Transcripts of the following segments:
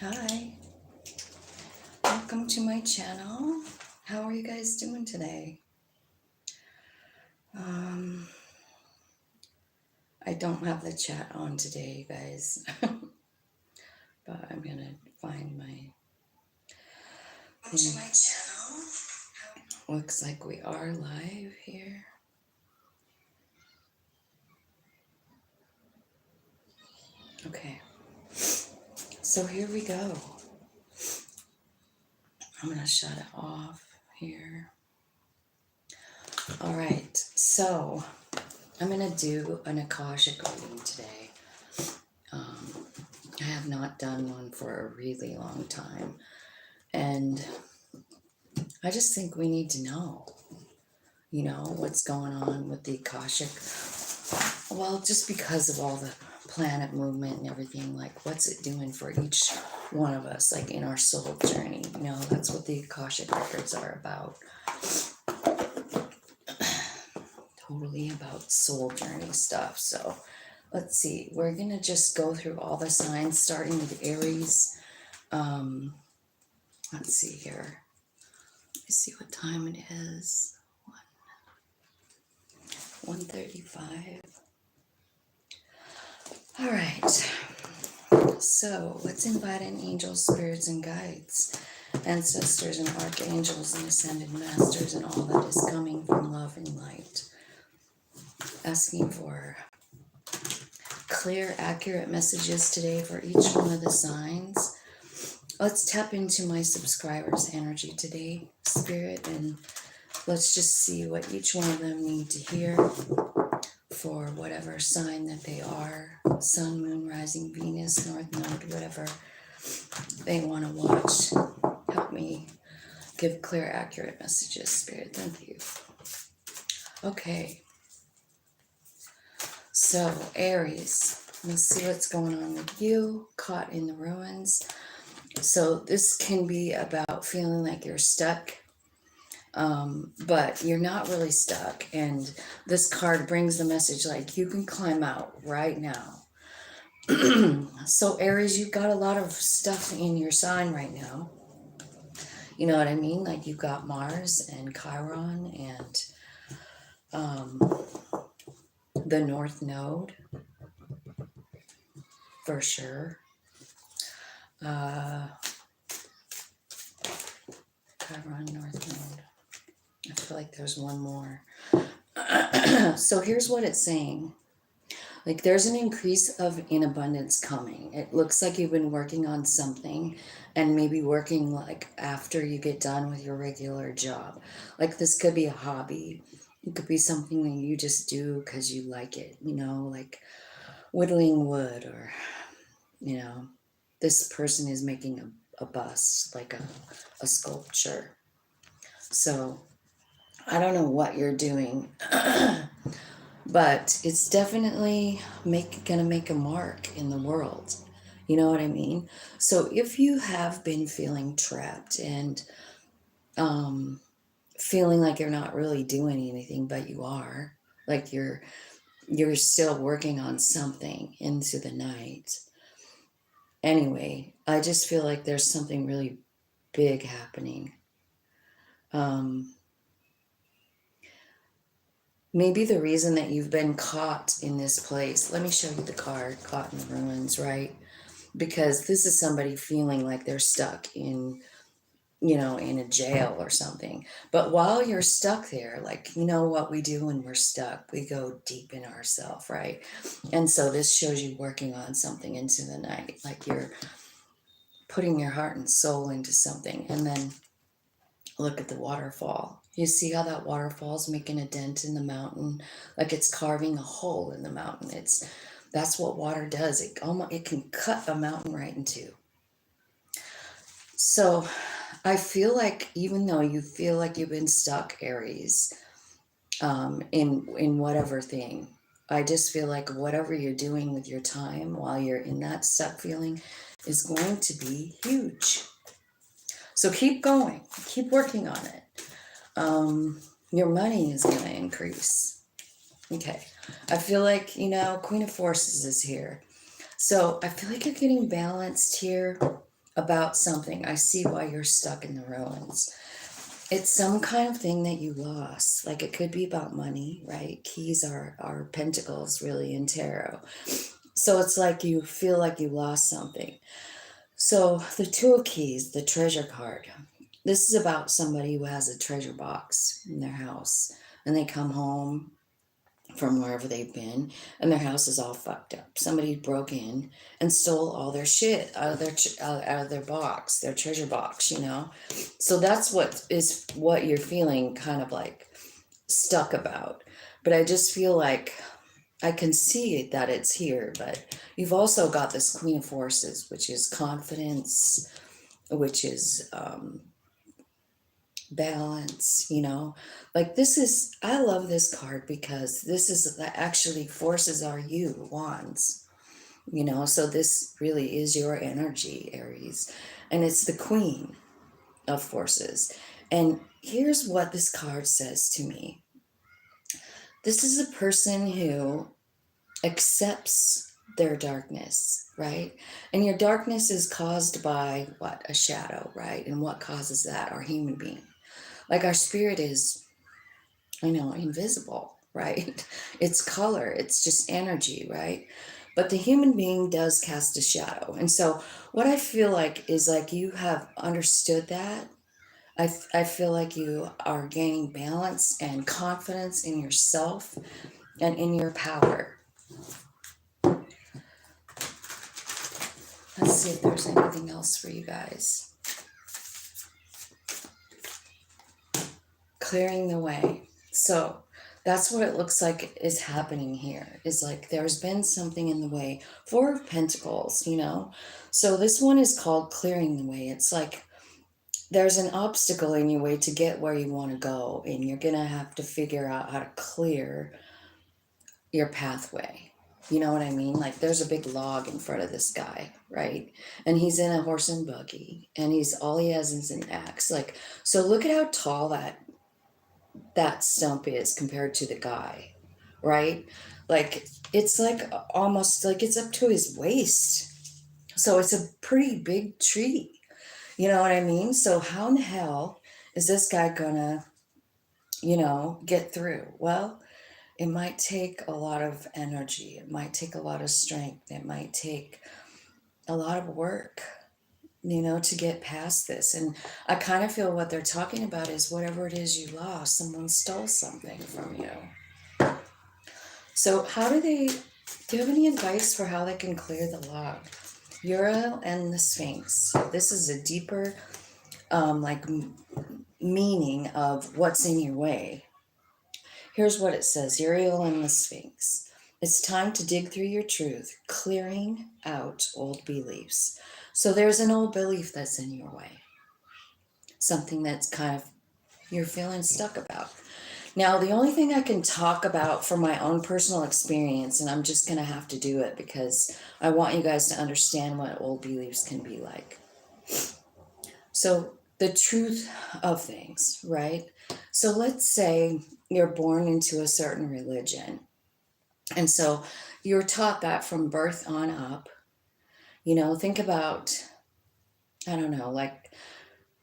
Hi, welcome to my channel. How are you guys doing today? I don't have the chat on today, guys, but I'm gonna find my channel. Looks like we are live here. Okay, so here we go. I'm gonna shut it off here. All right, so I'm gonna do an Akashic reading today. I have not done one for a really long time, and I just think we need to know, what's going on with the Akashic. Well, just because of all the planet movement and everything, like what's it doing for each one of us, like in our soul journey. That's what the Akashic records are about. Totally about soul journey stuff. So let's see, we're gonna just go through all the signs starting with Aries. Let's see here. Let's see what time it is. 1:35. All right. So let's invite in angels, spirits, and guides, ancestors and archangels and ascended masters, and all that is coming from love and light. Asking for clear, accurate messages today for each one of the signs. Let's tap into my subscribers' energy today, Spirit, and let's just see what each one of them need to hear for whatever sign that they are. Sun, moon, rising, Venus, north node, whatever they want to watch. Help me give clear, accurate messages, Spirit. Thank you. Okay. So, Aries, let's see what's going on with you, caught in the ruins. So this can be about feeling like you're stuck, but you're not really stuck. And this card brings the message like you can climb out right now. So Aries, you've got a lot of stuff in your sign right now. You know what I mean? Like you've got Mars and Chiron and the North Node for sure. Chiron, North Node. I feel like there's one more. So here's what it's saying. Like there's an increase in abundance coming. It looks like you've been working on something and maybe working like after you get done with your regular job. Like this could be a hobby. It could be something that you just do because you like it, like whittling wood, or, this person is making a bust, like a sculpture. So I don't know what you're doing, but it's definitely gonna make a mark in the world. You know what I mean? So if you have been feeling trapped and feeling like you're not really doing anything, but you are, like you're still working on something into the night. Anyway, I just feel like there's something really big happening. Maybe the reason that you've been caught in this place, let me show you the card, caught in the ruins, right? Because this is somebody feeling like they're stuck in, in a jail or something. But while you're stuck there, like, what we do when we're stuck, we go deep in ourselves, right? And so this shows you working on something into the night, like you're putting your heart and soul into something. And then look at the waterfall. You see how that waterfall is making a dent in the mountain, like it's carving a hole in the mountain. That's what water does. It can cut a mountain right in two. So I feel like even though you feel like you've been stuck, Aries, in whatever thing, I just feel like whatever you're doing with your time while you're in that stuck feeling is going to be huge. So keep going, keep working on it. Your money is going to increase. Okay. I feel like, Queen of Forces is here. So I feel like you're getting balanced here. about something. I see why you're stuck in the ruins. It's some kind of thing that you lost. Like it could be about money, right? Keys are pentacles really in tarot. So it's like you feel like you lost something. So the Two of Keys, the treasure card. This is about somebody who has a treasure box in their house and they come home from wherever they've been and their house is all fucked up. Somebody broke in and stole all their shit out of their box, their treasure box, you know. So that's what you're feeling kind of like stuck about. But I just feel like I can see that it's here, but you've also got this Queen of Forces, which is confidence, which is balance, you know. Like this is, I love this card because this is actually forces are you, wands, you know. So this really is your energy, Aries, and it's the Queen of Forces. And here's what this card says to me. This is a person who accepts their darkness, right? And your darkness is caused by what? A shadow, right? And what causes that? Our human being. Like our spirit is, I know, invisible, right? It's color, it's just energy, right? But the human being does cast a shadow. And so what I feel like is like you have understood that. I feel like you are gaining balance and confidence in yourself and in your power. Let's see if there's anything else for you guys. Clearing the way. So that's what it looks like is happening here. Is like there's been something in the way. Four of Pentacles, you know. So this one is called clearing the way. It's like there's an obstacle in your way to get where you want to go, and you're gonna have to figure out how to clear your pathway. You know what I mean? Like there's a big log in front of this guy, right? And he's in a horse and buggy, and all he has is an axe. Like, so look at how tall that stump is compared to the guy, right? Like it's like almost like it's up to his waist. So it's a pretty big tree. You know what I mean? So how in the hell is this guy gonna, you know, get through? Well, it might take a lot of energy. It might take a lot of strength. It might take a lot of work, you know, to get past this. And I kind of feel what they're talking about is whatever it is you lost, someone stole something from you. So do you have any advice for how they can clear the log? Uriel and the Sphinx. This is a deeper meaning of what's in your way. Here's what it says, Uriel and the Sphinx. It's time to dig through your truth, clearing out old beliefs. So there's an old belief that's in your way. Something that's kind of you're feeling stuck about. Now, the only thing I can talk about from my own personal experience, and I'm just going to have to do it because I want you guys to understand what old beliefs can be like. So the truth of things, right? So let's say you're born into a certain religion. And so you're taught that from birth on up. You know, think about, I don't know, like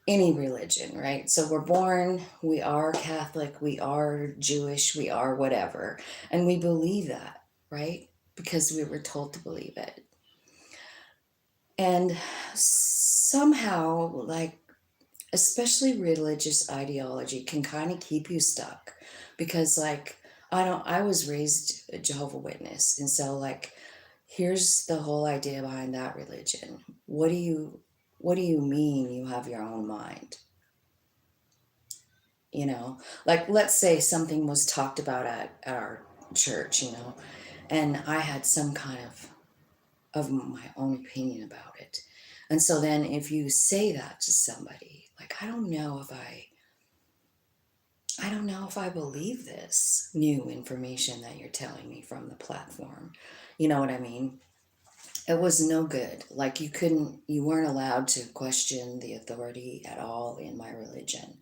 any religion, right? So we're born, we are Catholic, we are Jewish, we are whatever. And we believe that, right? Because we were told to believe it. And somehow, like, especially religious ideology can kind of keep you stuck because like I was raised a Jehovah's Witness, and so like here's the whole idea behind that religion. What do you mean you have your own mind? You know, like let's say something was talked about at our church, you know, and I had some kind of my own opinion about it. And so then if you say that to somebody, like, I don't know if I believe this new information that you're telling me from the platform. You know what I mean? It was no good. Like you weren't allowed to question the authority at all in my religion.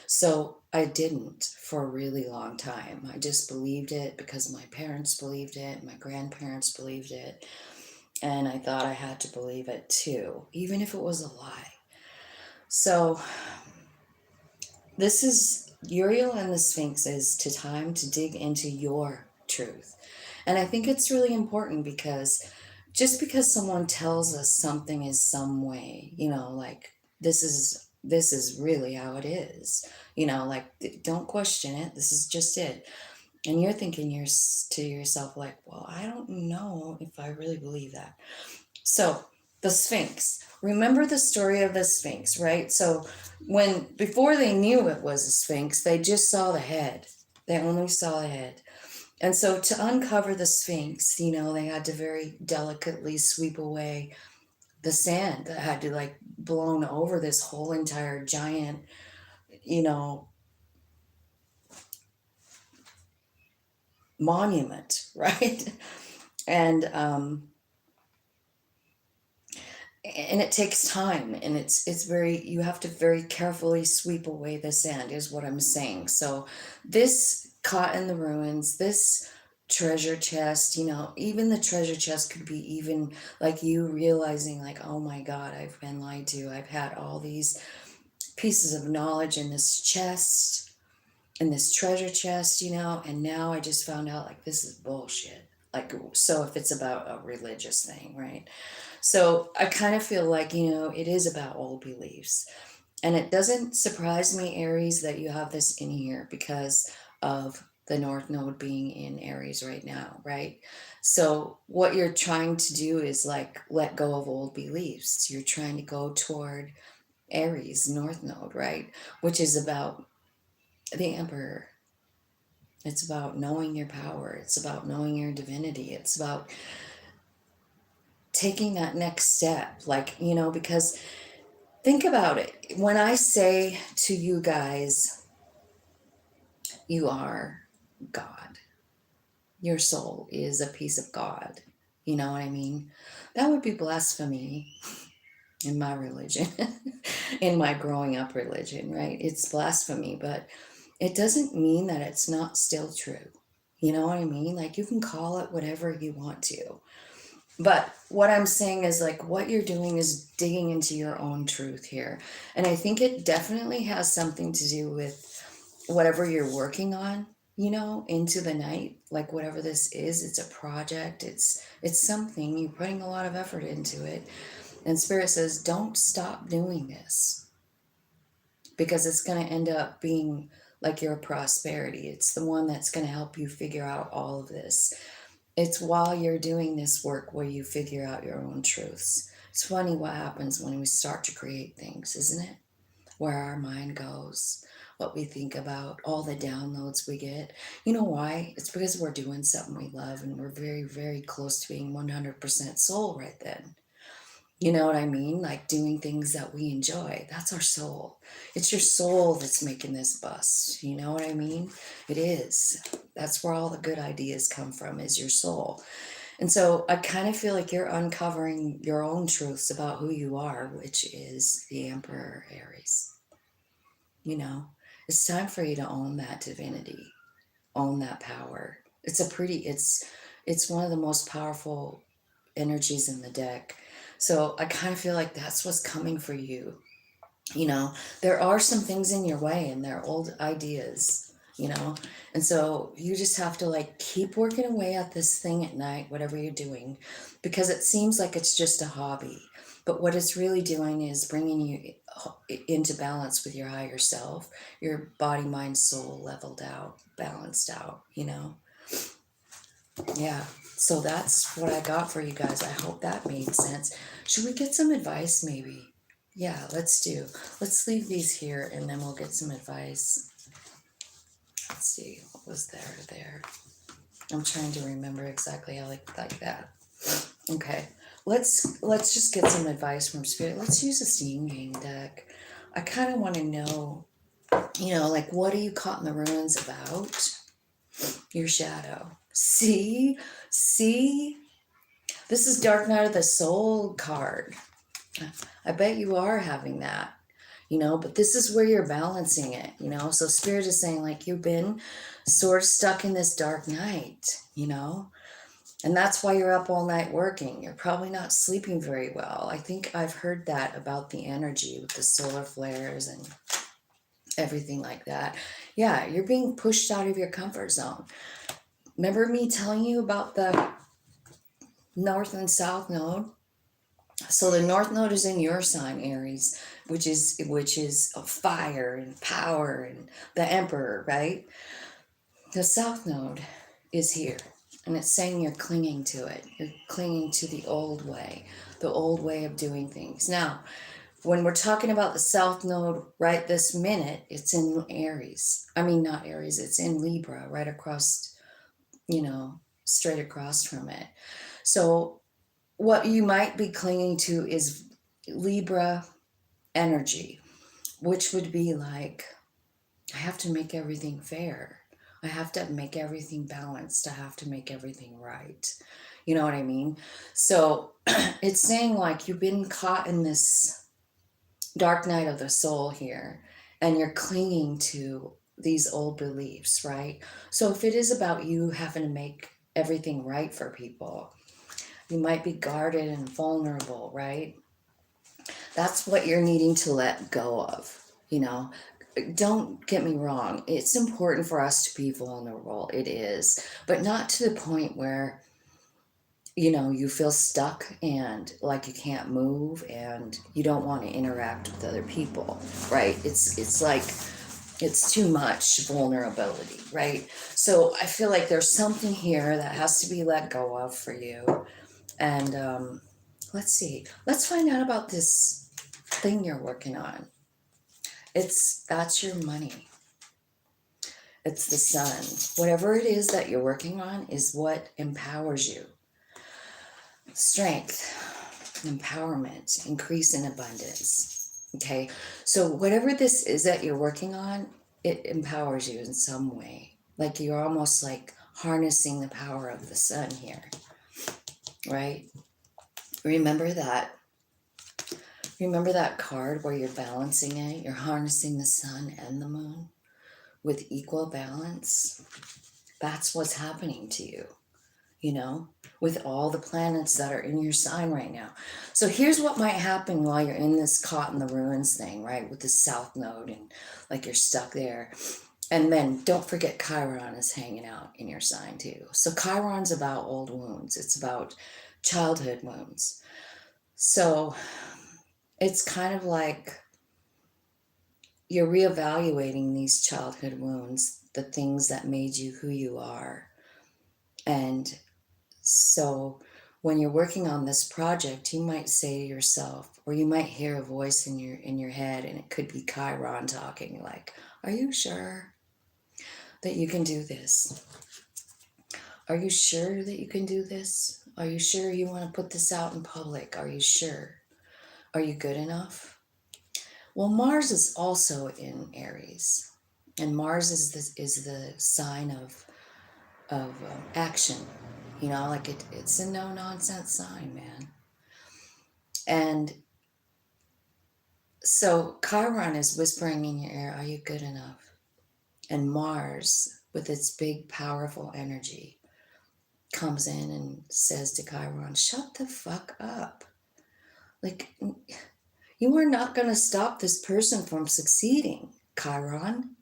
So I didn't for a really long time. I just believed it because my parents believed it, my grandparents believed it. And I thought I had to believe it too, even if it was a lie. So this is Uriel and the Sphinx is to time to dig into your truth. And I think it's really important because just because someone tells us something is some way, like this is really how it is, like don't question it. This is just it. And you're thinking to yourself like, well, I don't know if I really believe that. So the Sphinx. Remember the story of the Sphinx, right? So before they knew it was a Sphinx, they just saw the head. They only saw the head. And so to uncover the Sphinx, they had to very delicately sweep away the sand that had to like blown over this whole entire giant, monument, right? And and it takes time, and it's very, you have to very carefully sweep away the sand is what I'm saying. So this caught in the ruins, this treasure chest, even the treasure chest could be even like you realizing like, oh my god, I've been lied to. I've had all these pieces of knowledge in this chest, in this treasure chest, and now I just found out like this is bullshit. Like, so if it's about a religious thing, right? So I kind of feel like, it is about old beliefs. And it doesn't surprise me, Aries, that you have this in here because of the North Node being in Aries right now, right? So what you're trying to do is like let go of old beliefs. You're trying to go toward Aries, North Node, right? Which is about the Emperor. It's about knowing your power. It's about knowing your divinity. It's about taking that next step, like, because think about it. When I say to you guys, you are God, your soul is a piece of God, you know what I mean? That would be blasphemy in my religion, in my growing up religion, right? It's blasphemy, but it doesn't mean that it's not still true. You know what I mean? Like you can call it whatever you want to. But what I'm saying is like what you're doing is digging into your own truth here. And I think it definitely has something to do with whatever you're working on, into the night. Like whatever this is, it's a project, it's something, you're putting a lot of effort into it. And Spirit says, don't stop doing this because it's going to end up being like your prosperity. It's the one that's going to help you figure out all of this. It's while you're doing this work where you figure out your own truths. It's funny what happens when we start to create things, isn't it? Where our mind goes, what we think about, all the downloads we get. You know why? It's because we're doing something we love and we're very, very close to being 100% soul right then. You know what I mean? Like doing things that we enjoy. That's our soul. It's your soul that's making this bus. You know what I mean? It is. That's where all the good ideas come from, is your soul. And so I kind of feel like you're uncovering your own truths about who you are, which is the Emperor Aries. It's time for you to own that divinity, own that power. It's one of the most powerful energies in the deck. So I kind of feel like that's what's coming for you. There are some things in your way and they're old ideas, and so you just have to like keep working away at this thing at night, whatever you're doing, because it seems like it's just a hobby. But what it's really doing is bringing you into balance with your higher self, your body, mind, soul leveled out, balanced out, Yeah. So that's what I got for you guys. I hope that made sense. Should we get some advice maybe? Yeah, let's do. Let's leave these here and then we'll get some advice. Let's see, what was there? I'm trying to remember exactly how like that. Okay. Let's just get some advice from Spirit. Let's use a Steam Gang deck. I kind of want to know, like what are you caught in the ruins about? Your shadow. See? This is Dark Night of the Soul card. I bet you are having that, but this is where you're balancing it, So Spirit is saying like you've been sort of stuck in this dark night, And that's why you're up all night working. You're probably not sleeping very well. I think I've heard that about the energy with the solar flares and everything like that. Yeah, you're being pushed out of your comfort zone. Remember me telling you about the north and south node? So the north node is in your sign, Aries, which is of fire and power and the emperor, right? The south node is here, and it's saying you're clinging to it. You're clinging to the old way of doing things. Now, when we're talking about the south node right this minute, it's in Aries. I mean, not Aries, it's in Libra, right across, straight across from it. So what you might be clinging to is Libra energy, which would be like, I have to make everything fair. I have to make everything balanced. I have to make everything right. You know what I mean? So it's saying like you've been caught in this dark night of the soul here, and you're clinging to these old beliefs, right? So if it is about you having to make everything right for people, you might be guarded and vulnerable, right? That's what you're needing to let go of. Don't get me wrong. It's important for us to be vulnerable. It is, but not to the point where, you feel stuck and like you can't move and you don't want to interact with other people, right? It's like, it's too much vulnerability, right? So I feel like there's something here that has to be let go of for you. And let's see. Let's find out about this thing you're working on. That's your money. It's the sun. Whatever it is that you're working on is what empowers you. Strength, empowerment, increase in abundance. Okay. So whatever this is that you're working on, it empowers you in some way. Like you're almost like harnessing the power of the sun here. Right? Remember that card where you're balancing it? You're harnessing the sun and the moon with equal balance. That's what's happening to you, with all the planets that are in your sign right now. So here's what might happen while you're in this caught in the ruins thing, right? With the south node and like you're stuck there. And then don't forget Chiron is hanging out in your sign too. So Chiron's about old wounds. It's about childhood wounds. So it's kind of like you're reevaluating these childhood wounds, the things that made you who you are. And so when you're working on this project, you might say to yourself, or you might hear a voice in your head, and it could be Chiron talking, like, are you sure that you can do this? Are you sure that you can do this? Are you sure you want to put this out in public? Are you sure? Are you good enough? Well, Mars is also in Aries, and Mars is the sign of action. Like it's a no nonsense sign, man. And so Chiron is whispering in your ear, are you good enough? And Mars, with its big, powerful energy, comes in and says to Chiron, shut the fuck up. Like, you are not going to stop this person from succeeding, Chiron.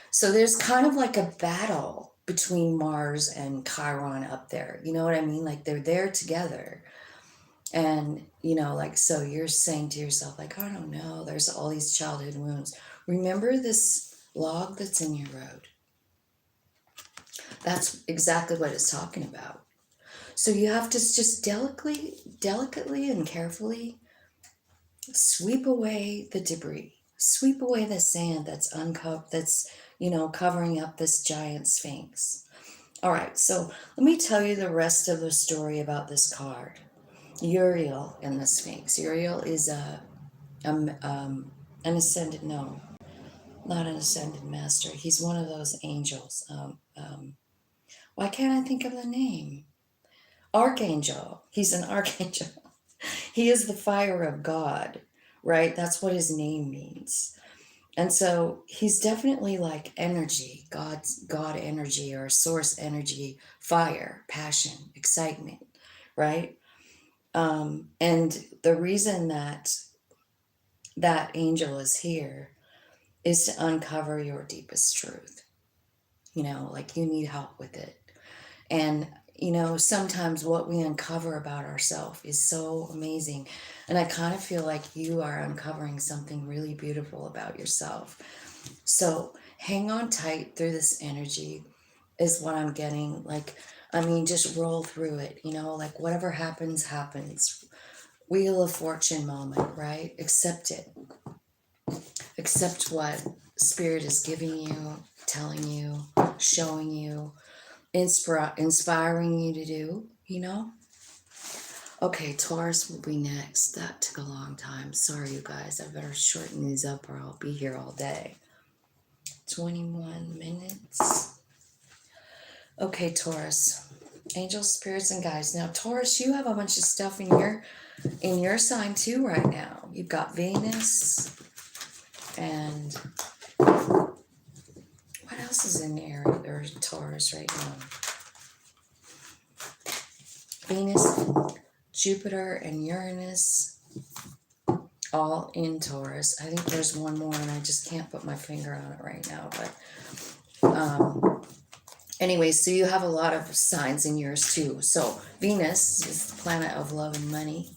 So there's kind of like a battle between Mars and Chiron up there. You know what I mean? Like they're there together. And, so you're saying to yourself, like, I don't know, there's all these childhood wounds. Remember this log that's in your road? That's exactly what it's talking about. So you have to just delicately and carefully sweep away the debris, sweep away the sand that's covering up this giant sphinx. All right, so let me tell you the rest of the story about this card. Uriel and the Sphinx. Uriel is an ascended, no, not an ascended master. He's one of those angels. Why can't I think of the name? Archangel. He's an archangel. He is the fire of God, right? That's what his name means. And so he's definitely like energy, God energy or source energy, fire, passion, excitement, right? And the reason that that angel is here is to uncover your deepest truth. Like you need help with it. And, sometimes what we uncover about ourselves is so amazing. And I kind of feel like you are uncovering something really beautiful about yourself. So hang on tight through this energy, is what I'm getting. Like, I mean, just roll through it, like whatever happens, happens. Wheel of Fortune moment, right? Accept it. Accept what Spirit is giving you, telling you, showing you, inspiring you to do. Okay, Taurus will be next. That took a long time. Sorry, you guys. I better shorten these up or I'll be here all day. 21 minutes. Okay, Taurus. Angels, spirits, and guides. Now, Taurus, you have a bunch of stuff in your sign too right now. You've got Venus and what else is in Aries or Taurus right now? Venus, Jupiter, and Uranus, all in Taurus. I think there's one more, and I just can't put my finger on it right now. But anyway, so you have a lot of signs in yours too. So Venus is the planet of love and money.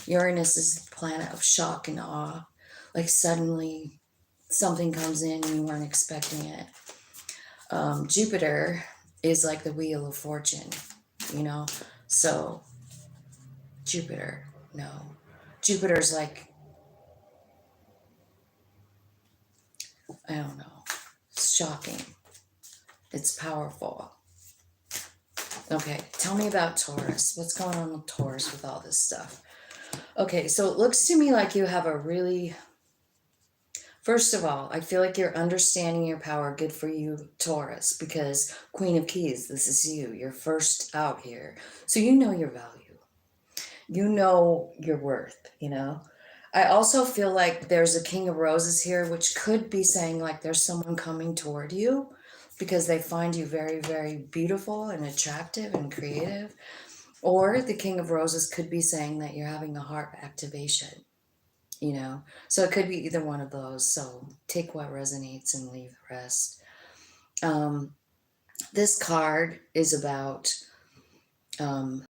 Uranus is the planet of shock and awe. Like suddenly something comes in and you weren't expecting it. Jupiter is like the wheel of fortune, So Jupiter's like, I don't know, it's shocking. It's powerful. Okay, tell me about Taurus. What's going on with Taurus with all this stuff? Okay, so it looks to me like you have a really... First of all, I feel like you're understanding your power. Good for you, Taurus, because Queen of Keys, this is you. You're first out here. So you know your value. You know your worth. I also feel like there's a King of Roses here, which could be saying like there's someone coming toward you because they find you very, very beautiful and attractive and creative. Or the King of Roses could be saying that you're having a heart activation. So it could be either one of those. So take what resonates and leave the rest. This card is about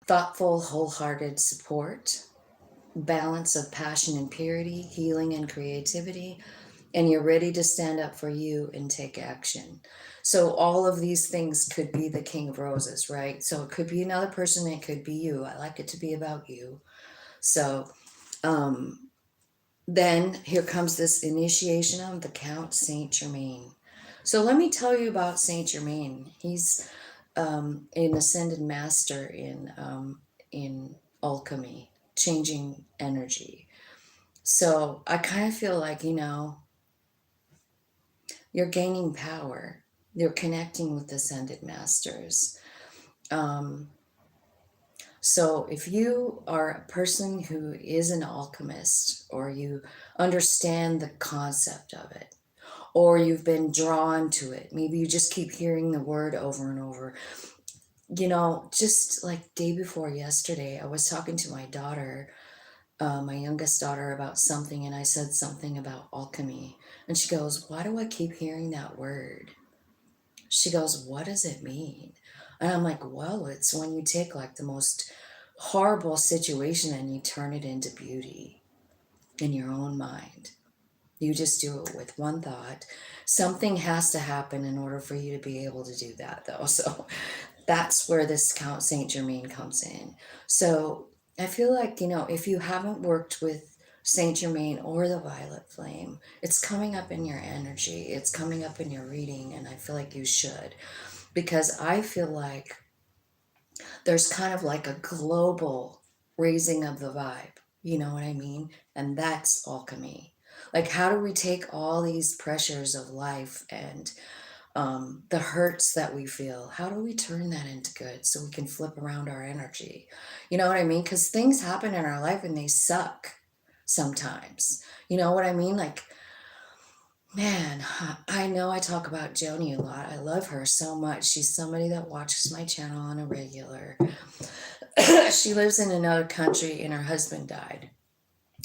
thoughtful, wholehearted support, balance of passion and purity, healing and creativity, and you're ready to stand up for you and take action. So all of these things could be the King of Roses, right? So it could be another person, it could be you. I like it to be about you. So then here comes this initiation of the Count Saint Germain. So let me tell you about Saint Germain. He's an ascended master in alchemy, changing energy. So I kind of feel like, you're gaining power. You're connecting with ascended masters. So if you are a person who is an alchemist, or you understand the concept of it, or you've been drawn to it, maybe you just keep hearing the word over and over. Just like day before yesterday, I was talking to my daughter, my youngest daughter, about something, and I said something about alchemy. And she goes, "Why do I keep hearing that word?" She goes, "What does it mean?" And I'm like, well, it's when you take like the most horrible situation and you turn it into beauty in your own mind. You just do it with one thought. Something has to happen in order for you to be able to do that, though. So that's where this Count Saint Germain comes in. So I feel like, if you haven't worked with Saint Germain or the Violet Flame, it's coming up in your energy. It's coming up in your reading, and I feel like you should. Because I feel like there's kind of like a global raising of the vibe. You know what I mean? And that's alchemy. Like, how do we take all these pressures of life and the hurts that we feel? How do we turn that into good so we can flip around our energy? You know what I mean? Because things happen in our life and they suck sometimes. You know what I mean? Like, Man, I know I talk about Joni a lot. I love her so much. She's somebody that watches my channel on a regular. She lives in another country and her husband died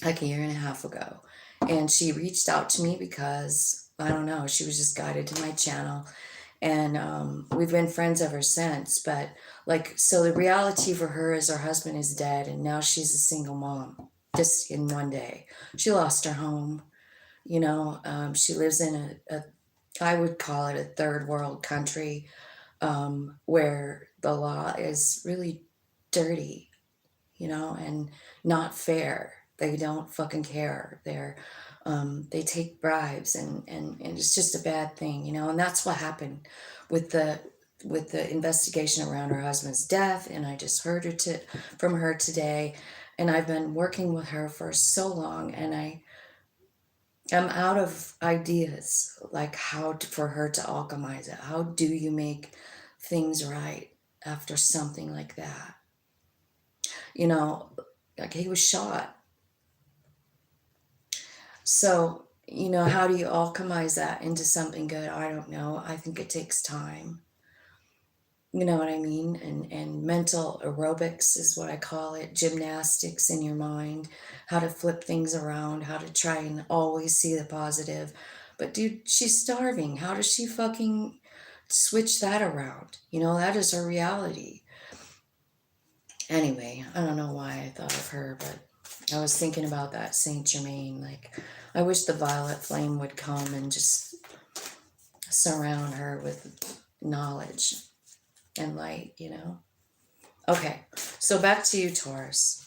like a year and a half ago. And she reached out to me because, I don't know, she was just guided to my channel. And we've been friends ever since. But, like, so the reality for her is her husband is dead and now she's a single mom just in one day. She lost her home. She lives in I would call it a third world country, where the law is really dirty, and not fair. They don't fucking care. They take bribes, and it's just a bad thing, and that's what happened with the investigation around her husband's death. And I just heard from her today, and I've been working with her for so long, and I'm out of ideas, like for her to alchemize it. How do you make things right after something like that? You know, like he was shot. So, how do you alchemize that into something good? I don't know. I think it takes time. You know what I mean? And mental aerobics is what I call it, gymnastics in your mind, how to flip things around, how to try and always see the positive. But dude, she's starving. How does she fucking switch that around? That is her reality. Anyway, I don't know why I thought of her, but I was thinking about that Saint Germain. Like, I wish the violet flame would come and just surround her with knowledge and light. Okay, so back to you, Taurus.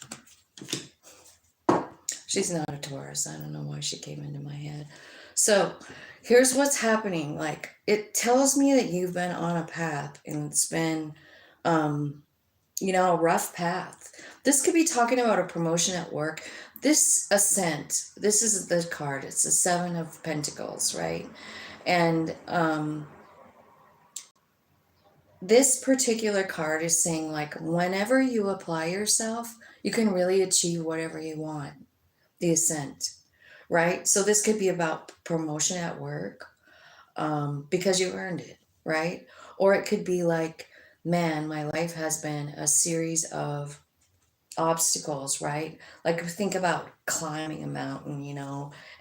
She's not a Taurus. I don't know why she came into my head. So here's what's happening. Like, it tells me that you've been on a path, and it's been, a rough path. This could be talking about a promotion at work. This ascent, this is the card. It's the Seven of Pentacles, right? And this particular card is saying, like, whenever you apply yourself, you can really achieve whatever you want. The ascent, right? So this could be about promotion at work, because you earned it, right? Or it could be like, man, my life has been a series of obstacles, right? Like, think about climbing a mountain,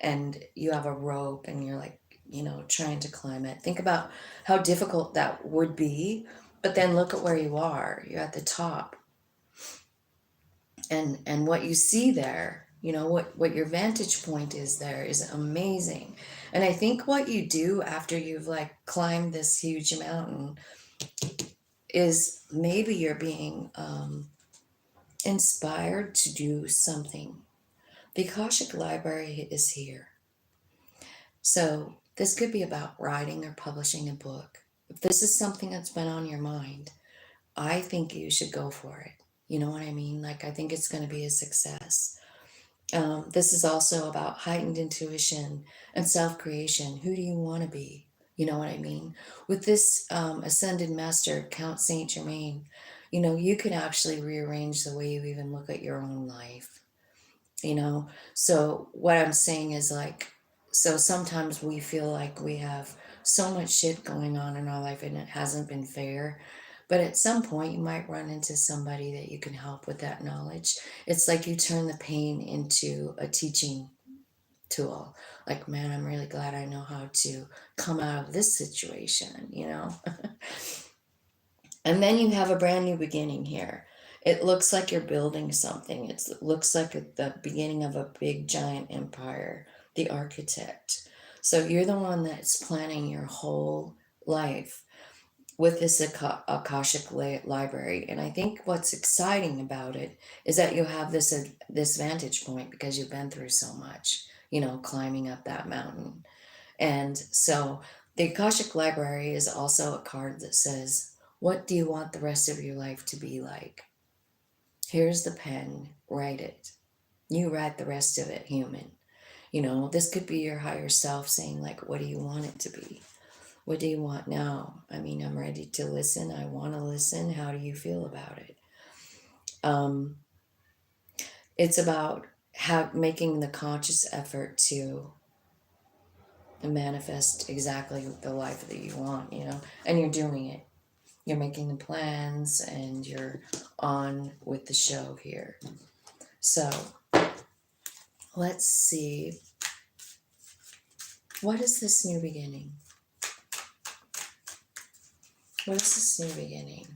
and you have a rope and you're like, trying to climb it. Think about how difficult that would be, but then look at where you are. You're at the top. And what you see there, what your vantage point is there is amazing. And I think what you do after you've like climbed this huge mountain is maybe you're being inspired to do something. The Akashic Library is here. So this could be about writing or publishing a book. If this is something that's been on your mind, I think you should go for it. You know what I mean? Like, I think it's going to be a success. This is also about heightened intuition and self-creation. Who do you want to be? You know what I mean? With this ascended master, Count Saint Germain, you can actually rearrange the way you even look at your own life. So what I'm saying is, like, so sometimes we feel like we have so much shit going on in our life and it hasn't been fair. But at some point, you might run into somebody that you can help with that knowledge. It's like you turn the pain into a teaching tool. Like, man, I'm really glad I know how to come out of this situation. And then you have a brand new beginning here. It looks like you're building something. It looks like the beginning of a big giant empire, the architect. So you're the one that's planning your whole life with this Akashic library. And I think what's exciting about it is that you have this vantage point because you've been through so much, climbing up that mountain. And so the Akashic library is also a card that says, what do you want the rest of your life to be like? Here's the pen, write it. You write the rest of it, human. This could be your higher self saying, like, what do you want it to be? What do you want now? I mean, I'm ready to listen. I want to listen. How do you feel about it? It's about making the conscious effort to and manifest exactly the life that you want, you know, and you're doing it. You're making the plans and you're on with the show here. So let's see. What is this new beginning? What is this new beginning?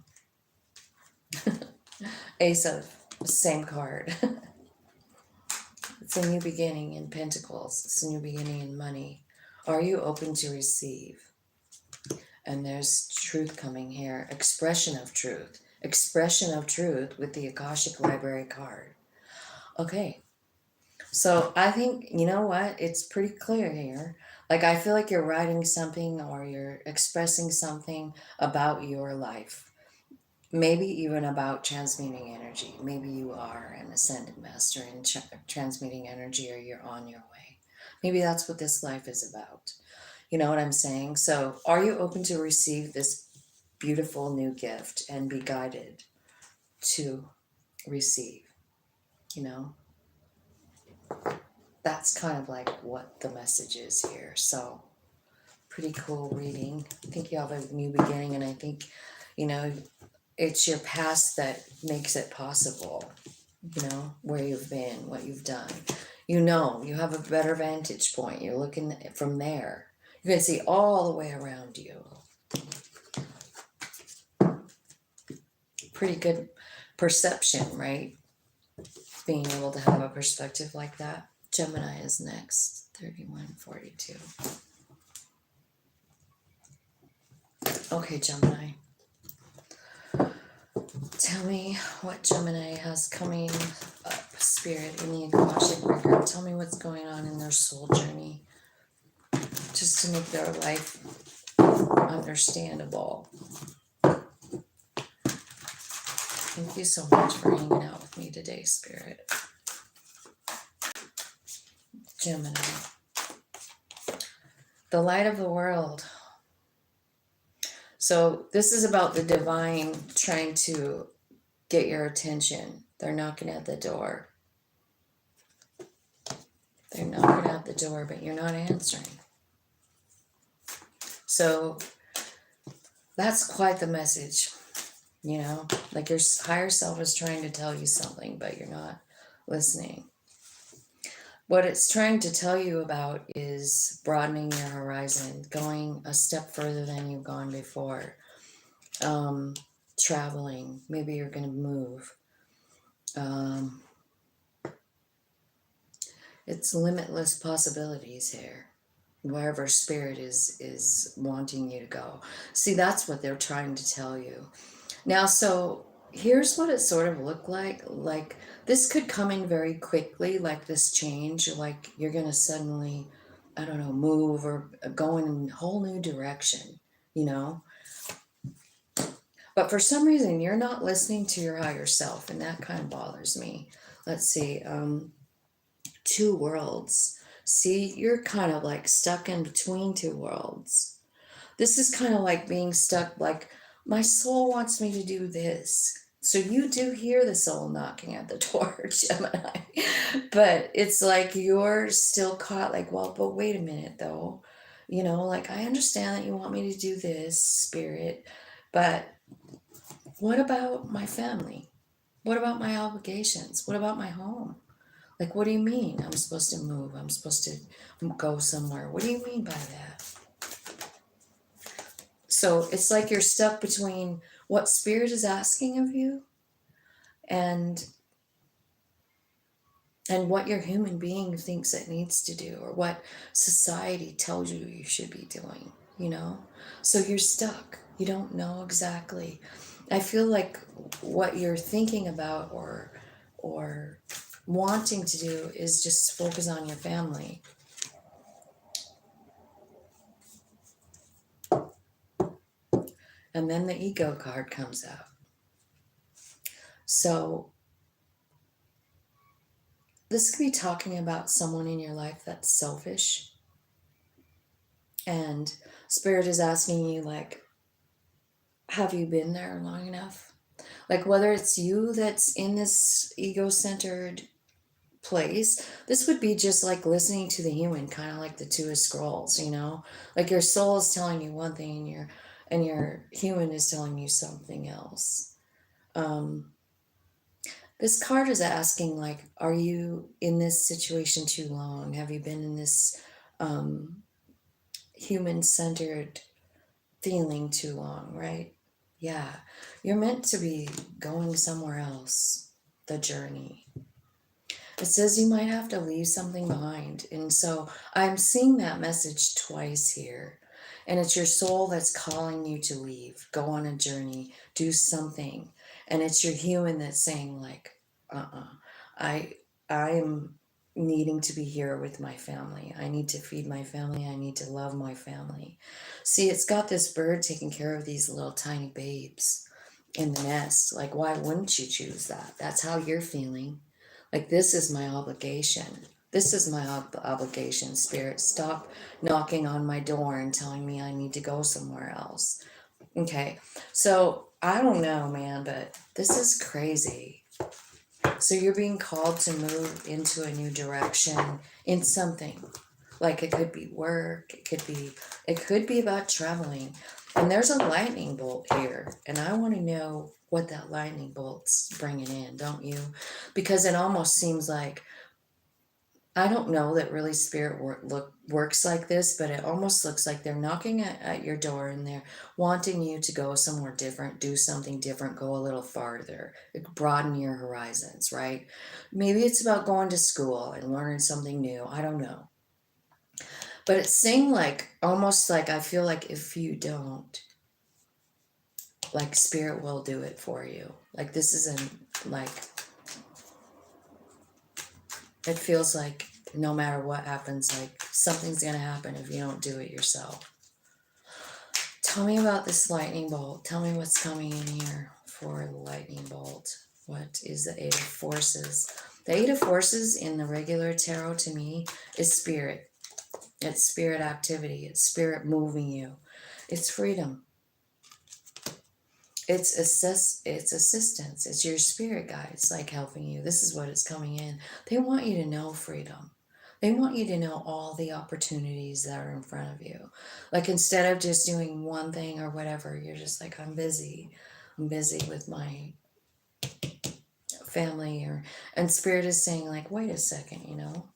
Ace of, same card. It's a new beginning in Pentacles. It's a new beginning in money. Are you open to receive? And there's truth coming here. Expression of truth. Expression of truth with the Akashic Library card. Okay. So I think, you know what? It's pretty clear here. Like, I feel like you're writing something or you're expressing something about your life. Maybe even about transmuting energy. Maybe you are an ascended master in transmuting energy, or you're on your way. Maybe that's what this life is about. You know what I'm saying? So are you open to receive this beautiful new gift and be guided to receive? You know, that's kind of like what the message is here. So pretty cool reading. I think you have a new beginning, and I think, you know, it's your past that makes it possible. You know, where you've been, what you've done. You know, you have a better vantage point. You're looking from there. You can see all the way around you. Pretty good perception, right? Being able to have a perspective like that. Gemini is next. 3142. Okay, Gemini. Tell me what Gemini has coming up, Spirit, in the Akashic record. Tell me what's going on in their soul journey, just to make their life understandable. Thank you so much for hanging out with me today, Spirit. Gemini. The light of the world. So this is about the divine trying to get your attention. They're knocking at the door. They're knocking at the door, but you're not answering. So that's quite the message, you know, like your higher self is trying to tell you something, but you're not listening. What it's trying to tell you about is broadening your horizon, going a step further than you've gone before, traveling. Maybe you're going to move. It's limitless possibilities here. Wherever spirit is wanting you to go. See, that's what they're trying to tell you. Now, so here's what it sort of looked like. Like, this could come in very quickly, like this change, like you're going to suddenly, I don't know, move or go in a whole new direction, you know? But for some reason, you're not listening to your higher self, and that kind of bothers me. Let's see, two worlds. See, you're kind of like stuck in between two worlds. This is kind of like being stuck, like, my soul wants me to do this. So you do hear the soul knocking at the door, Gemini. But it's like you're still caught, like, well, but wait a minute, though. You know, like, I understand that you want me to do this, Spirit, but what about my family? What about my obligations? What about my home? Like, what do you mean I'm supposed to move? I'm supposed to go somewhere. What do you mean by that? So it's like you're stuck between what spirit is asking of you and what your human being thinks it needs to do, or what society tells you you should be doing, you know? So you're stuck. You don't know exactly. I feel like what you're thinking about or wanting to do is just focus on your family. And then the ego card comes out. So this could be talking about someone in your life that's selfish. And Spirit is asking you, like, have you been there long enough? Like, whether it's you that's in this ego-centered place, this would be just like listening to the human, kind of like the Two of Scrolls, you know? Like your soul is telling you one thing and your human is telling you something else. This card is asking, like, are you in this situation too long? Have you been in this human-centered feeling too long, right? Yeah, you're meant to be going somewhere else, the journey. It says you might have to leave something behind. And so I'm seeing that message twice here. And it's your soul that's calling you to leave, go on a journey, do something. And it's your human that's saying, like, I am needing to be here with my family. I need to feed my family. I need to love my family. See, it's got this bird taking care of these little tiny babes in the nest. Like, why wouldn't you choose that? That's how you're feeling. Like, this is my obligation. This is my obligation, Spirit. Stop knocking on my door and telling me I need to go somewhere else. Okay, so I don't know, man, but this is crazy. So you're being called to move into a new direction in something. Like, it could be work, it could be about traveling. And there's a lightning bolt here, and I want to know what that lightning bolt's bringing in, don't you? Because it almost seems like, I don't know that really spirit works like this, but it almost looks like they're knocking at your door and they're wanting you to go somewhere different, do something different, go a little farther, broaden your horizons, right? Maybe it's about going to school and learning something new. I don't know. But it's saying, like, almost like, I feel like if you don't, like, spirit will do it for you. Like, this isn't, like, it feels like no matter what happens, like, something's going to happen if you don't do it yourself. Tell me about this lightning bolt. Tell me what's coming in here for the lightning bolt. What is the Eight of Forces? The Eight of Forces in the regular tarot to me is spirit. It's spirit activity. It's spirit moving you. It's freedom. It's assistance. It's your spirit guides, like, helping you. This is what is coming in. They want you to know freedom. They want you to know all the opportunities that are in front of you. Like, instead of just doing one thing or whatever, you're just like, I'm busy. I'm busy with my family. And spirit is saying, like, wait a second, you know?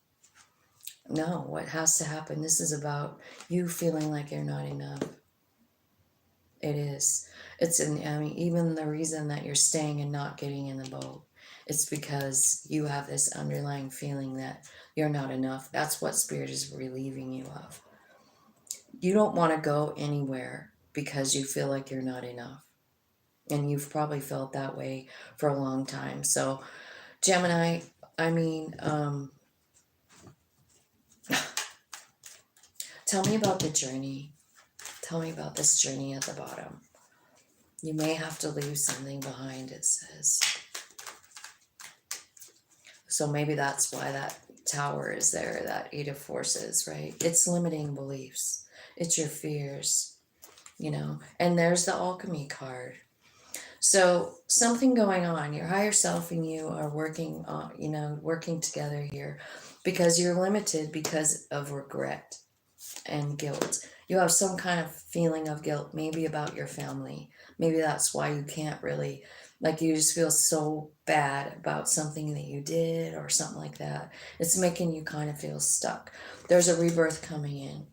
No, what has to happen? This is about you feeling like you're not enough. It is. I mean, even the reason that you're staying and not getting in the boat, it's because you have this underlying feeling that you're not enough. That's what spirit is relieving you of. You don't want to go anywhere because you feel like you're not enough. And you've probably felt that way for a long time. So, Gemini, I mean, tell me about the journey. Tell me about this journey at the bottom. You may have to leave something behind, it says. So maybe that's why that tower is there, that Eight of Forces, right? It's limiting beliefs. It's your fears, you know. And there's the Alchemy card. So something going on. Your higher self and you are working on, working together here, because you're limited because of regret and guilt. You have some kind of feeling of guilt, maybe about your family. Maybe that's why you can't really, like, you just feel so bad about something that you did or something like that. It's making you kind of feel stuck. There's a rebirth coming in.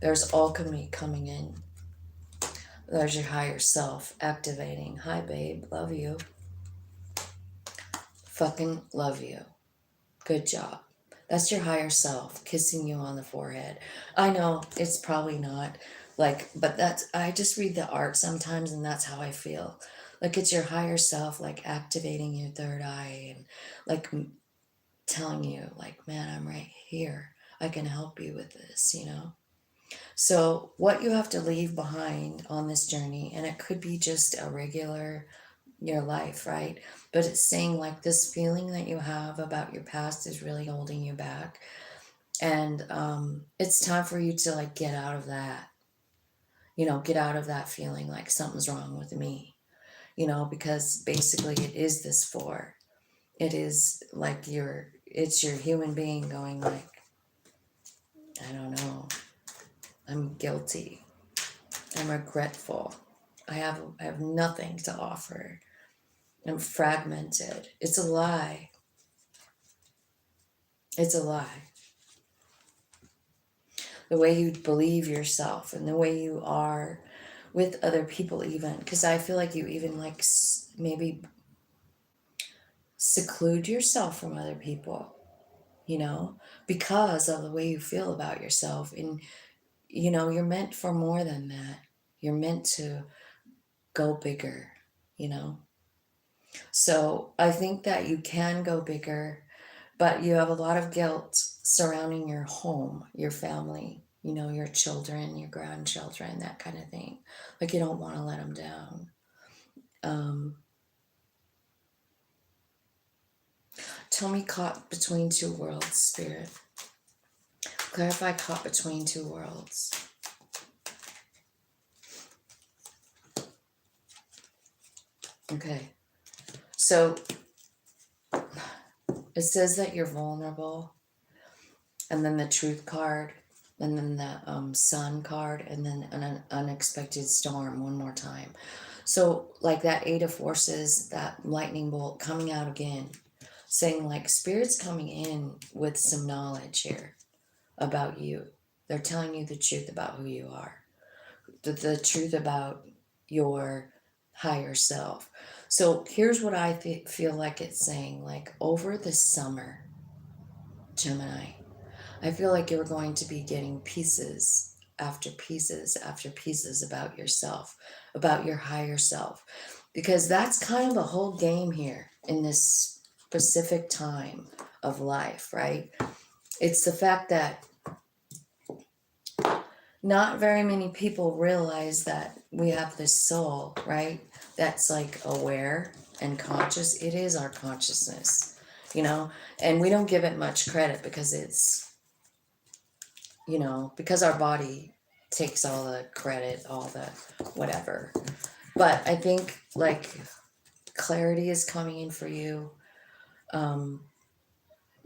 There's alchemy coming in. There's your higher self activating. Hi, babe. Love you. Fucking love you. Good job. That's your higher self kissing you on the forehead. I know it's probably not like, but I just read the art sometimes and that's how I feel. Like, it's your higher self, like, activating your third eye and, like, telling you, like, man, I'm right here. I can help you with this, you know? So what you have to leave behind on this journey, and it could be just a regular, your life, right? But it's saying, like, this feeling that you have about your past is really holding you back. And it's time for you to, like, get out of that, get out of that feeling like something's wrong with me, because basically it is this for. It is like it's your human being going like, I don't know, I'm guilty, I'm regretful, I have nothing to offer, I'm fragmented. It's a lie. It's a lie. The way you believe yourself and the way you are with other people, even, because I feel like you even like maybe seclude yourself from other people, you know, because of the way you feel about yourself. And you know, you're meant for more than that. You're meant to go bigger, you know. So I think that you can go bigger, but you have a lot of guilt surrounding your home, your family, you know, your children, your grandchildren, that kind of thing. Like you don't want to let them down. Um, Tell me, caught between two worlds, Spirit. Clarify caught between two worlds. Okay. So it says that you're vulnerable, and then the truth card, and then the sun card, and then an unexpected storm one more time. So like that eight of forces, that lightning bolt coming out again, saying like spirit's coming in with some knowledge here about you. They're telling you the truth about who you are, the truth about your higher self. So here's what I feel like it's saying, like over the summer, Gemini, I feel like you're going to be getting pieces after pieces after pieces about yourself, about your higher self, because that's kind of the whole game here in this specific time of life, right? It's the fact that not very many people realize that we have this soul, right? That's like aware and conscious. It is our consciousness, you know, and we don't give it much credit because it's, you know, because our body takes all the credit, all the whatever. But I think like clarity is coming in for you.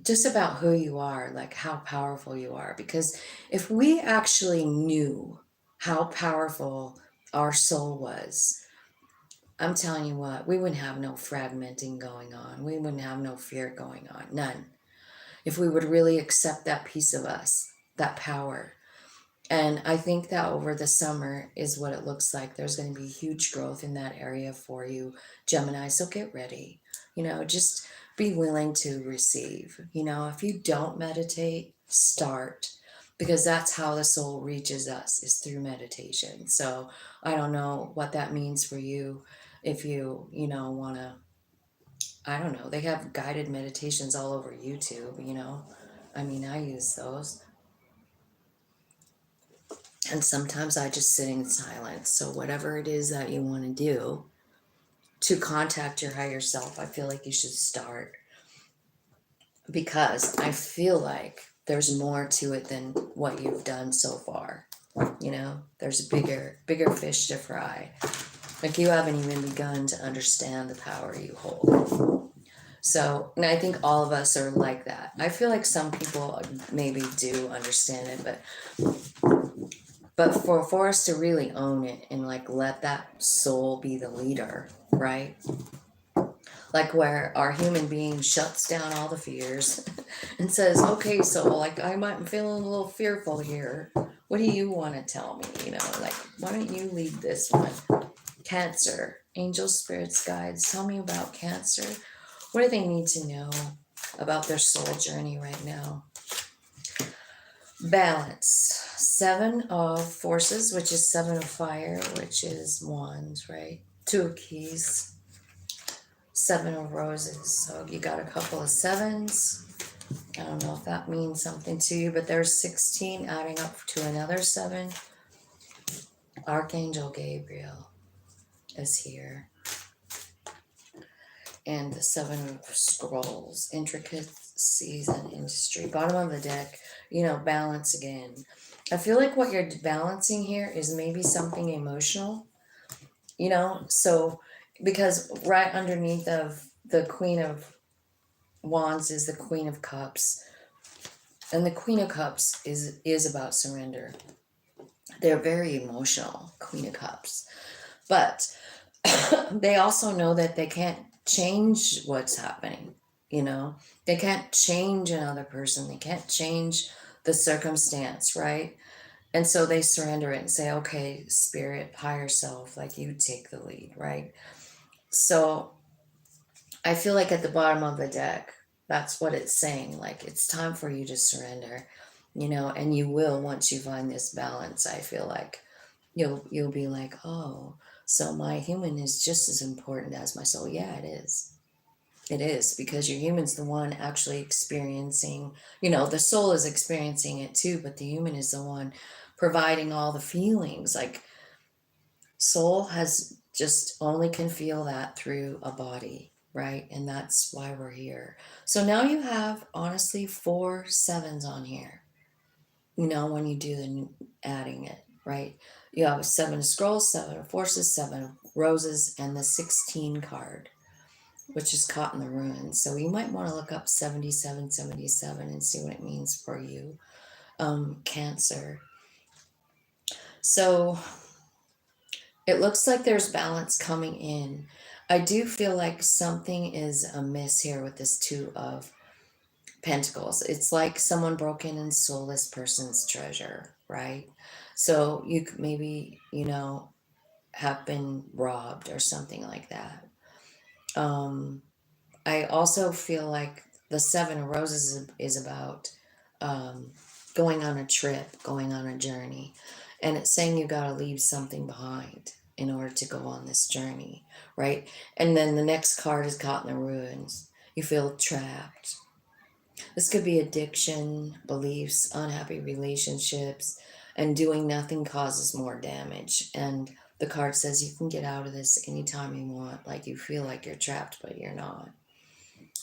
Just about who you are, like how powerful you are. Because if we actually knew how powerful our soul was, I'm telling you what, we wouldn't have no fragmenting going on. We wouldn't have no fear going on. None. If we would really accept that piece of us, that power. And I think that over the summer is what it looks like. There's going to be huge growth in that area for you, Gemini. So get ready. You know, just be willing to receive. You know, if you don't meditate, start, because that's how the soul reaches us, is through meditation. So I don't know what that means for you. If you know, want to, I don't know, they have guided meditations all over YouTube, you know. I mean, I use those. And sometimes I just sit in silence. So whatever it is that you want to do to contact your higher self, I feel like you should start, because I feel like there's more to it than what you've done so far. You know, there's a bigger fish to fry. Like you haven't even begun to understand the power you hold. So, and I think all of us are like that. I feel like some people maybe do understand it, but for us to really own it and like let that soul be the leader, right? Like where our human being shuts down all the fears and says, okay, soul, like I'm feeling a little fearful here. What do you want to tell me? You know, like, why don't you lead this one? Cancer, angels, spirits, guides, tell me about Cancer. What do they need to know about their soul journey right now? Balance. 7 of forces, which is 7 of fire, which is wands, right? 2 of keys, 7 of roses. So you got a couple of sevens. I don't know if that means something to you, but there's 16 adding up to another 7. Archangel Gabriel is here. And the 7 of scrolls, intricacies and industry. Bottom of the deck, you know, balance again. I feel like what you're balancing here is maybe something emotional, you know, so because right underneath of the Queen of Wands is the Queen of Cups. And the Queen of Cups is about surrender. They're very emotional, Queen of Cups. But they also know that they can't change what's happening. You know, they can't change another person. They can't change the circumstance, right? And so they surrender it and say, okay, spirit, higher self, like you take the lead, right? So I feel like at the bottom of the deck, that's what it's saying. Like it's time for you to surrender, you know, and you will once you find this balance. I feel like you'll be like, oh, so my human is just as important as my soul. Yeah, it is. It is, because your human's the one actually experiencing, you know, the soul is experiencing it too, but the human is the one providing all the feelings. Like soul has just only can feel that through a body, right? And that's why we're here. So now you have honestly 4 sevens on here, you know, when you do the adding it, right? You have 7 of scrolls, 7 of forces, 7 of roses, and the 16 card, which is caught in the ruins. So you might want to look up 7777 and see what it means for you, Cancer. So it looks like there's balance coming in. I do feel like something is amiss here with this 2 of Pentacles. It's like someone broke in and stole this person's treasure, right? So you could maybe, you know, have been robbed or something like that. I also feel like the 7 of Roses is about going on a trip, going on a journey. And it's saying you got to leave something behind in order to go on this journey, right? And then the next card is caught in the ruins. You feel trapped. This could be addiction, beliefs, unhappy relationships, and doing nothing causes more damage. And the card says you can get out of this anytime you want, like you feel like you're trapped, but you're not.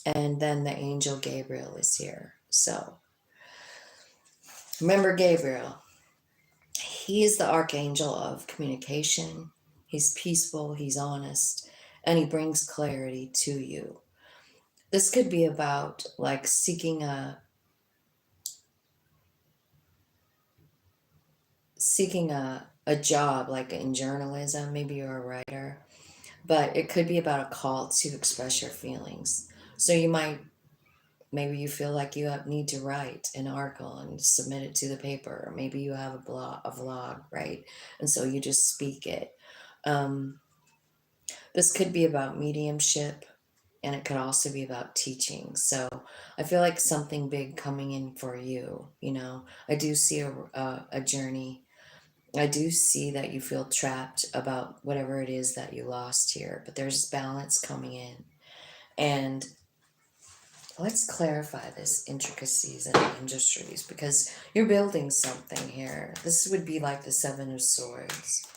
And then the angel Gabriel is here. So remember Gabriel. He is the archangel of communication. He's peaceful, he's honest, and he brings clarity to you. This could be about like seeking a job, like in journalism. Maybe you're a writer, but it could be about a call to express your feelings. So you might, maybe you feel like you need to write an article and submit it to the paper, or maybe you have a vlog, right? And so you just speak it. This could be about mediumship, and it could also be about teaching. So I feel like something big coming in for you. You know, I do see a journey. I do see that you feel trapped about whatever it is that you lost here, but there's balance coming in. And let's clarify this intricacies and industries, because you're building something here. This would be like the 7 of Swords.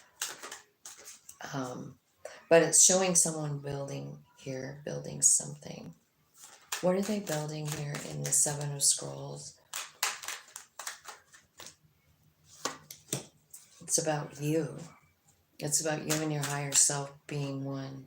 But it's showing someone building here, building something. What are they building here in the 7 of Scrolls? It's about you. It's about you and your higher self being one.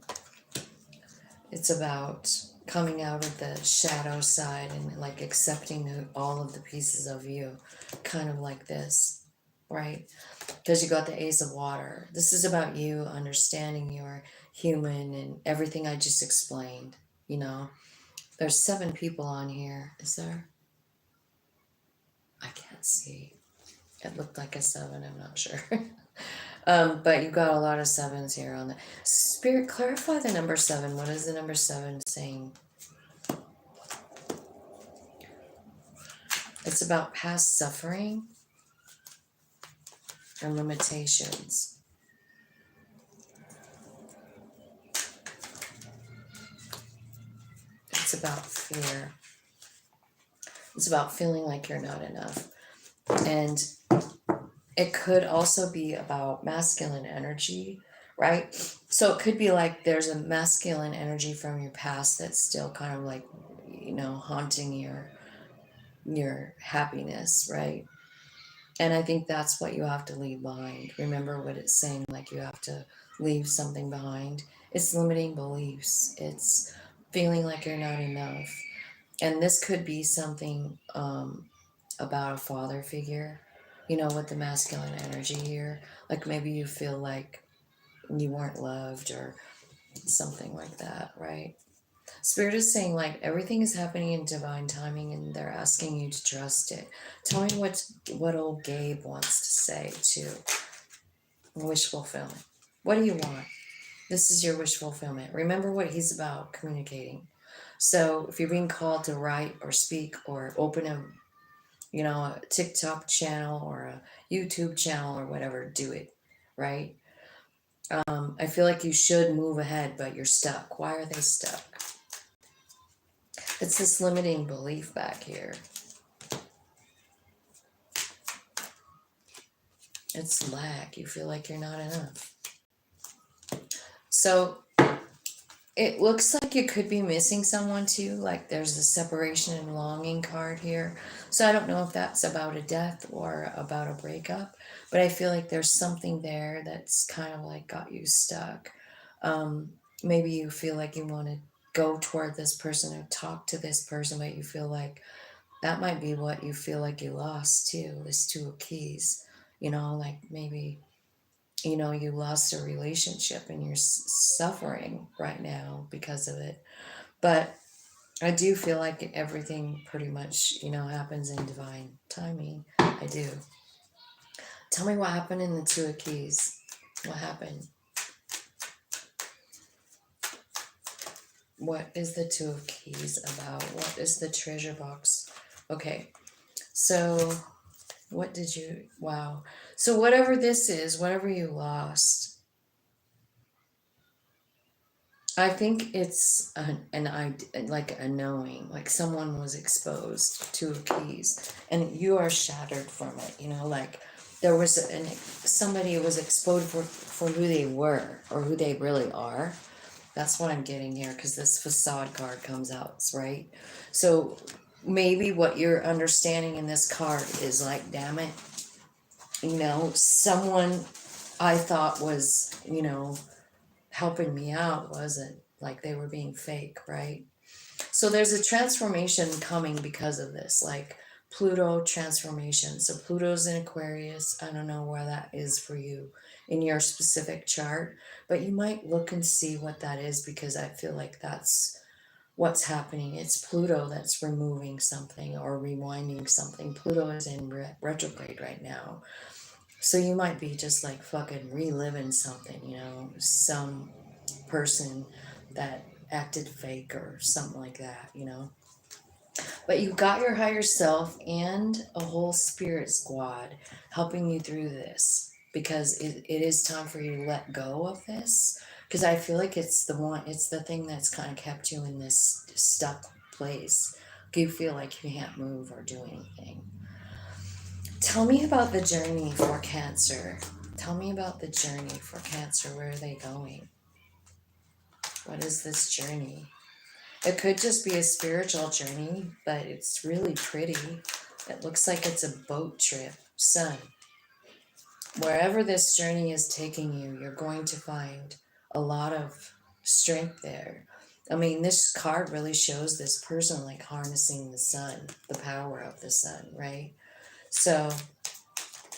It's about coming out of the shadow side and like accepting all of the pieces of you, kind of like this, right? Because you got the Ace of Water. This is about you understanding you're human and everything I just explained, you know. There's 7 people on here. Is there? I can't see. It looked like a 7, I'm not sure. But you got a lot of 7s here on the Spirit. Clarify the number 7. What is the number 7 saying? It's about past suffering and limitations. It's about fear. It's about feeling like you're not enough. And it could also be about masculine energy, right? So it could be like there's a masculine energy from your past that's still kind of like, you know, haunting your happiness, right? And I think that's what you have to leave behind. Remember what it's saying, like you have to leave something behind. It's limiting beliefs. It's feeling like you're not enough. And this could be something about a father figure, you know, with the masculine energy here. Like maybe you feel like you weren't loved or something like that, right? Spirit is saying like everything is happening in divine timing and they're asking you to trust it. Tell me what old Gabe wants to say to wish fulfillment. What do you want? This is your wish fulfillment. Remember what he's about, communicating. So if you're being called to write or speak or open a, you know, a TikTok channel or a YouTube channel or whatever, do it, right? I feel like you should move ahead, but you're stuck. Why are they stuck? It's this limiting belief back here. It's lack. You feel like you're not enough. So it looks like you could be missing someone too. Like there's a separation and longing card here. So I don't know if that's about a death or about a breakup, but I feel like there's something there that's kind of like got you stuck. Maybe you feel like you want to go toward this person or talk to this person, but you feel like that might be what you feel like you lost too, this Two of Keys. You know, like maybe, you know, you lost a relationship and you're suffering right now because of it. But I do feel like everything pretty much, you know, happens in divine timing. I do. Tell me what happened in the Two of Keys. What happened? What is the Two of Keys about? What is the treasure box? Okay, so what did you, wow. So whatever this is, whatever you lost, I think it's like a knowing, like someone was exposed to keys, and you are shattered from it. You know, like there was somebody was exposed for who they were or who they really are. That's what I'm getting here because this facade card comes out, right? So maybe what you're understanding in this card is like, damn it, you know, someone I thought was, you know, helping me out wasn't, like they were being fake, right? So there's a transformation coming because of this, like Pluto transformation. So Pluto's in Aquarius. I don't know where that is for you in your specific chart, but you might look and see what that is because I feel like that's what's happening. It's Pluto that's removing something or rewinding something. Pluto is in retrograde right now. So you might be just like fucking reliving something, you know, some person that acted fake or something like that, you know. But you got your higher self and a whole spirit squad helping you through this because it is time for you to let go of this. Because I feel like it's the thing that's kind of kept you in this stuck place. You feel like you can't move or do anything. Tell me about the journey for Cancer. Tell me about the journey for Cancer. Where are they going? What is this journey? It could just be a spiritual journey, but it's really pretty. It looks like it's a boat trip. Sun. Wherever this journey is taking you, you're going to find a lot of strength there. I mean, this card really shows this person like harnessing the sun, the power of the sun, right? So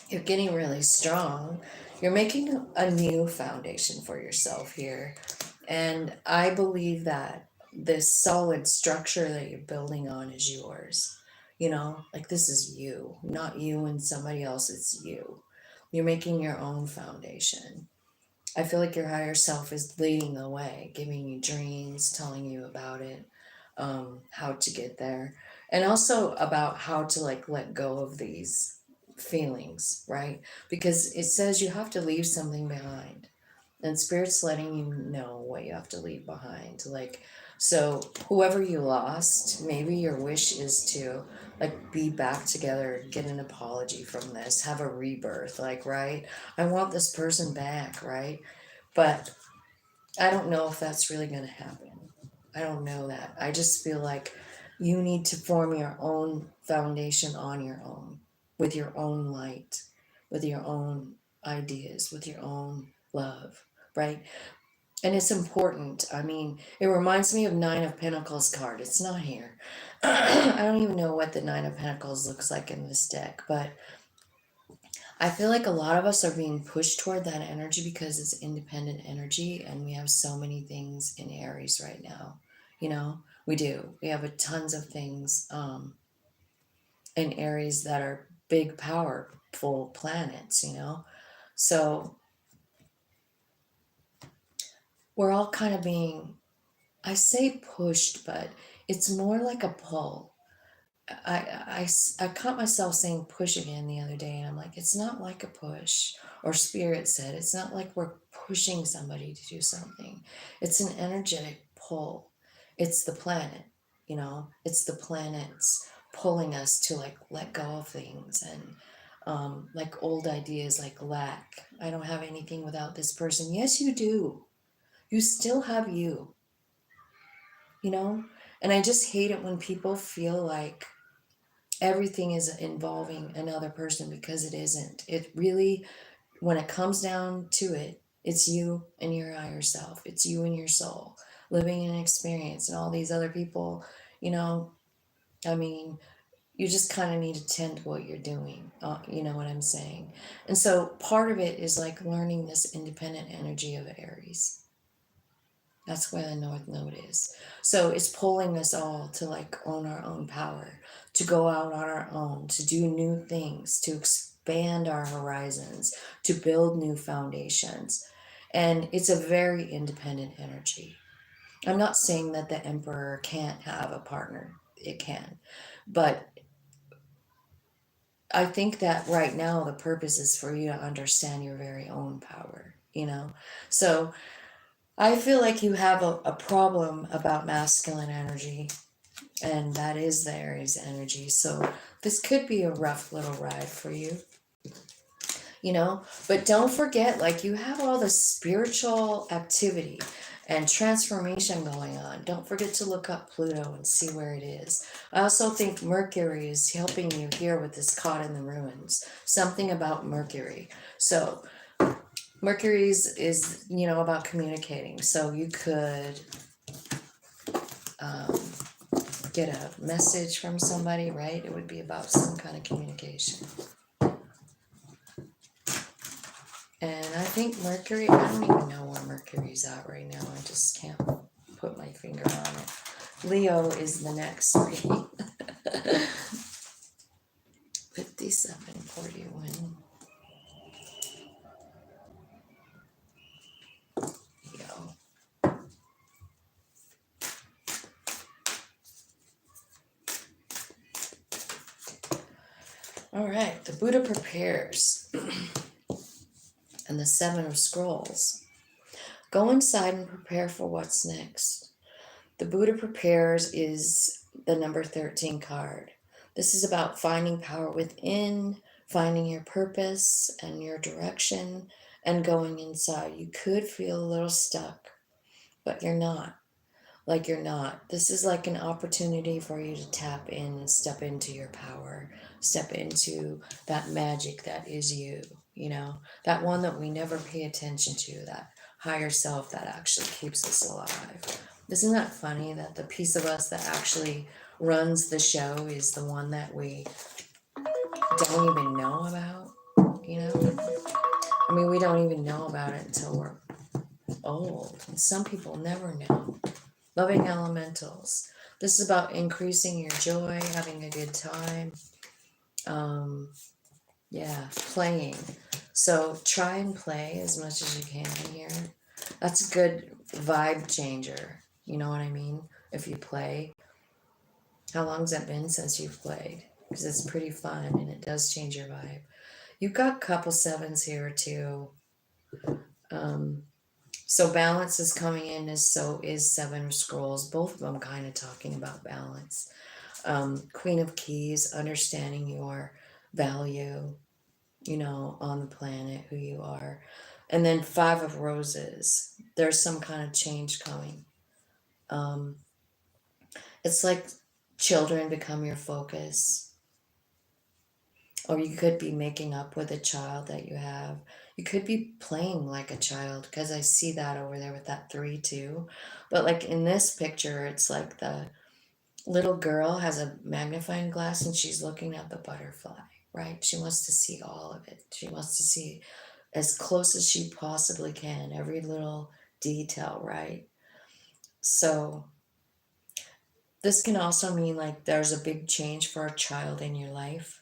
you're getting really strong. You're making a new foundation for yourself here. And I believe that this solid structure that you're building on is yours. You know, like this is you, not you and somebody else, it's you. You're making your own foundation. I feel like your higher self is leading the way, giving you dreams, telling you about it, how to get there, and also about how to like let go of these feelings, right? Because it says you have to leave something behind, and spirit's letting you know what you have to leave behind. Like, so whoever you lost, maybe your wish is to like be back together, get an apology from this, have a rebirth, like, right? I want this person back, right? But I don't know if that's really going to happen. I don't know that. I just feel like you need to form your own foundation on your own, with your own light, with your own ideas, with your own love, right? And it's important. I mean, it reminds me of Nine of Pentacles card. It's not here. I don't even know what the Nine of Pentacles looks like in this deck, but I feel like a lot of us are being pushed toward that energy because it's independent energy, and we have so many things in Aries right now. You know, we do. We have a tons of things in Aries that are big, powerful planets, you know? So we're all kind of being, I say pushed, but it's more like a pull. I caught myself saying push again the other day, and I'm like, it's not like a push. Or Spirit said, it's not like we're pushing somebody to do something. It's an energetic pull. It's the planet, you know, it's the planets pulling us to like let go of things, and like old ideas like lack. I don't have anything without this person. Yes, you do. You still have you know? And I just hate it when people feel like everything is involving another person, because it isn't. It really, when it comes down to it, it's you and your higher self. It's you and your soul living an experience, and all these other people, you know, I mean, you just kind of need to tend to what you're doing. You know what I'm saying? And so part of it is like learning this independent energy of Aries. That's where the North Node is. So it's pulling us all to like own our own power, to go out on our own, to do new things, to expand our horizons, to build new foundations. And it's a very independent energy. I'm not saying that the Emperor can't have a partner, it can. But I think that right now the purpose is for you to understand your very own power, you know? So I feel like you have a problem about masculine energy, and that is the Aries energy. So this could be a rough little ride for you, you know? But don't forget, like, you have all the spiritual activity and transformation going on. Don't forget to look up Pluto and see where it is. I also think Mercury is helping you here with this Caught in the Ruins. Something about Mercury. So Mercury is, you know, about communicating. So you could um, get a message from somebody, right? It would be about some kind of communication. And I think Mercury, I don't even know where Mercury's at right now. I just can't put my finger on it. Leo is the next reading. 5741. Leo. All right, the Buddha prepares. And the Seven of Scrolls. Go inside and prepare for what's next. The Buddha prepares is the number 13 card. This is about finding power within, finding your purpose and your direction, and going inside. You could feel a little stuck, but you're not. Like you're not. This is like an opportunity for you to tap in and step into your power, step into that magic that is you, you know, that one that we never pay attention to, that higher self that actually keeps us alive. Isn't that funny that the piece of us that actually runs the show is the one that we don't even know about, you know? I mean, we don't even know about it until we're old. And some people never know. Loving elementals. This is about increasing your joy, having a good time. Yeah, playing. So try and play as much as you can here. That's a good vibe changer. You know what I mean? If you play. How long's it been since you've played? Because it's pretty fun and it does change your vibe. You've got couple sevens here too. So balance is coming in, as so is Seven of Scrolls. Both of them kind of talking about balance. Queen of Keys, understanding your value, you know, on the planet, who you are. And then Five of Roses. There's some kind of change coming. It's like children become your focus. Or you could be making up with a child that you have. You could be playing like a child, because I see that over there with that 3 too. But like in this picture, it's like the little girl has a magnifying glass and she's looking at the butterfly, right? She wants to see all of it. She wants to see as close as she possibly can, every little detail, right? So this can also mean like there's a big change for a child in your life,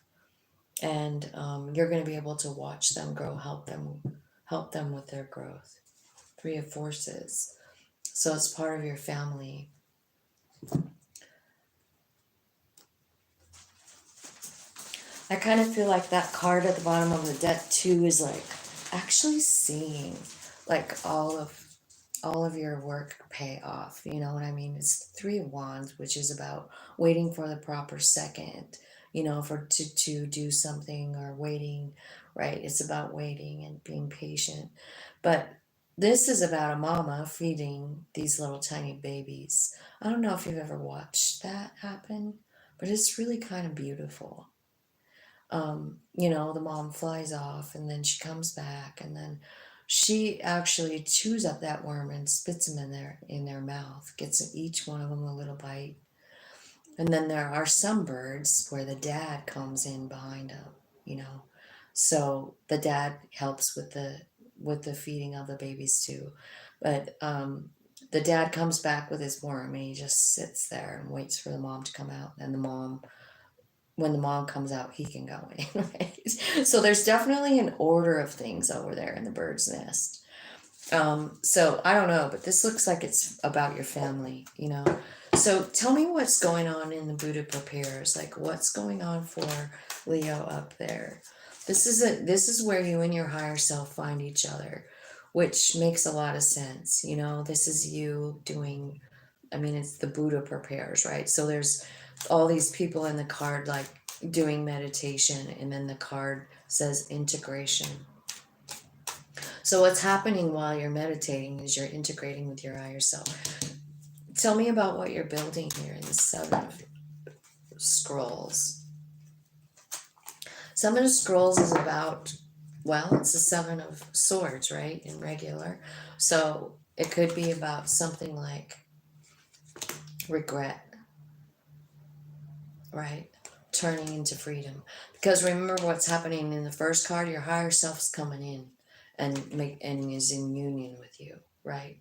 and you're going to be able to watch them grow, help them with their growth. 3 of Forces. So it's part of your family. I kind of feel like that card at the bottom of the deck too is like actually seeing like all of your work pay off. You know what I mean? It's 3 of Wands, which is about waiting for the proper second, you know, to do something, or waiting, right? It's about waiting and being patient. But this is about a mama feeding these little tiny babies. I don't know if you've ever watched that happen, but it's really kind of beautiful. You know, the mom flies off and then she comes back, and then she actually chews up that worm and spits them in their mouth, gets each one of them a little bite. And then there are some birds where the dad comes in behind them, you know. So the dad helps with the feeding of the babies too. But the dad comes back with his worm and he just sits there and waits for the mom to come out, and when the mom comes out, he can go in, right? So there's definitely an order of things over there in the bird's nest. So I don't know, but this looks like it's about your family, you know. So tell me what's going on in the Buddha prepares. Like, what's going on for Leo up there? This is where you and your higher self find each other, which makes a lot of sense. You know, this is you doing, I mean, it's the Buddha prepares, right? So there's all these people in the card like doing meditation, and then the card says integration. So what's happening while you're meditating is you're integrating with your higher self. Tell me about what you're building here in the 7 of Scrolls. 7 of Scrolls is about, well, it's the 7 of Swords, right, in regular. So it could be about something like regret, right? Turning into freedom. Because remember what's happening in the first card, your higher self's coming in and is in union with you, right?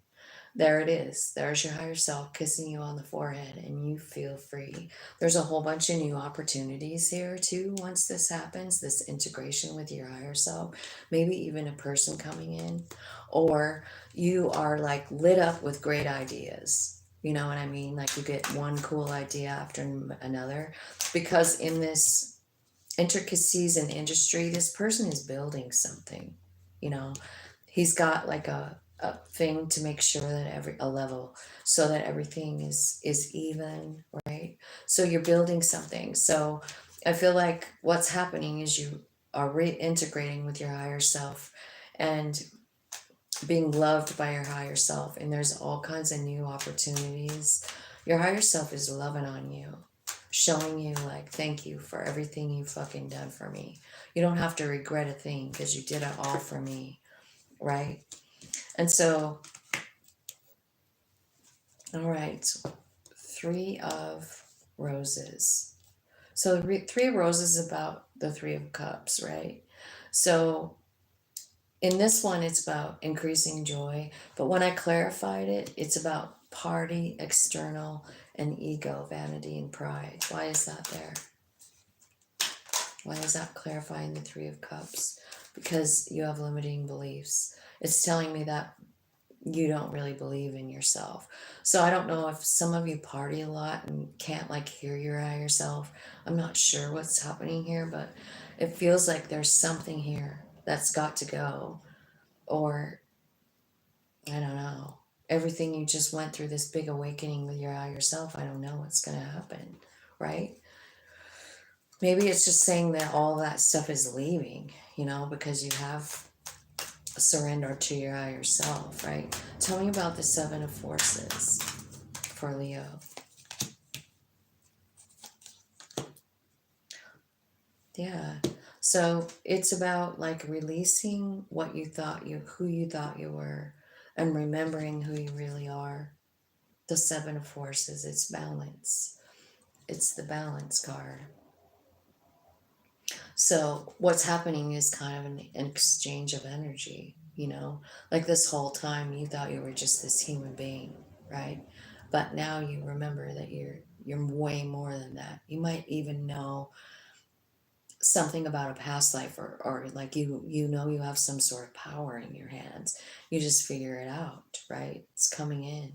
There it is. There's your higher self kissing you on the forehead, and you feel free. There's a whole bunch of new opportunities here too once this happens, this integration with your higher self. Maybe even a person coming in, or you are like lit up with great ideas. You know what I mean? Like you get one cool idea after another, because in this intricacies in industry, this person is building something. You know, he's got like a thing to make sure that a level, so that everything is even, right? So you're building something. So I feel like what's happening is you are reintegrating with your higher self and being loved by your higher self, and there's all kinds of new opportunities. Your higher self is loving on you, showing you like, thank you for everything you fucking done for me. You don't have to regret a thing because you did it all for me, right? And so, all right, 3 of Roses. So 3 of Roses is about the 3 of Cups, right? So in this one, it's about increasing joy. But when I clarified it, it's about party, external, and ego, vanity, and pride. Why is that there? Why is that clarifying the 3 of Cups? Because you have limiting beliefs. It's telling me that you don't really believe in yourself. So I don't know if some of you party a lot and can't like hear your higher self. I'm not sure what's happening here, but it feels like there's something here that's got to go. Or I don't know. Everything you just went through, this big awakening with your higher self, I don't know what's going to happen, right? Maybe it's just saying that all that stuff is leaving, you know, because you have surrender to your higher self, right? Tell me about the 7 of Forces for Leo. Yeah. So it's about like releasing who you thought you were, and remembering who you really are. The Seven of Forces, it's balance. It's the balance card. So what's happening is kind of an exchange of energy, like this whole time you thought you were just this human being, right? But now you remember that you're way more than that. You might even know something about a past life, or like you have some sort of power in your hands. You just figure it out, right? It's coming in.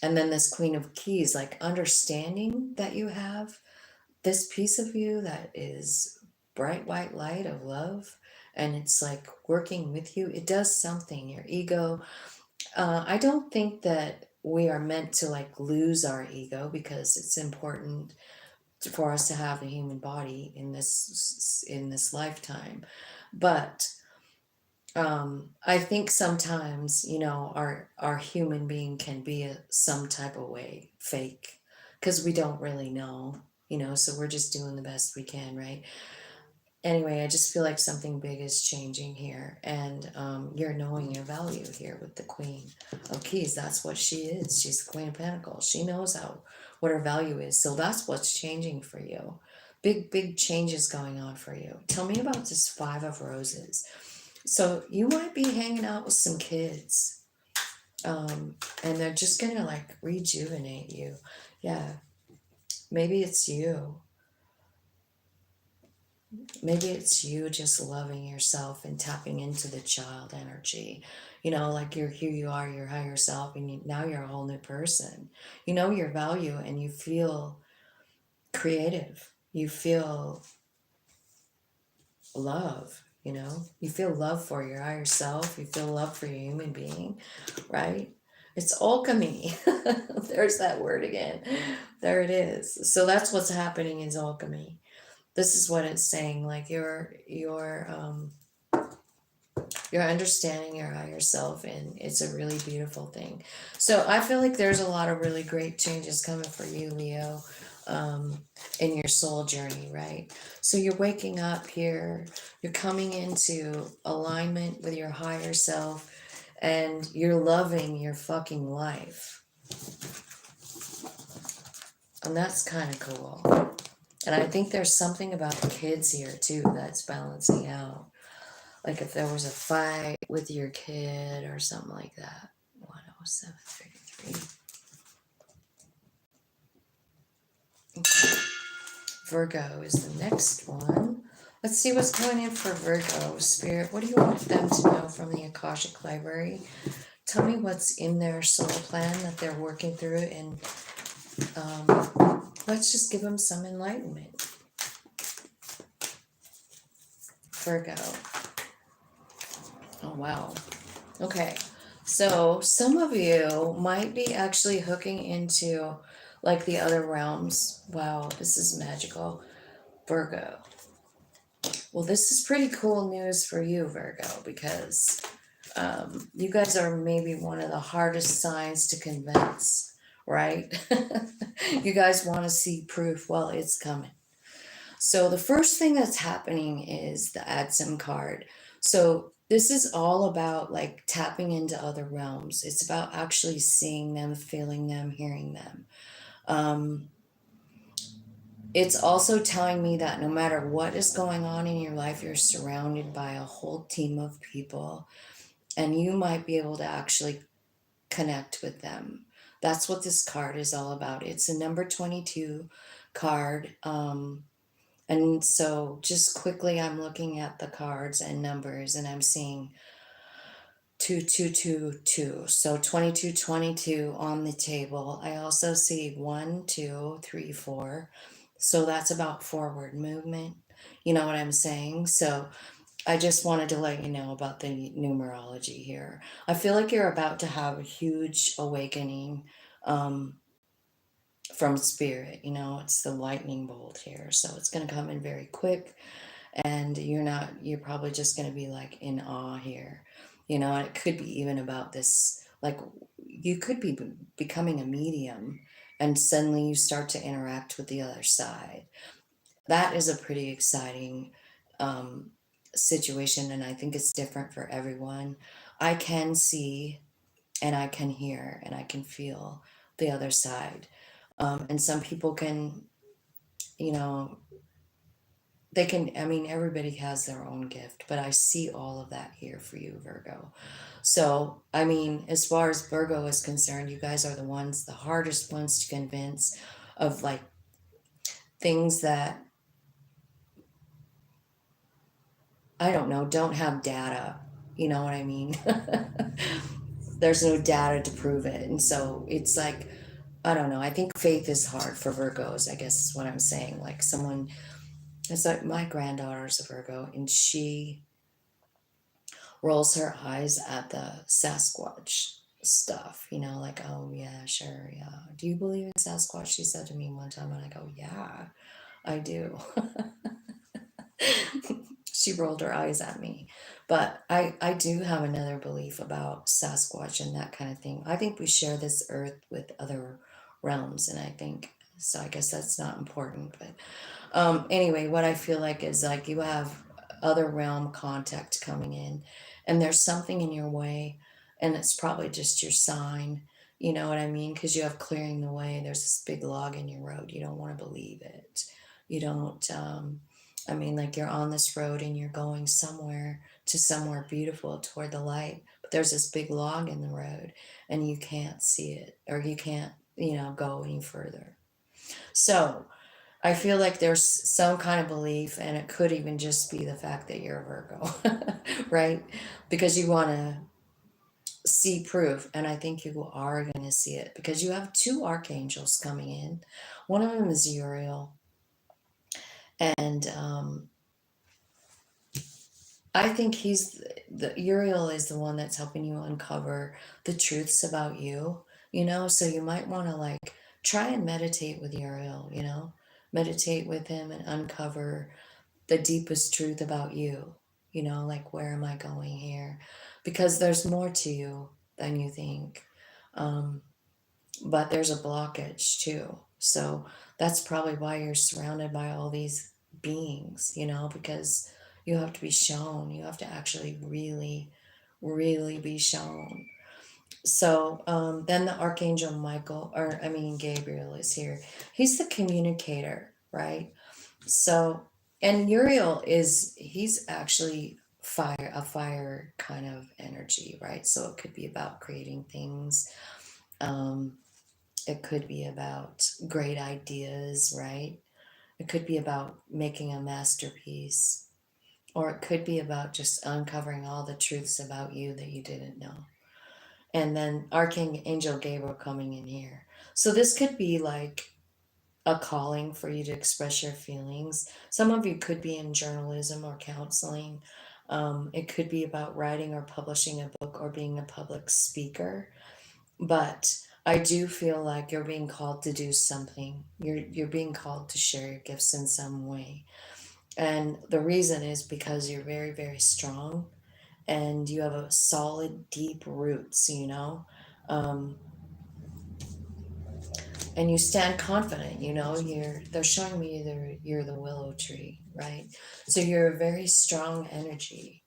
And then this Queen of Keys, like understanding that you have this piece of you that is bright white light of love, and it's like working with you. It does something. Your ego, I don't think that we are meant to like lose our ego, because it's important for us to have a human body in this lifetime. But I think sometimes, our human being can be some type of way fake, because we don't really know, so we're just doing the best we can, right? Anyway, I just feel like something big is changing here, and you're knowing your value here with the Queen of Keys. That's what she is. She's the Queen of Pentacles. She knows what her value is. So that's what's changing for you. Big changes going on for you. Tell me about this Five of Roses. So you might be hanging out with some kids, and they're just gonna like rejuvenate you. Yeah, maybe it's you. Maybe it's you just loving yourself and tapping into the child energy. Like here you are, your higher self, and now you're a whole new person. You know your value, and you feel creative. You feel love, you feel love for your higher self. You feel love for your human being, right? It's alchemy. There's that word again. There it is. So that's what's happening is alchemy. This is what it's saying, like you're understanding your higher self, and it's a really beautiful thing. So I feel like there's a lot of really great changes coming for you, Leo, in your soul journey, right? So you're waking up here, you're coming into alignment with your higher self, and you're loving your fucking life. And that's kind of cool. And I think there's something about the kids here too that's balancing out. Like if there was a fight with your kid or something like that. 10733. Okay. Virgo is the next one. Let's see what's going in for Virgo. Spirit, what do you want them to know from the Akashic Library? Tell me what's in their soul plan that they're working through, and let's just give them some enlightenment. Virgo. Oh, wow. Okay. So some of you might be actually hooking into like the other realms. Wow, this is magical. Virgo. Well, this is pretty cool news for you, Virgo, because you guys are maybe one of the hardest signs to convince, right? You guys want to see proof. Well, it's coming. So the first thing that's happening is the Add Some card. So this is all about like tapping into other realms. It's about actually seeing them, feeling them, hearing them. It's also telling me that no matter what is going on in your life, you're surrounded by a whole team of people, and you might be able to actually connect with them. That's what this card is all about. It's a number 22 card. And so just quickly, I'm looking at the cards and numbers, and I'm seeing 2222. So 2222 on the table. I also see 1, 2, 3, 4. So that's about forward movement. You know what I'm saying? So I just wanted to let you know about the numerology here. I feel like you're about to have a huge awakening from spirit. It's the lightning bolt here. So it's going to come in very quick, and you're probably just going to be like in awe here. And it could be even about this, like you could be becoming a medium, and suddenly you start to interact with the other side. That is a pretty exciting situation, and I think it's different for everyone. I can see and I can hear and I can feel the other side. And some people can, you know, they can, I mean, everybody has their own gift, but I see all of that here for you, Virgo. So, I mean, as far as Virgo is concerned, you guys are the ones, the hardest ones to convince of like things that, I don't know, don't have data. You know what I mean? There's no data to prove it. And so it's like, I don't know. I think faith is hard for Virgos, I guess is what I'm saying. Like someone, it's like my granddaughter's a Virgo and she rolls her eyes at the Sasquatch stuff, you know, like, oh yeah, sure, yeah. Do you believe in Sasquatch? She said to me one time, and I go, yeah, I do. She rolled her eyes at me. But I do have another belief about Sasquatch and that kind of thing. I think we share this earth with other realms, and I think, so I guess that's not important. But anyway, what I feel like is like you have other realm contact coming in, and there's something in your way, and it's probably just your sign. You know what I mean? Because you have clearing the way. There's this big log in your road. You don't want to believe it. You don't. I mean, like you're on this road and you're going somewhere to somewhere beautiful toward the light, but there's this big log in the road, and you can't see it, or you can't, you know, go any further. So I feel like there's some kind of belief, and it could even just be the fact that you're a Virgo, right? Because you want to see proof, and I think you are going to see it because you have two archangels coming in. One of them is Uriel, and I think the Uriel is the one that's helping you uncover the truths about you, you know? So you might want to like try and meditate with Uriel, you know? Meditate with him and uncover the deepest truth about you, you know, like where am I going here? Because there's more to you than you think. Um, but there's a blockage too. So that's probably why you're surrounded by all these beings, you know, because you have to be shown, you have to actually really, really be shown. So then the Archangel Michael, or I mean, Gabriel is here. He's the communicator, right? So, and Uriel he's actually a fire kind of energy, right? So it could be about creating things. Um, it could be about great ideas, right? It could be about making a masterpiece, or it could be about just uncovering all the truths about you that you didn't know. And then Archangel Gabriel coming in here. So this could be like a calling for you to express your feelings. Some of you could be in journalism or counseling. It could be about writing or publishing a book or being a public speaker. But I do feel like you're being called to do something. You're being called to share your gifts in some way. And the reason is because you're very, very strong and you have a solid, deep roots, you know. Um, and you stand confident, you know, they're showing me you're the willow tree, right? So you're a very strong energy,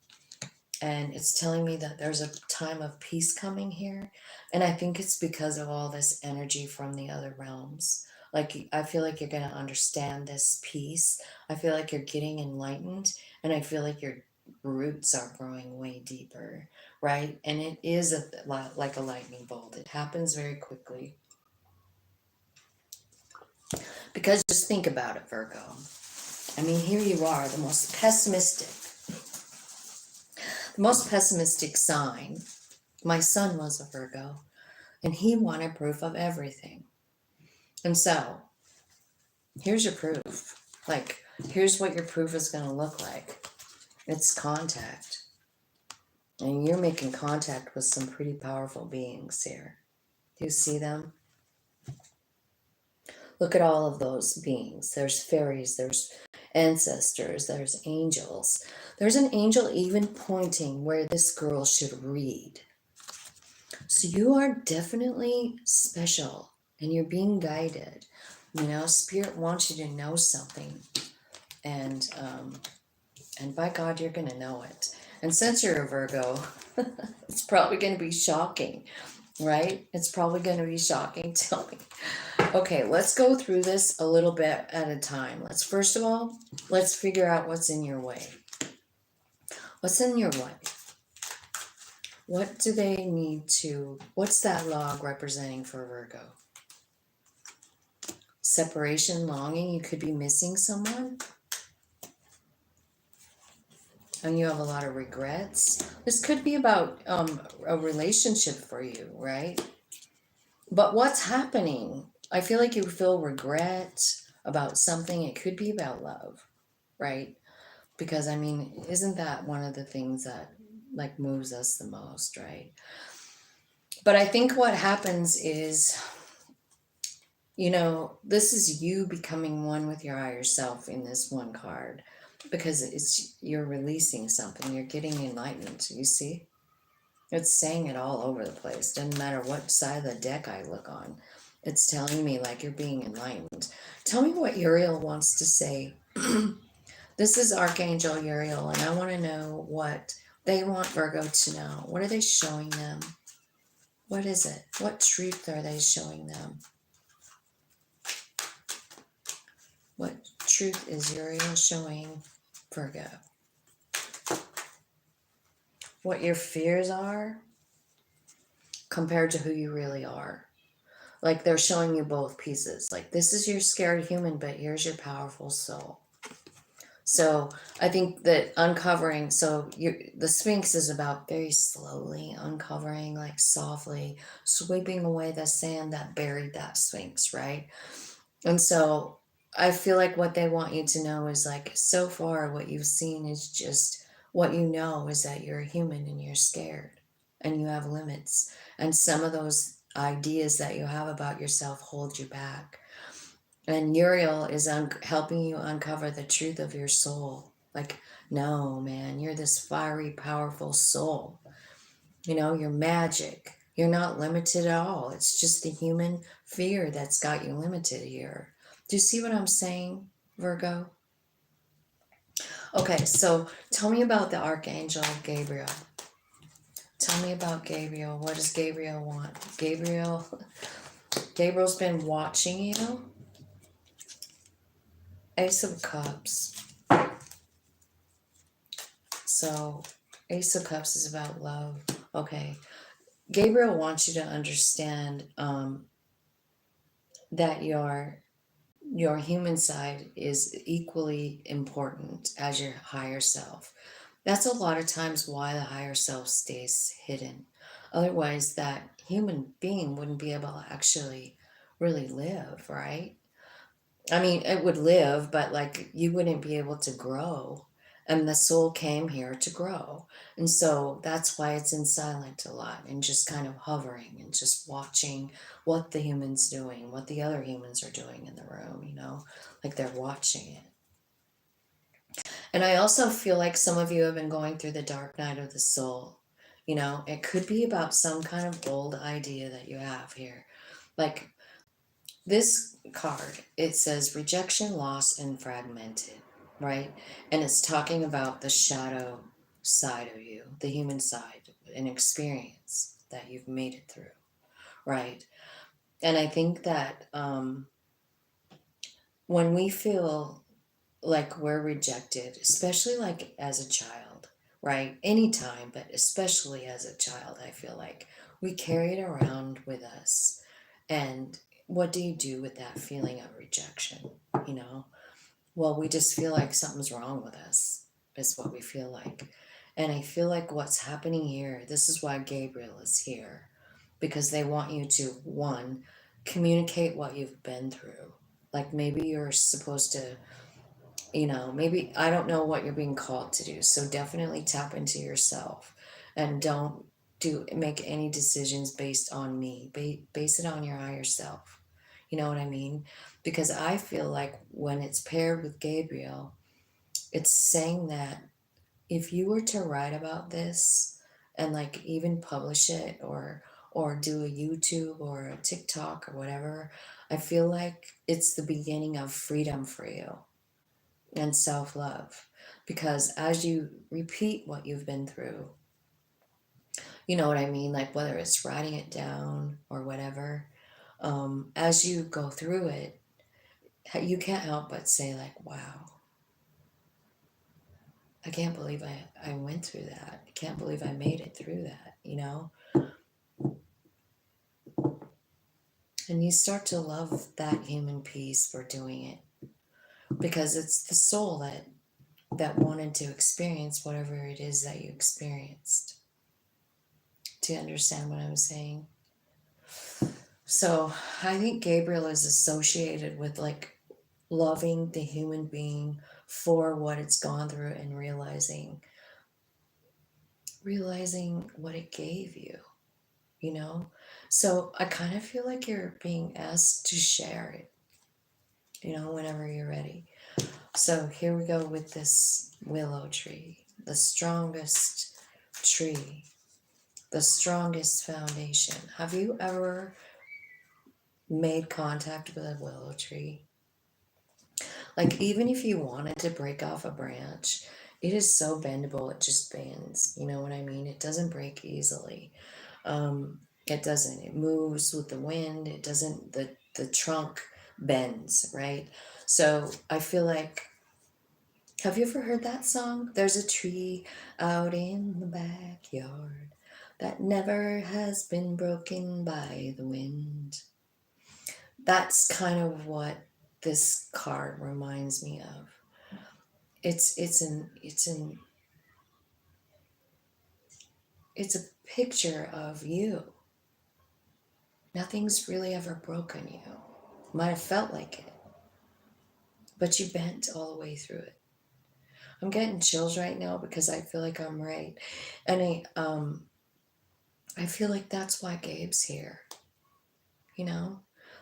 and it's telling me that there's a time of peace coming here, and I think it's because of all this energy from the other realms. Like I feel like you're going to understand this peace. I feel like you're getting enlightened, and I feel like your roots are growing way deeper, right? And it is like a lightning bolt. It happens very quickly. Because just think about it, Virgo. I mean, here you are, the most pessimistic sign. My son was a Virgo, and he wanted proof of everything. And so, here's your proof. Like, here's what your proof is going to look like. It's contact. And you're making contact with some pretty powerful beings here. Do you see them? Look at all of those beings. There's fairies, there's ancestors, there's angels. There's an angel even pointing where this girl should read. So you are definitely special and you're being guided. You know, Spirit wants you to know something. And And by God, you're going to know it. And since you're a Virgo, it's probably going to be shocking, right? It's probably going to be shocking. Tell me. Okay, let's go through this a little bit at a time. First of all, let's figure out what's in your way. What's in your way? What do they need to, what's that log representing for Virgo? Separation, longing, you could be missing someone. And you have a lot of regrets. This could be about a relationship for you, right? But what's happening? I feel like you feel regret about something. It could be about love, right? Because I mean, isn't that one of the things that like moves us the most, right? But I think what happens is, you know, this is you becoming one with your higher self in this one card, because you're releasing something, you're getting enlightened. You see, it's saying it all over the place. Doesn't matter what side of the deck I look on, it's telling me like you're being enlightened. Tell me what Uriel wants to say. This is Archangel Uriel, and I want to know what they want Virgo to know. What are they showing them? What is it? What truth are they showing them? What truth is Uriel showing Virgo? What your fears are compared to who you really are. Like they're showing you both pieces. Like this is your scared human, but here's your powerful soul. So I think that uncovering, the Sphinx is about very slowly uncovering, like softly sweeping away the sand that buried that Sphinx, right? And so I feel like what they want you to know is like, so far what you've seen is just, what you know is that you're a human and you're scared and you have limits. And some of those ideas that you have about yourself hold you back. And Uriel is helping you uncover the truth of your soul. Like, no, man, you're this fiery, powerful soul. You know, you're magic. You're not limited at all. It's just the human fear that's got you limited here. Do you see what I'm saying, Virgo? Okay, so tell me about the Archangel Gabriel. Tell me about Gabriel. What does Gabriel want? Gabriel's been watching you. Ace of Cups. So, Ace of Cups is about love. Okay. Gabriel wants you to understand that your human side is equally important as your higher self. That's a lot of times why the higher self stays hidden. Otherwise, that human being wouldn't be able to actually really live, right? I mean, it would live, but like you wouldn't be able to grow. And the soul came here to grow. And so that's why it's in silent a lot and just kind of hovering and just watching what the human's doing, what the other humans are doing in the room, you know, like they're watching it. And I also feel like some of you have been going through the dark night of the soul. You know, it could be about some kind of old idea that you have here. Like, this card, it says rejection, loss, and fragmented, right? And it's talking about the shadow side of you, the human side, an experience that you've made it through, right? And I think that when we feel like we're rejected, especially like as a child, right? Anytime, but especially as a child, I feel like we carry it around with us. And what do you do with that feeling of rejection? You know, well, we just feel like something's wrong with us, is what we feel like. And I feel like what's happening here, this is why Gabriel is here, because they want you to, one, communicate what you've been through. Like maybe you're supposed to, you know, maybe I don't know what you're being called to do. So definitely tap into yourself and don't make any decisions based on me. Base it on your higher self. You know what I mean? Because I feel like when it's paired with Gabriel, it's saying that if you were to write about this and like even publish it or do a YouTube or a TikTok or whatever, I feel like it's the beginning of freedom for you and self-love. Because as you repeat what you've been through, you know what I mean? Like whether it's writing it down or whatever, as you go through it, you can't help but say like, wow, I can't believe I went through that. I can't believe I made it through that, you know? And you start to love that human piece for doing it, because it's the soul that wanted to experience whatever it is that you experienced. Do you understand what I'm saying? So I think Gabriel is associated with like loving the human being for what it's gone through and realizing what it gave you, you know? So I kind of feel like you're being asked to share it, you know, whenever you're ready. So here we go with this willow tree, the strongest tree, the strongest foundation. Have you ever made contact with a willow tree? Like, even if you wanted to break off a branch, it is so bendable, it just bends. You know what I mean? It doesn't break easily. It doesn't. It moves with the wind. It doesn't, the trunk bends, right? So I feel like, have you ever heard that song? There's a tree out in the backyard that never has been broken by the wind. That's kind of what this card reminds me of. It's a picture of you. Nothing's really ever broken you. Might have felt like it, but you bent all the way through it. I'm getting chills right now because I feel like I'm right, and I feel like that's why Gabe's here. You know,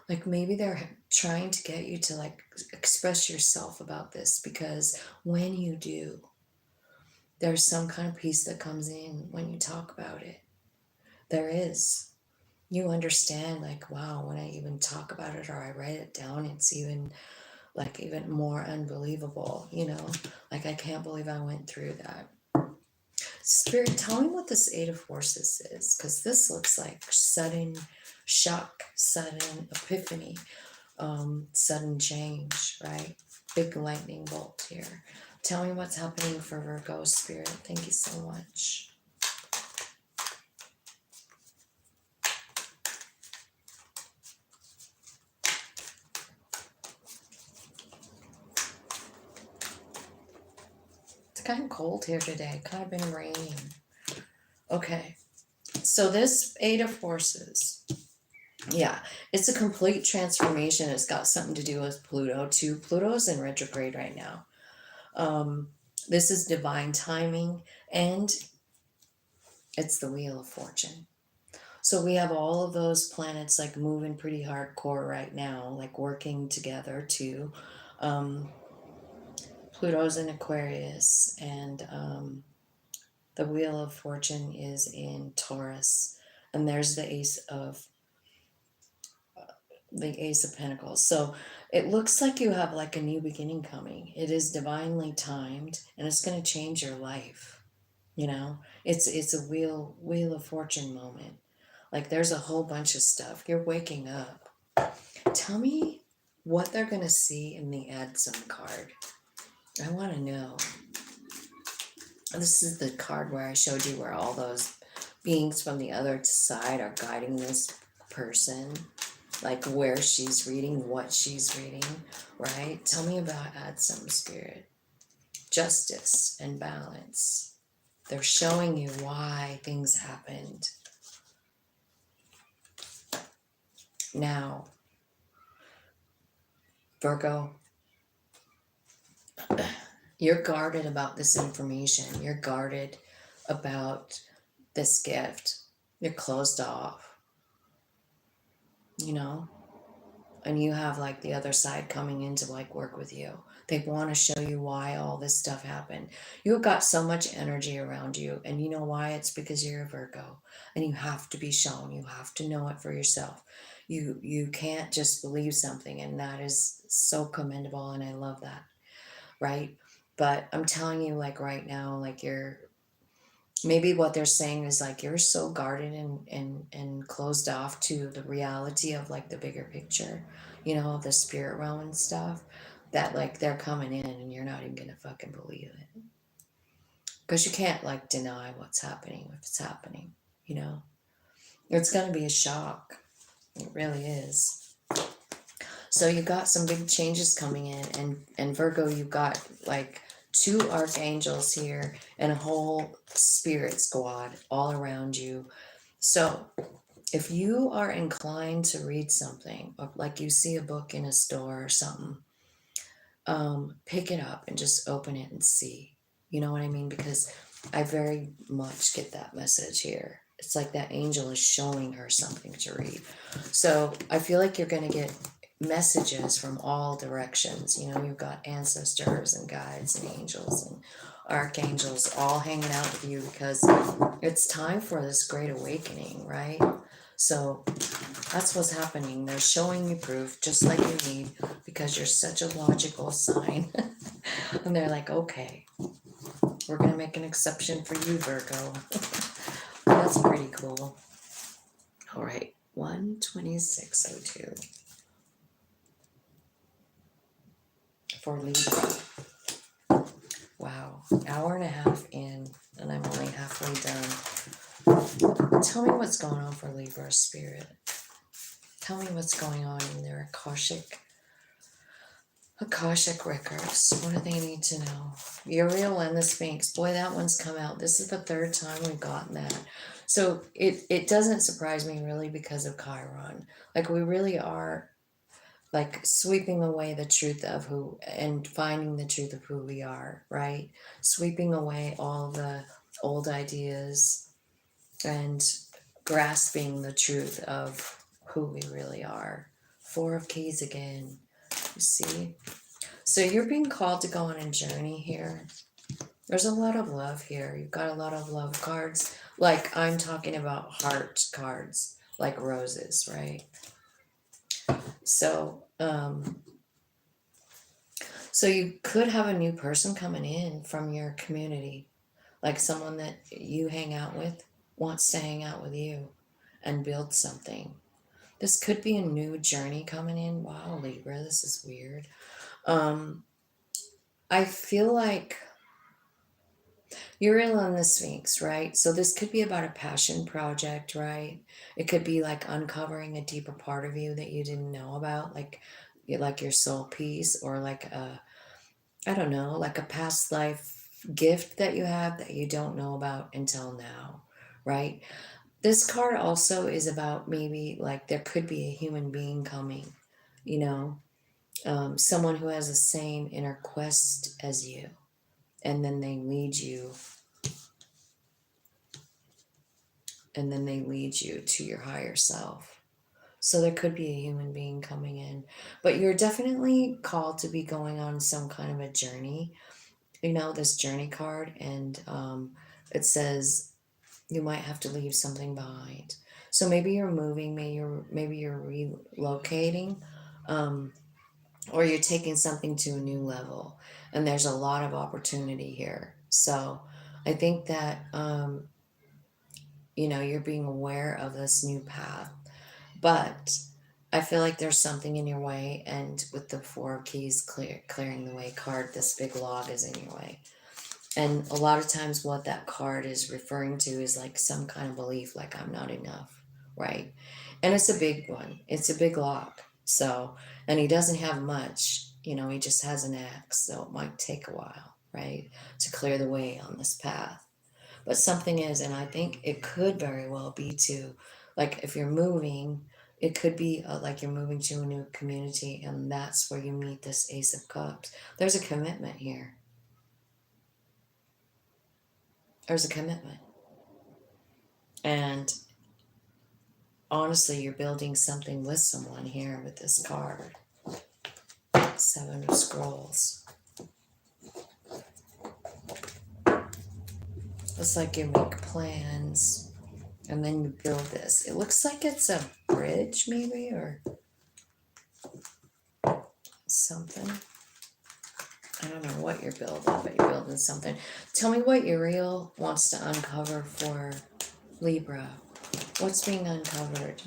like maybe they're trying to get you to like express yourself about this, because when you do, there's some kind of peace that comes in when you talk about it. There is. You understand, like, wow, when I even talk about it or I write it down, it's even like even more unbelievable, you know? Like, I can't believe I went through that. Spirit, tell me what this Eight of Forces is, because this looks like sudden shock, sudden epiphany, sudden change, right? Big lightning bolt here. Tell me what's happening for Virgo, Spirit. Thank you so much. It's kind of cold here today. Kind of been raining. Okay. So this Eight of Forces, yeah, it's a complete transformation. It's got something to do with Pluto too. Pluto's in retrograde right now. This is divine timing, and it's the Wheel of Fortune. So we have all of those planets like moving pretty hardcore right now, like working together too. Pluto's in Aquarius, and the Wheel of Fortune is in Taurus, and there's the Ace of Pentacles. So it looks like you have like a new beginning coming. It is divinely timed, and it's going to change your life. You know, it's a wheel of fortune moment. Like there's a whole bunch of stuff. You're waking up. Tell me what they're going to see in the add some card. I want to know. This is the card where I showed you where all those beings from the other side are guiding this person, like where she's reading, what she's reading, right? Tell me about add some, Spirit. Justice and balance. They're showing you why things happened. Now, Virgo, you're guarded about this information. You're guarded about this gift. You're closed off, you know? And you have like the other side coming in to like work with you. They want to show you why all this stuff happened. You've got so much energy around you, and you know why? It's because you're a Virgo, and you have to be shown. You have to know it for yourself. You can't just believe something, and that is so commendable, and I love that, right? But I'm telling you, like right now, like maybe what they're saying is like you're so guarded and closed off to the reality of like the bigger picture, you know, the spirit realm and stuff, that like they're coming in and you're not even gonna fucking believe it. Because you can't like deny what's happening if it's happening, you know? It's gonna be a shock. It really is. So you got some big changes coming in, and Virgo, you got like two archangels here and a whole spirit squad all around you. So if you are inclined to read something, or like you see a book in a store or something, pick it up and just open it and see. You know what I mean? Because I very much get that message here. It's like that angel is showing her something to read. So I feel like you're going to get messages from all directions. You know, you've got ancestors and guides and angels and archangels all hanging out with you because it's time for this great awakening, right? So that's what's happening. They're showing you proof just like you need because you're such a logical sign. And they're like, okay, we're going to make an exception for you, Virgo. That's pretty cool. All right, 12602 for Libra. Wow, hour and a half in, and I'm only halfway done. Tell me what's going on for Libra spirit. Tell me what's going on in their Akashic records. What do they need to know? Uriel and the Sphinx. Boy, that one's come out. This is the third time we've gotten that. So it doesn't surprise me really because of Chiron. Like we really are like sweeping away the truth of who and finding the truth of who we are, right? Sweeping away all the old ideas and grasping the truth of who we really are. Four of Keys again. You see? So you're being called to go on a journey here. There's a lot of love here. You've got a lot of love cards. Like I'm talking about heart cards, like roses, right? So, so you could have a new person coming in from your community, like someone that you hang out with wants to hang out with you and build something. This could be a new journey coming in. Wow, Libra, this is weird. I feel like Uriel and the Sphinx, right? So this could be about a passion project, right? It could be like uncovering a deeper part of you that you didn't know about, like your soul piece, or like I don't know, like a past life gift that you have that you don't know about until now, right? This card also is about maybe like there could be a human being coming, you know, someone who has the same inner quest as you, and then they lead you to your higher self. So there could be a human being coming in, but you're definitely called to be going on some kind of a journey. You know, this journey card, and it says you might have to leave something behind. So maybe you're moving, maybe you're relocating, um, or you're taking something to a new level, and there's a lot of opportunity here. So I think that you know, you're being aware of this new path, but I feel like there's something in your way, and with the Four of Keys clearing the way card, this big log is in your way. And a lot of times what that card is referring to is like some kind of belief, like I'm not enough, right? And it's a big one. It's a big log. So, and he doesn't have much, you know, he just has an axe, so it might take a while, right, to clear the way on this path. But something is, and I think it could very well be to, like if you're moving, it could be like you're moving to a new community, and that's where you meet this Ace of Cups. There's a commitment here. There's a commitment. And honestly, you're building something with someone here with this card. Seven of Scrolls. It's like you make plans and then you build this. It looks like it's a bridge, maybe, or something. I don't know what you're building, but you're building something. Tell me what Uriel wants to uncover for Libra. What's being uncovered?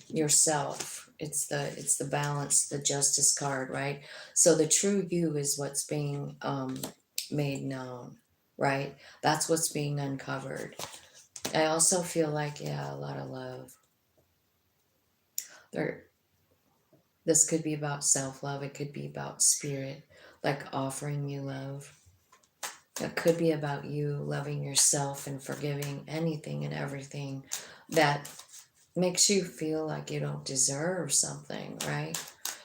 Yourself. It's the balance, the justice card, right? So the true you is what's being made known, right? That's what's being uncovered. I also feel like, yeah, a lot of love. This could be about self-love. It could be about spirit, like offering you love. It could be about you loving yourself and forgiving anything and everything that makes you feel like you don't deserve something, right?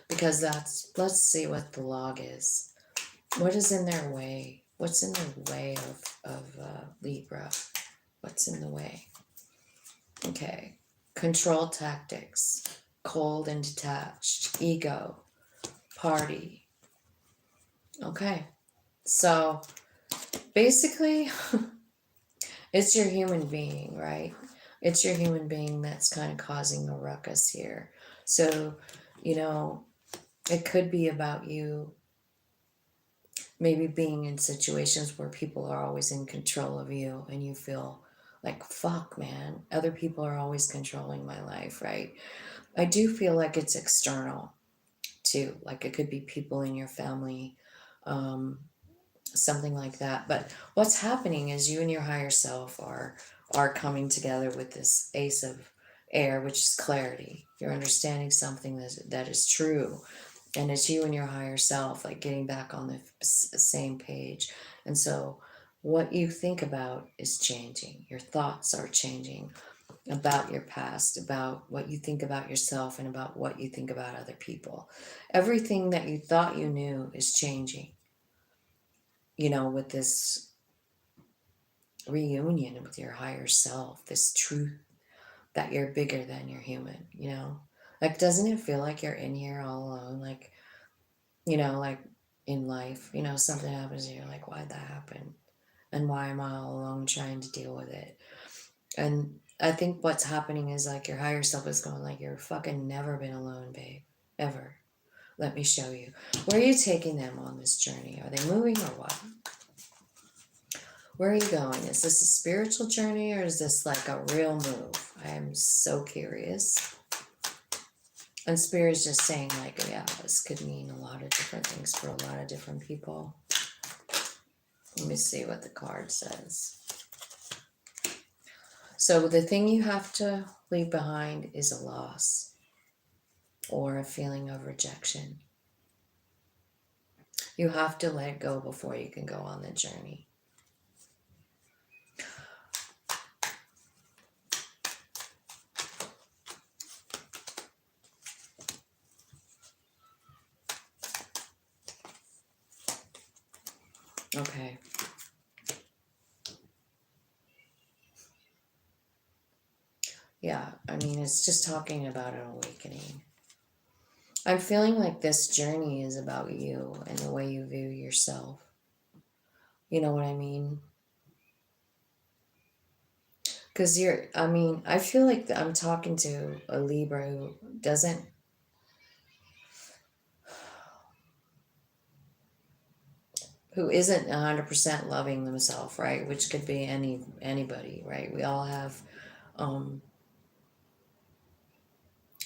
Because let's see what the log is. What is in their way? What's in the way of Libra? What's in the way? Okay. Control tactics, cold and detached, ego, party. Okay. So basically, it's your human being, right? It's your human being that's kind of causing a ruckus here. So, you know, it could be about you maybe being in situations where people are always in control of you and you feel like, fuck, man, other people are always controlling my life, right? I do feel like it's external too. Like it could be people in your family, something like that. But what's happening is you and your higher self are coming together with this ace of air, which is clarity. You're understanding something that is true, and it's you and your higher self like getting back on the same page. And so what you think about is changing. Your thoughts are changing about your past, about what you think about yourself, and about what you think about other people. Everything that you thought you knew is changing, you know, with this reunion with your higher self, this truth that you're bigger than you're human, you know? Like, doesn't it feel like you're in here all alone? Like, you know, like in life, you know, something happens and you're like, why'd that happen? And why am I all alone trying to deal with it? And I think what's happening is like your higher self is going like, you're fucking never been alone, babe. Ever. Let me show you. Where are you taking them on this journey? Are they moving or what? Where are you going? Is this a spiritual journey or is this like a real move? I am so curious. And Spirit's just saying like, yeah, this could mean a lot of different things for a lot of different people. Let me see what the card says. So the thing you have to leave behind is a loss or a feeling of rejection. You have to let it go before you can go on the journey. Okay. Yeah, I mean, it's just talking about an awakening. I'm feeling like this journey is about you and the way you view yourself. You know what I mean? Because I feel like I'm talking to a Libra who isn't 100% loving themselves, right? Which could be anybody, right? We all have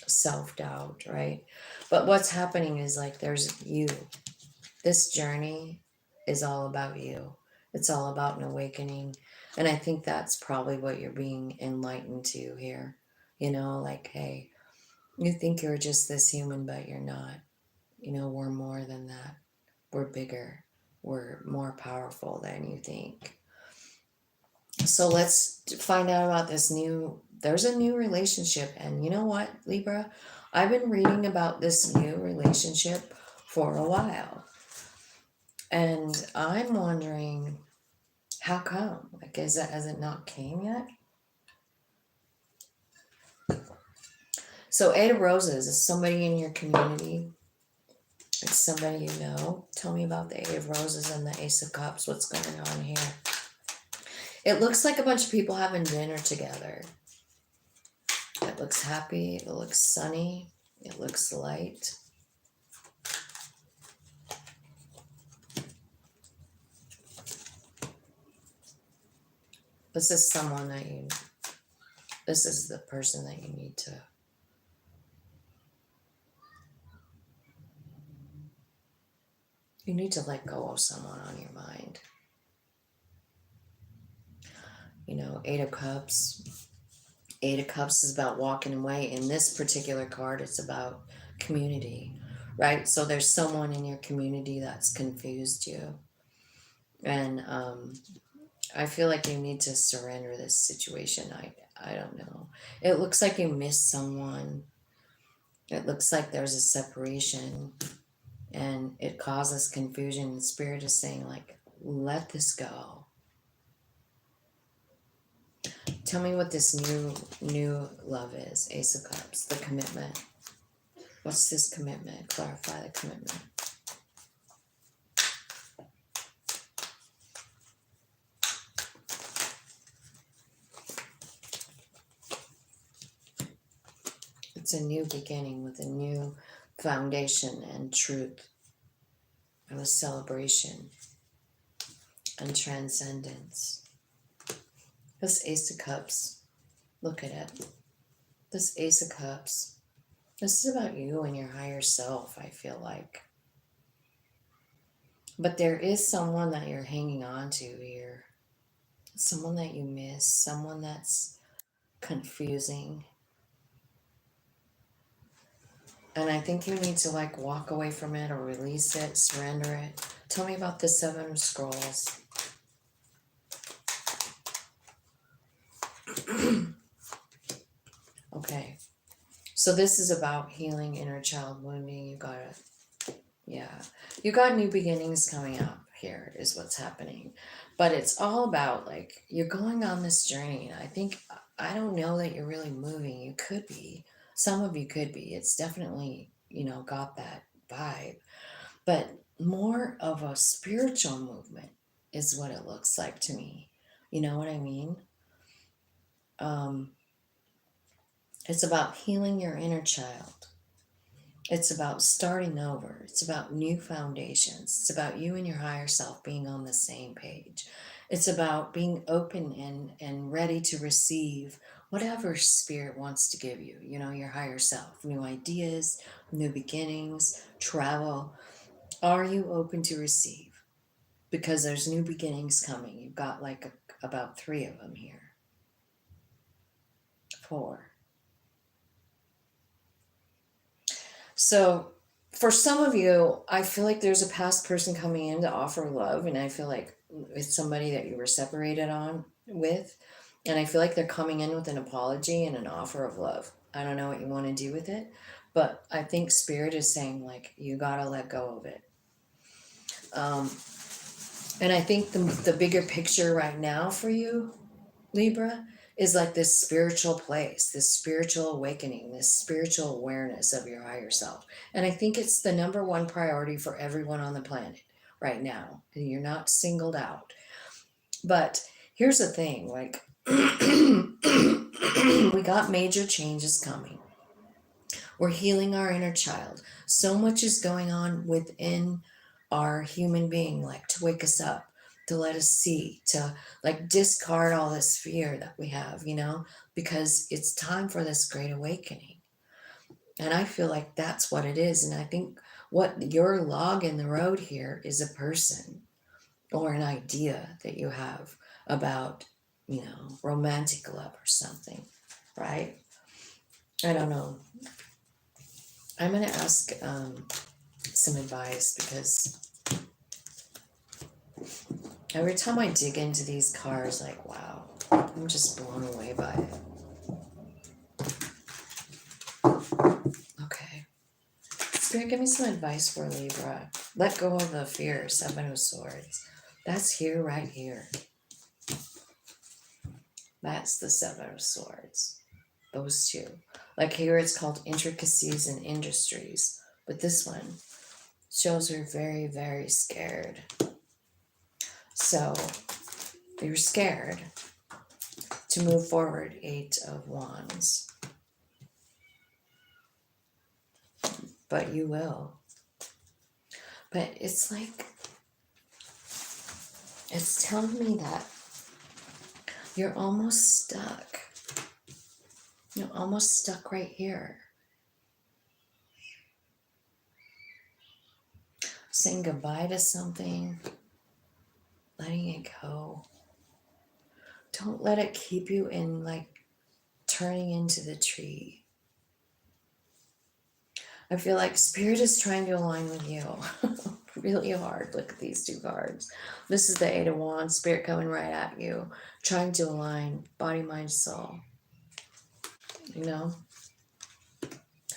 self-doubt, right? But what's happening is like there's you. This journey is all about you. It's all about an awakening. And I think that's probably what you're being enlightened to here. You know, like, hey, you think you're just this human, but you're not. You know, we're more than that. We're bigger. We're more powerful than you think. So let's find out about there's a new relationship. And you know what, Libra? I've been reading about this new relationship for a while. And I'm wondering, how come? Like, has it not came yet? So 8 of Roses is somebody in your community. It's somebody you know. Tell me about the 8 of Roses and the Ace of Cups. What's going on here? It looks like a bunch of people having dinner together. It looks happy. It looks sunny. It looks light. This is someone that this is the person that you need to let go of someone on your mind. You know, Eight of Cups. Eight of Cups is about walking away. In this particular card, it's about community, right? So there's someone in your community that's confused you. And I feel like you need to surrender this situation. I don't know. It looks like you missed someone. It looks like there's a separation and it causes confusion. Spirit is saying, like, let this go. Tell me what this new love is. Ace of Cups, the commitment. What's this commitment? Clarify the commitment. It's a new beginning with a new foundation and truth and a celebration and transcendence. This Ace of Cups, look at it. This Ace of Cups, this is about you and your higher self, I feel like. But there is someone that you're hanging on to here. Someone that you miss, someone that's confusing. And I think you need to like walk away from it or release it, surrender it. Tell me about the Seven of Scrolls. Okay. So this is about healing inner child wounding. You got it. Yeah. You got new beginnings coming up here is what's happening. But it's all about like you're going on this journey. I don't know that you're really moving. You could be. Some of you could be. It's definitely, got that vibe. But more of a spiritual movement is what it looks like to me. You know what I mean? It's about healing your inner child. It's about starting over. It's about new foundations. It's about you and your higher self being on the same page. It's about being open and ready to receive whatever spirit wants to give you, your higher self, new ideas, new beginnings, travel. Are you open to receive? Because there's new beginnings coming. You've got like about 3 of them here. 4. So for some of you, I feel like there's a past person coming in to offer love, and I feel like it's somebody that you were separated on with, and I feel like they're coming in with an apology and an offer of love. I don't know what you want to do with it, but I think Spirit is saying like you gotta let go of it. And I think the bigger picture right now for you, Libra, is like this spiritual place, this spiritual awakening, this spiritual awareness of your higher self. And I think it's the number one priority for everyone on the planet right now. And you're not singled out. But here's the thing, like we got major changes coming. We're healing our inner child. So much is going on within our human being, like to wake us up, to let us see, to like discard all this fear that we have, because it's time for this great awakening. And I feel like that's what it is. And I think what your log in the road here is a person or an idea that you have about, romantic love or something, right? I don't know. I'm going to ask some advice because every time I dig into these cards, like, wow, I'm just blown away by it. Okay. Spirit, give me some advice for Libra. Let go of the fear, 7 of Swords. That's here, right here. That's the 7 of Swords. Those two. Like here it's called Intricacies and Industries. But this one shows her very, very scared. So you're scared to move forward, 8 of Wands. But you will. But it's like, it's telling me that You're almost stuck. You're almost stuck right here. Saying goodbye to something, letting it go. Don't let it keep you in like turning into the tree. I feel like Spirit is trying to align with you really hard. Look at these two cards. This is the Eight of Wands, Spirit coming right at you, trying to align body, mind, soul. You know,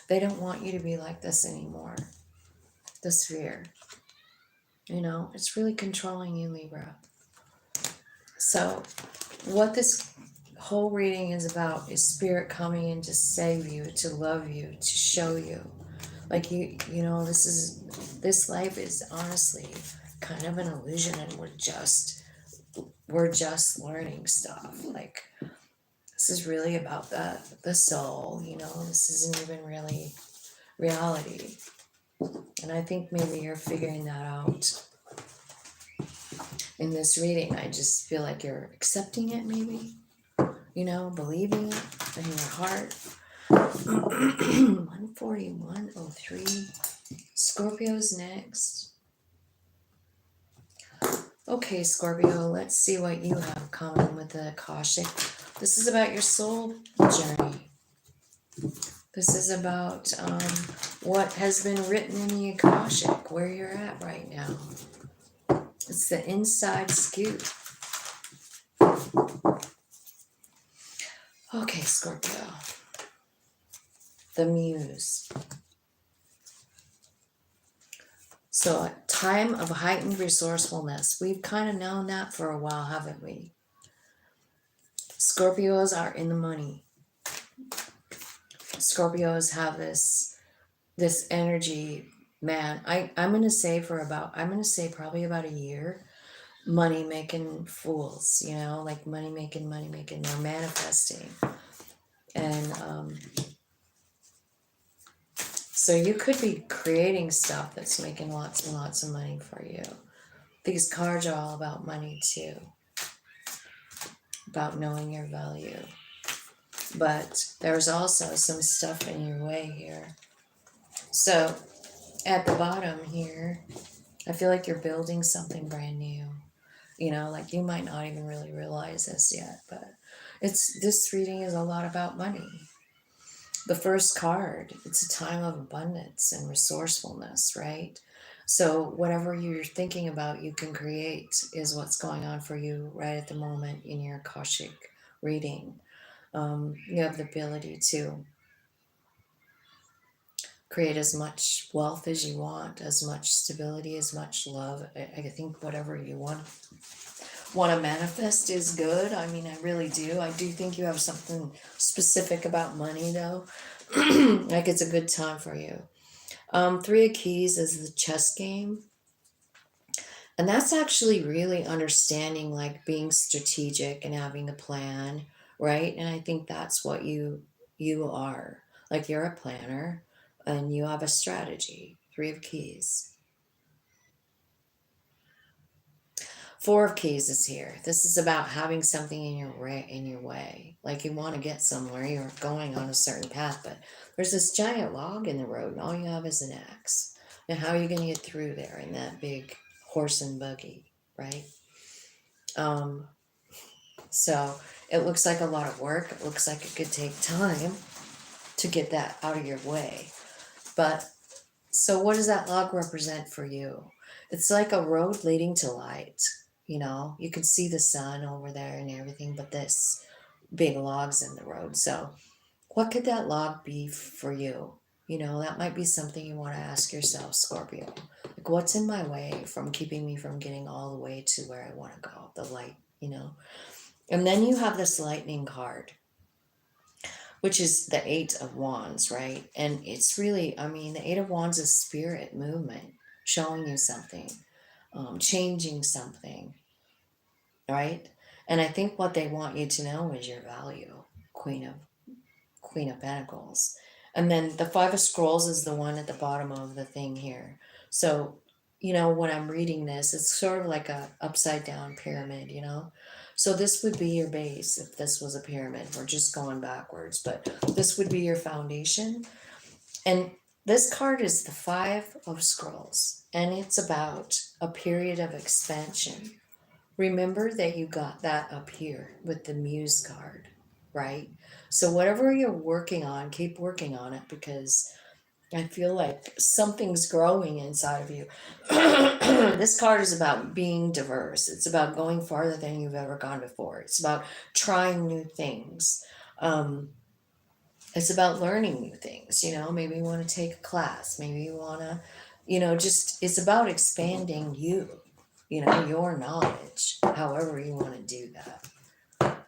they don't want you to be like this anymore. The Sphere, you know, it's really controlling you, Libra. So what this whole reading is about is Spirit coming in to save you, to love you, to show you. Like you know, this life is honestly kind of an illusion, and we're just learning stuff. Like this is really about the soul, you know, this isn't even really reality. And I think maybe you're figuring that out in this reading. I just feel like you're accepting it, maybe, you know, believing it in your heart. 141.03. Scorpio's next. Okay, Scorpio, let's see what you have coming with the Akashic. This is about your soul journey. This is about what has been written in the Akashic, where you're at right now. It's the inside scoop. Okay, Scorpio. The Muse. So a time of heightened resourcefulness. We've kind of known that for a while, haven't we? Scorpios are in the money. Scorpios have this energy, man. I'm gonna say probably about a year, money making fools, you know, like money making, they're manifesting. And so you could be creating stuff that's making lots and lots of money for you. These cards are all about money too, about knowing your value. But there's also some stuff in your way here. So at the bottom here, I feel like you're building something brand new. You know, like you might not even really realize this yet, but this reading is a lot about money. The first card, it's a time of abundance and resourcefulness, right? So whatever you're thinking about, you can create, is what's going on for you right at the moment in your Akashic reading. You have the ability to create as much wealth as you want, as much stability, as much love. I think whatever you want to manifest is good. I mean, I really do. I do think you have something specific about money, though. Like it's a good time for you. Three of Keys is the chess game. And that's actually really understanding, like being strategic and having a plan, right? And I think that's what you are. Like you're a planner and you have a strategy. Three of Keys. Four of Keys is here. This is about having something in your way. Like you want to get somewhere, you're going on a certain path, but there's this giant log in the road and all you have is an axe. Now how are you going to get through there in that big horse and buggy, right? So it looks like a lot of work. It looks like it could take time to get that out of your way. But so what does that log represent for you? It's like a road leading to light. You know, you can see the sun over there and everything, but this big log's in the road. So what could that log be for you? You know, that might be something you want to ask yourself, Scorpio. Like, what's in my way from keeping me from getting all the way to where I want to go? The light, you know? And then you have this lightning card, which is the Eight of Wands, right? And it's really, I mean, the Eight of Wands is spirit movement, showing you something, changing something, right? And I think what they want you to know is your value, Queen of Pentacles. And then the Five of Scrolls is the one at the bottom of the thing here. So, you know, when I'm reading this, it's sort of like a upside down pyramid, you know. So this would be your base if this was a pyramid. We're just going backwards, but this would be your foundation. And this card is the Five of Scrolls, and it's about a period of expansion. Remember that you got that up here with the Muse card, right? So whatever you're working on, keep working on it, because I feel like something's growing inside of you. This card is about being diverse. It's about going farther than you've ever gone before. It's about trying new things. Um, it's about learning new things. You know, maybe you want to take a class. Maybe you want to, you know, just it's about expanding you, you know, your knowledge, however you want to do that.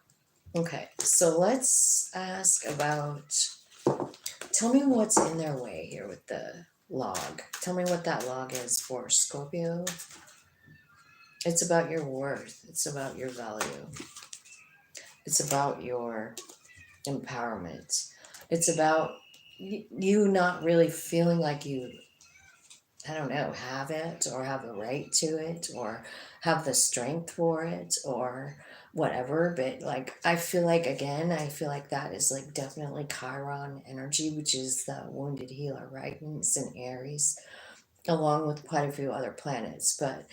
Okay, so let's ask about, tell me what's in their way here with the log. Tell me what that log is for Scorpio. It's about your worth. It's about your value. It's about your empowerment. It's about you not really feeling like you, I don't know, have it or have a right to it or have the strength for it or whatever. But like, I feel like, again, I feel like that is like definitely Chiron energy, which is the wounded healer, right? And it's in Aries, along with quite a few other planets. But,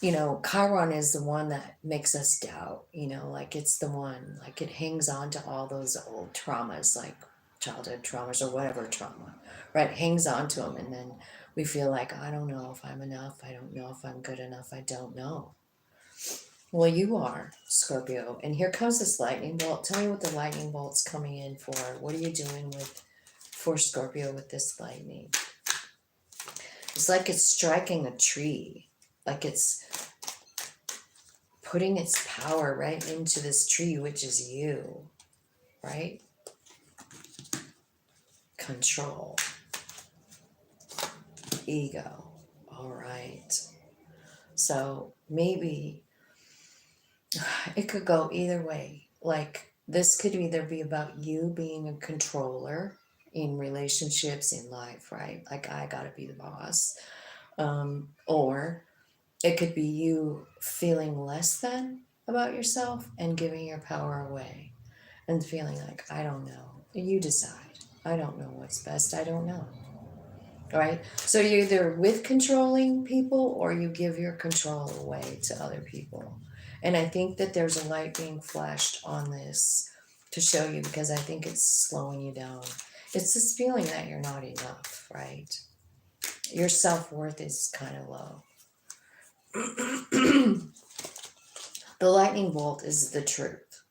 you know, Chiron is the one that makes us doubt, you know, like it's the one, like it hangs on to all those old traumas, like childhood traumas or whatever trauma, right? Hangs on to them. And then we feel like, I don't know if I'm enough. I don't know if I'm good enough. I don't know. Well, you are, Scorpio. And here comes this lightning bolt. Tell me what the lightning bolt's coming in for. What are you doing for Scorpio with this lightning? It's like it's striking a tree. Like it's putting its power right into this tree, which is you, right? Control. Ego. All right. So maybe it could go either way. Like this could either be about you being a controller in relationships, in life, right? Like I gotta be the boss. Or it could be you feeling less than about yourself and giving your power away and feeling like, I don't know. You decide. I don't know what's best. I don't know. Right? So you're either with controlling people or you give your control away to other people. And I think that there's a light being flashed on this to show you, because I think it's slowing you down. It's this feeling that you're not enough, right? Your self-worth is kind of low. The lightning bolt is the truth.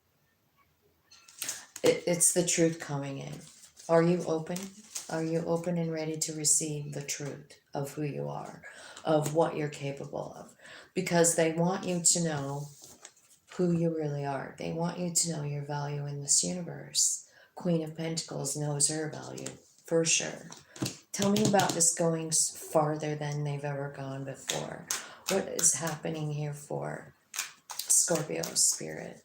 It's the truth coming in. Are you open? Are you open and ready to receive the truth of who you are, of what you're capable of? Because they want you to know who you really are. They want you to know your value in this universe. Queen of Pentacles knows her value, for sure. Tell me about this going farther than they've ever gone before. What is happening here for Scorpio spirit?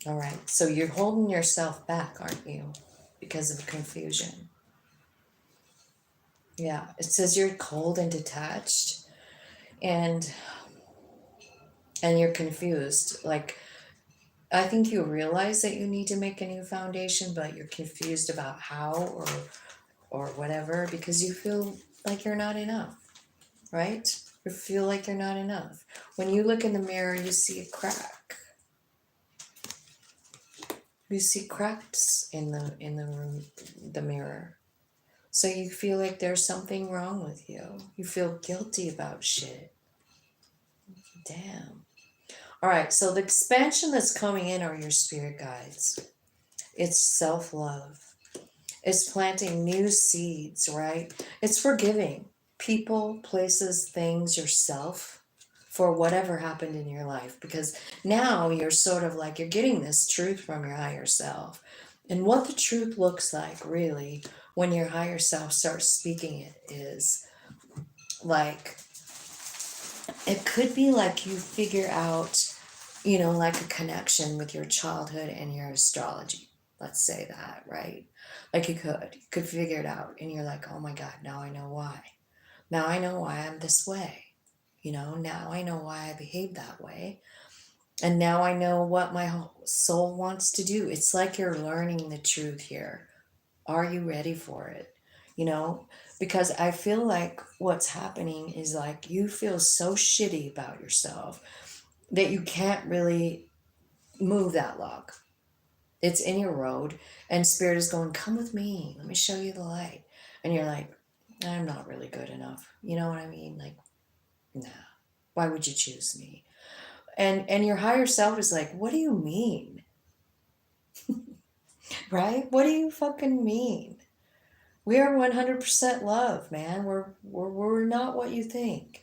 All right, so you're holding yourself back, aren't you? Because of confusion. Yeah, it says you're cold and detached and you're confused. Like, I think you realize that you need to make a new foundation, but you're confused about how or whatever, because you feel like you're not enough, right? You feel like you're not enough. When you look in the mirror, you see a crack. You see cracks in the room, the mirror. So you feel like there's something wrong with you. You feel guilty about shit. Damn. All right, so the expansion that's coming in are your spirit guides. It's self-love. It's planting new seeds, right? It's forgiving people, places, things, yourself for whatever happened in your life. Because now you're sort of like, you're getting this truth from your higher self. And what the truth looks like, really, when your higher self starts speaking it is like, it could be like you figure out, you know, like a connection with your childhood and your astrology. Let's say that, right? Like you could figure it out, and you're like, oh my God, now I know why. Now I know why I'm this way. Now I know why I behave that way. And now I know what my soul wants to do. It's like you're learning the truth here. Are you ready for it? Because I feel like what's happening is like you feel so shitty about yourself that you can't really move that log. It's in your road, and Spirit is going, come with me. Let me show you the light. And you're like, I'm not really good enough. You know what I mean? Like, nah, why would you choose me? And your higher self is like, what do you mean? Right? What do you fucking mean? We are 100% love, man. We're not what you think.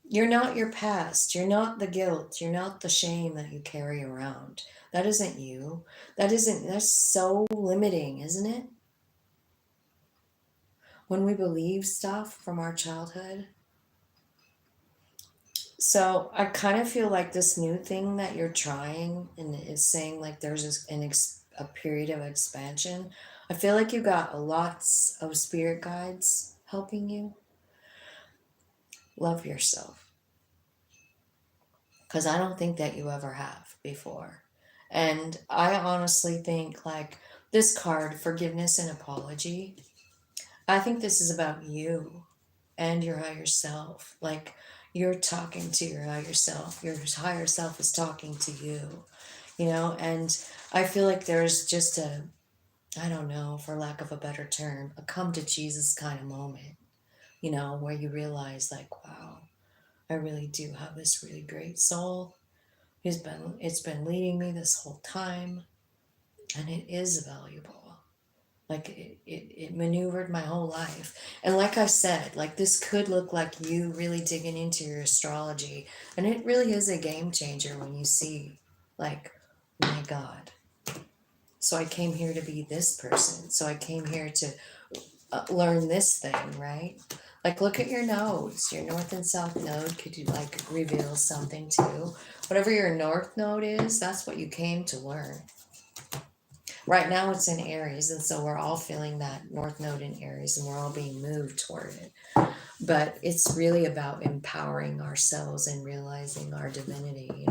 You're not your past. You're not the guilt. You're not the shame that you carry around. That isn't you. That's so limiting, isn't it? When we believe stuff from our childhood. So I kind of feel like this new thing that you're trying and is saying like there's a period of expansion. I feel like you got lots of spirit guides helping you. Love yourself. Because I don't think that you ever have before. And I honestly think like this card, forgiveness and apology, I think this is about you and your higher self. Like you're talking to your higher self. Your higher self is talking to you, and I feel like there's just I don't know, for lack of a better term, a come to Jesus kind of moment, where you realize like, wow, I really do have this really great soul. It's been leading me this whole time, and it is valuable. Like it maneuvered my whole life. And like I said, like this could look like you really digging into your astrology. And it really is a game changer when you see, like, my God. So I came here to be this person. So I came here to learn this thing, right? Like, look at your nodes. Your north and south node could like reveal something too. Whatever your north node is, that's what you came to learn. Right now it's in Aries, and so we're all feeling that North Node in Aries, and we're all being moved toward it. But it's really about empowering ourselves and realizing our divinity.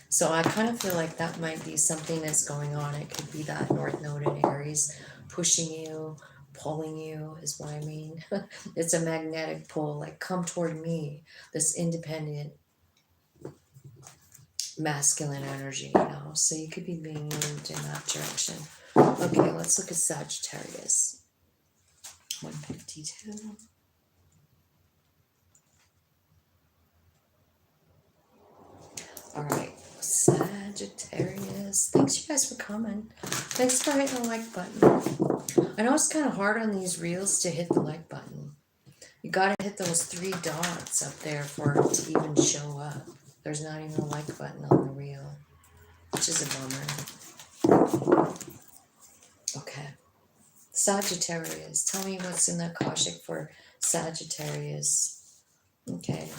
So I kind of feel like that might be something that's going on. It could be that North Node in Aries pushing you, pulling you, is what I mean. It's a magnetic pull, like come toward me, this independent masculine energy. So you could be being moved in that direction. Okay, let's look at Sagittarius. 152. All right, Sagittarius. Thanks, you guys, for coming. Thanks for hitting the like button. I know it's kind of hard on these reels to hit the like button. You gotta hit those 3 dots up there for it to even show up. There's not even a like button on the reel, which is a bummer. Okay. Sagittarius. Tell me what's in the Akashic for Sagittarius. Okay.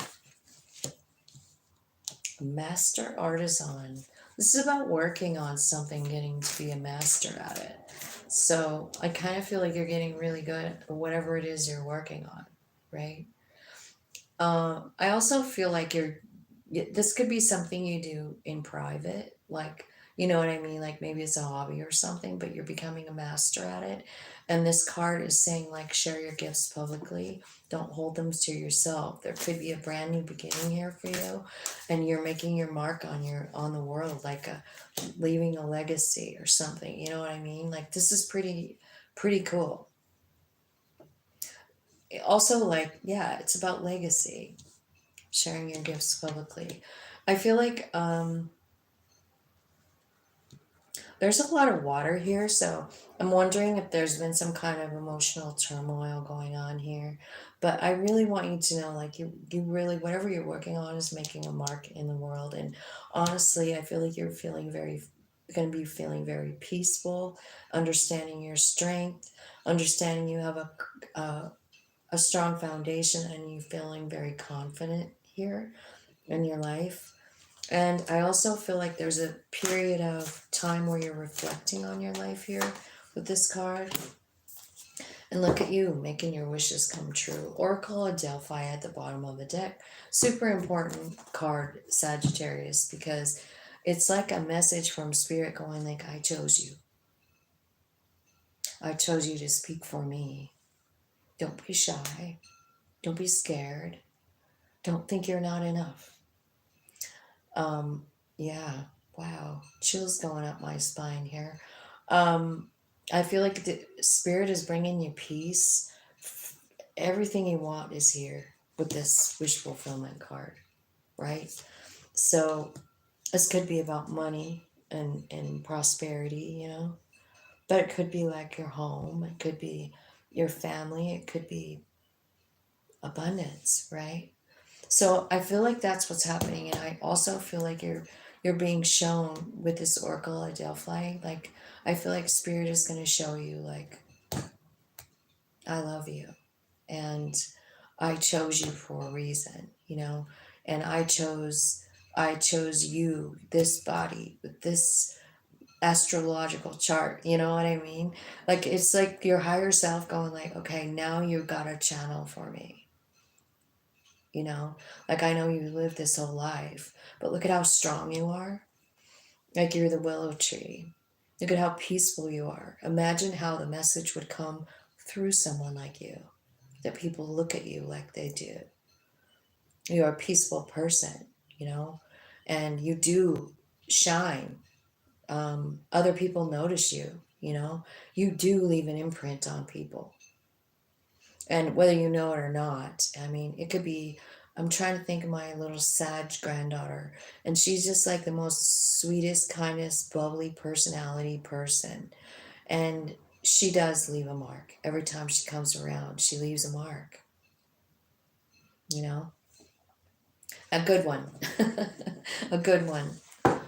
Master artisan. This is about working on something, getting to be a master at it. So I kind of feel like you're getting really good at whatever it is you're working on, right? I also feel like this could be something you do in private, like, you know what I mean? Like maybe it's a hobby or something, but you're becoming a master at it. And this card is saying like share your gifts publicly. Don't hold them to yourself. There could be a brand new beginning here for you, and you're making your mark on the world, like leaving a legacy or something. You know what I mean? Like this is pretty cool. Also, like, yeah, it's about legacy, sharing your gifts publicly. I feel like there's a lot of water here, so I'm wondering if there's been some kind of emotional turmoil going on here. But I really want you to know, like, you really, whatever you're working on is making a mark in the world. And honestly, I feel like you're going to be feeling very peaceful, understanding your strength, understanding you have a strong foundation, and you feeling very confident here in your life. And I also feel like there's a period of time where you're reflecting on your life here with this card. And look at you making your wishes come true. Oracle of Delphi at the bottom of the deck. Super important card, Sagittarius, because it's like a message from Spirit going like, I chose you. I chose you to speak for me. Don't be shy. Don't be scared. Don't think you're not enough. Yeah, wow. Chills going up my spine here. I feel like the Spirit is bringing you peace. Everything you want is here with this wish fulfillment card, right? So this could be about money and prosperity, you know, but it could be like your home, it could be your family, it could be abundance, right? So I feel like that's what's happening, and I also feel like you're being shown with this Oracle of Delphi. Like I feel like Spirit is going to show you, like, I love you, and I chose you for a reason, you know, and I chose you, this body with this astrological chart, you know what I mean? Like it's like your higher self going like, okay, now you've got a channel for me. You know, like I know you lived this whole life, but look at how strong you are. Like you're the willow tree. Look at how peaceful you are. Imagine how the message would come through someone like you, that people look at you like they do. You're a peaceful person, you know, and you do shine. Other people notice you, you know, you do leave an imprint on people. And whether you know it or not, I mean, it could be, I'm trying to think of my little Sag granddaughter, and she's just like the most sweetest, kindest, bubbly personality person. And she does leave a mark. Every time she comes around, she leaves a mark, you know? A good one. A good one.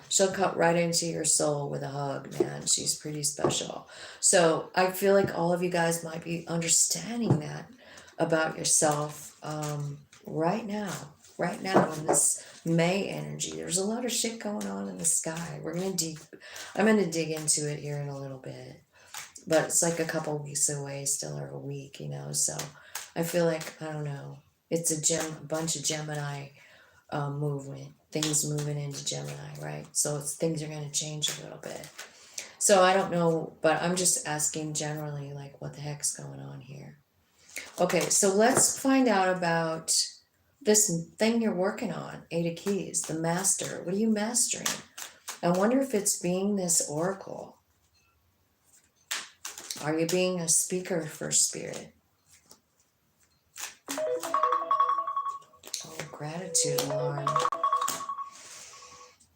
She'll cut right into your soul with a hug, man. She's pretty special. So I feel like all of you guys might be understanding that about yourself right now. Right now in this May energy, there's a lot of shit going on in the sky. I'm gonna dig into it here in a little bit, but it's like a couple weeks away, still, or a week, you know. So I feel like, I don't know. It's a bunch of Gemini movement, things moving into Gemini, right? So things are going to change a little bit. So I don't know, but I'm just asking generally, like, what the heck's going on here? Okay, so let's find out about this thing you're working on, Eight of Keys, the master. What are you mastering? I wonder if it's being this oracle. Are you being a speaker for Spirit? Oh, gratitude alarm.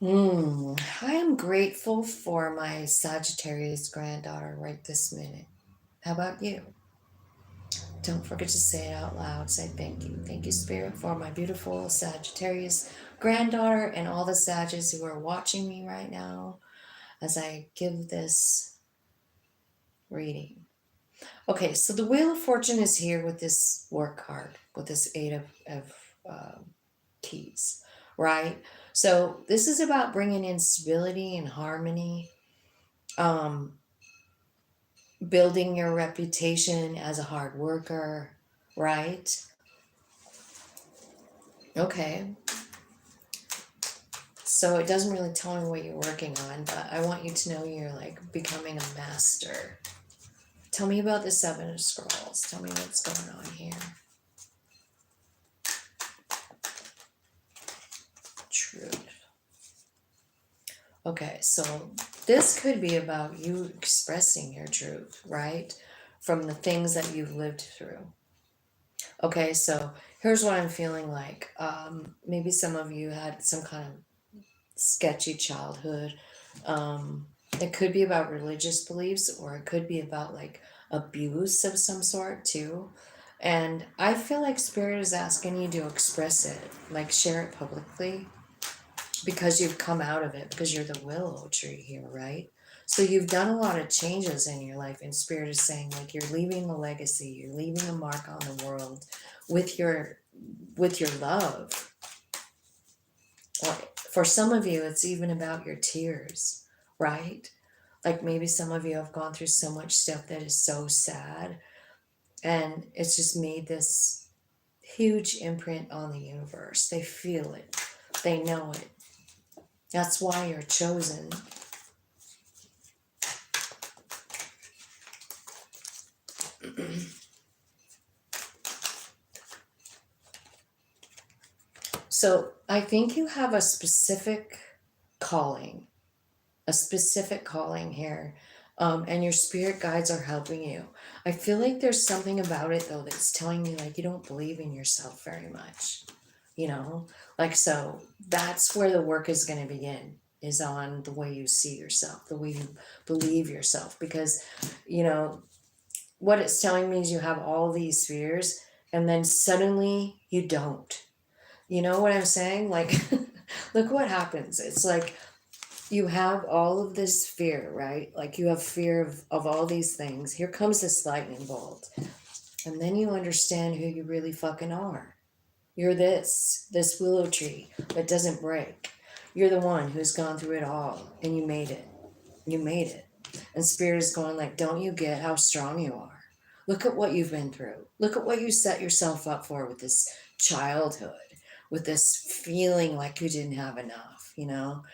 I am grateful for my Sagittarius granddaughter right this minute. How about you? Don't forget to say it out loud. Say thank you. Thank you, Spirit, for my beautiful Sagittarius granddaughter and all the Sagittarius who are watching me right now as I give this reading. Okay, so the Wheel of Fortune is here with this work card, with this Eight of Keys, right? So this is about bringing in stability and harmony, building your reputation as a hard worker, right? Okay. So it doesn't really tell me what you're working on, but I want you to know you're like becoming a master. Tell me about the Seven of Scrolls. Tell me what's going on here. Truth. Okay, so this could be about you expressing your truth, right? From the things that you've lived through. Okay, so here's what I'm feeling like. Maybe some of you had some kind of sketchy childhood. It could be about religious beliefs, or it could be about like abuse of some sort too. And I feel like Spirit is asking you to express it, like share it publicly, because you've come out of it, because you're the willow tree here, right? So you've done a lot of changes in your life, and Spirit is saying like you're leaving a legacy, you're leaving a mark on the world with your love. For some of you, it's even about your tears, right? Like maybe some of you have gone through so much stuff that is so sad, and it's just made this huge imprint on the universe. They feel it, they know it. That's why you're chosen. So I think you have a specific calling here. And your spirit guides are helping you. I feel like there's something about it though that's telling me like you don't believe in yourself very much, you know? Like, so that's where the work is going to begin, is on the way you see yourself, the way you believe yourself. Because, you know, what it's telling me is you have all these fears and then suddenly you don't. You know what I'm saying? Like, look what happens. It's like you have all of this fear, right? Like you have fear of all these things. Here comes this lightning bolt. And then you understand who you really fucking are. You're this willow tree that doesn't break. You're the one who's gone through it all and you made it. You made it. And spirit is going like, don't you get how strong you are? Look at what you've been through. Look at what you set yourself up for with this childhood, with this feeling like you didn't have enough, you know?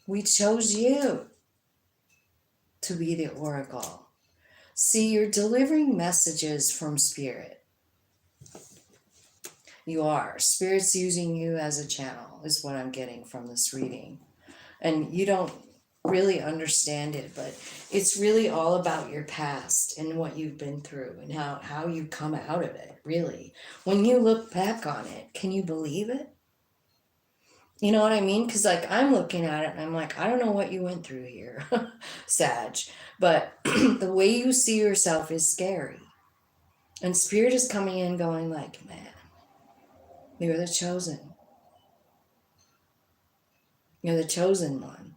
We chose you to be the oracle. See, you're delivering messages from spirit. You are. Spirit's using you as a channel, is what I'm getting from this reading. And you don't really understand it, but it's really all about your past and what you've been through and how you come out of it, really. When you look back on it, can you believe it? You know what I mean? Because, like, I'm looking at it and I'm like, I don't know what you went through here, Sag. But the way you see yourself is scary. And spirit is coming in going like, man, you're the chosen. You're the chosen one.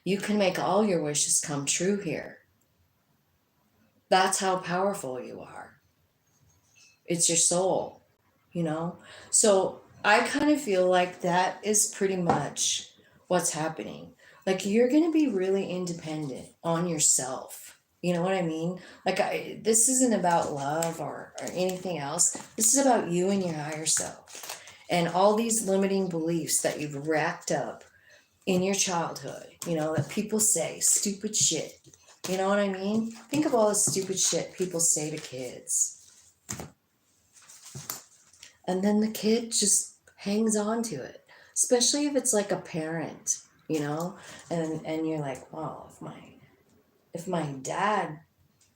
You can make all your wishes come true here. That's how powerful you are. It's your soul, you know? So I kind of feel like that is pretty much what's happening. Like you're going to be really independent on yourself. You know what I mean? Like this isn't about love or anything else. This is about you and your higher self. And all these limiting beliefs that you've racked up in your childhood, you know, that people say, stupid shit. You know what I mean? Think of all the stupid shit people say to kids. And then the kid just hangs on to it, especially if it's like a parent, you know, and you're like, well, if my dad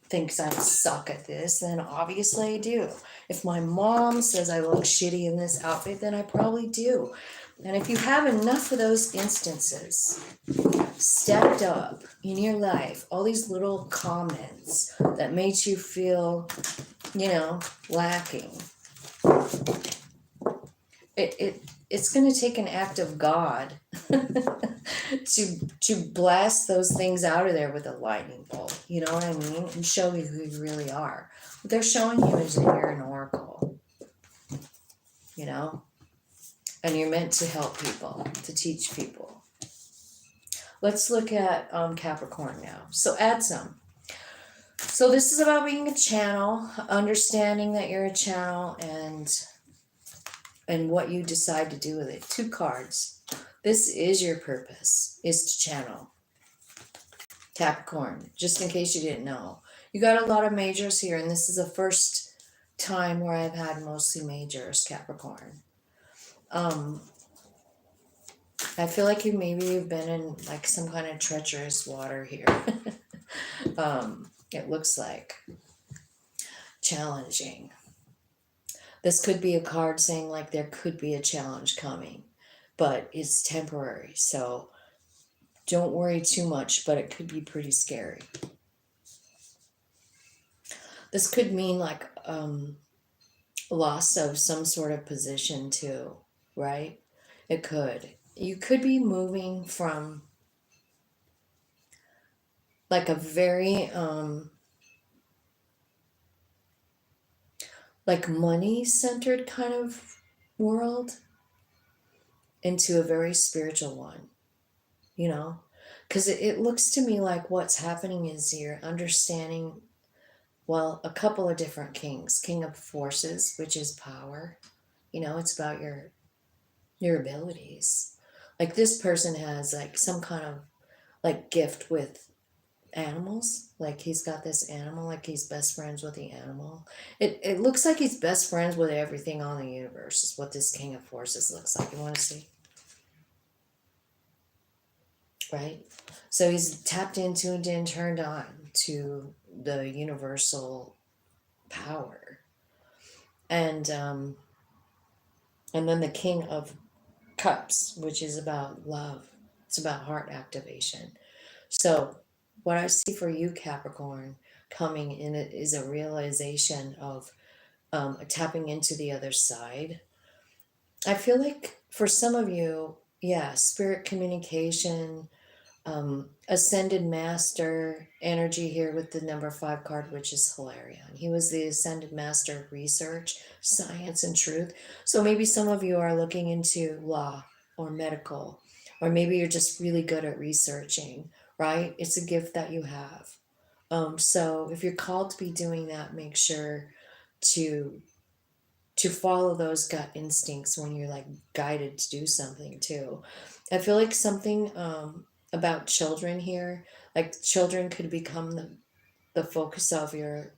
thinks I suck at this, then obviously I do. If my mom says I look shitty in this outfit, then I probably do. And if you have enough of those instances stepped up in your life, all these little comments that made you feel, you know, lacking, it's going to take an act of God to blast those things out of there with a lightning bolt. You know what I mean? And show you who you really are. What they're showing you is that you're an oracle. You know, and you're meant to help people, to teach people. Let's look at Capricorn now. So add some. So this is about being a channel, understanding that you're a channel, and what you decide to do with it. 2 cards. This is your purpose, is to channel. Capricorn, just in case you didn't know. You got a lot of majors here, and this is the first time where I've had mostly majors, Capricorn. I feel like you've been in like some kind of treacherous water here. It looks like challenging. This could be a card saying like there could be a challenge coming, but it's temporary. So don't worry too much, but it could be pretty scary. This could mean like loss of some sort of position too, right? It could. You could be moving from like a very like money centered kind of world into a very spiritual one, you know? Because it looks to me like what's happening is you're understanding, well, a couple of different kings. King of forces, which is power. You know, it's about your abilities. Like this person has like some kind of like gift with animals. Like he's got this animal, like he's best friends with the animal. It looks like he's best friends with everything on the universe, is what this King of Forces looks like. You want to see? Right? So he's tapped into and turned on to the universal power. And then the King of Cups, which is about love. It's about heart activation. So what I see for you, Capricorn, coming in it is a realization of tapping into the other side. I feel like for some of you, yeah, spirit communication, ascended master energy here with the number 5 card, which is Hilarion. He was the ascended master of research, science, and truth. So maybe some of you are looking into law or medical, or maybe you're just really good at researching, right? It's a gift that you have. So if you're called to be doing that, make sure to follow those gut instincts when you're like guided to do something too. I feel like something about children here, like children could become the focus of your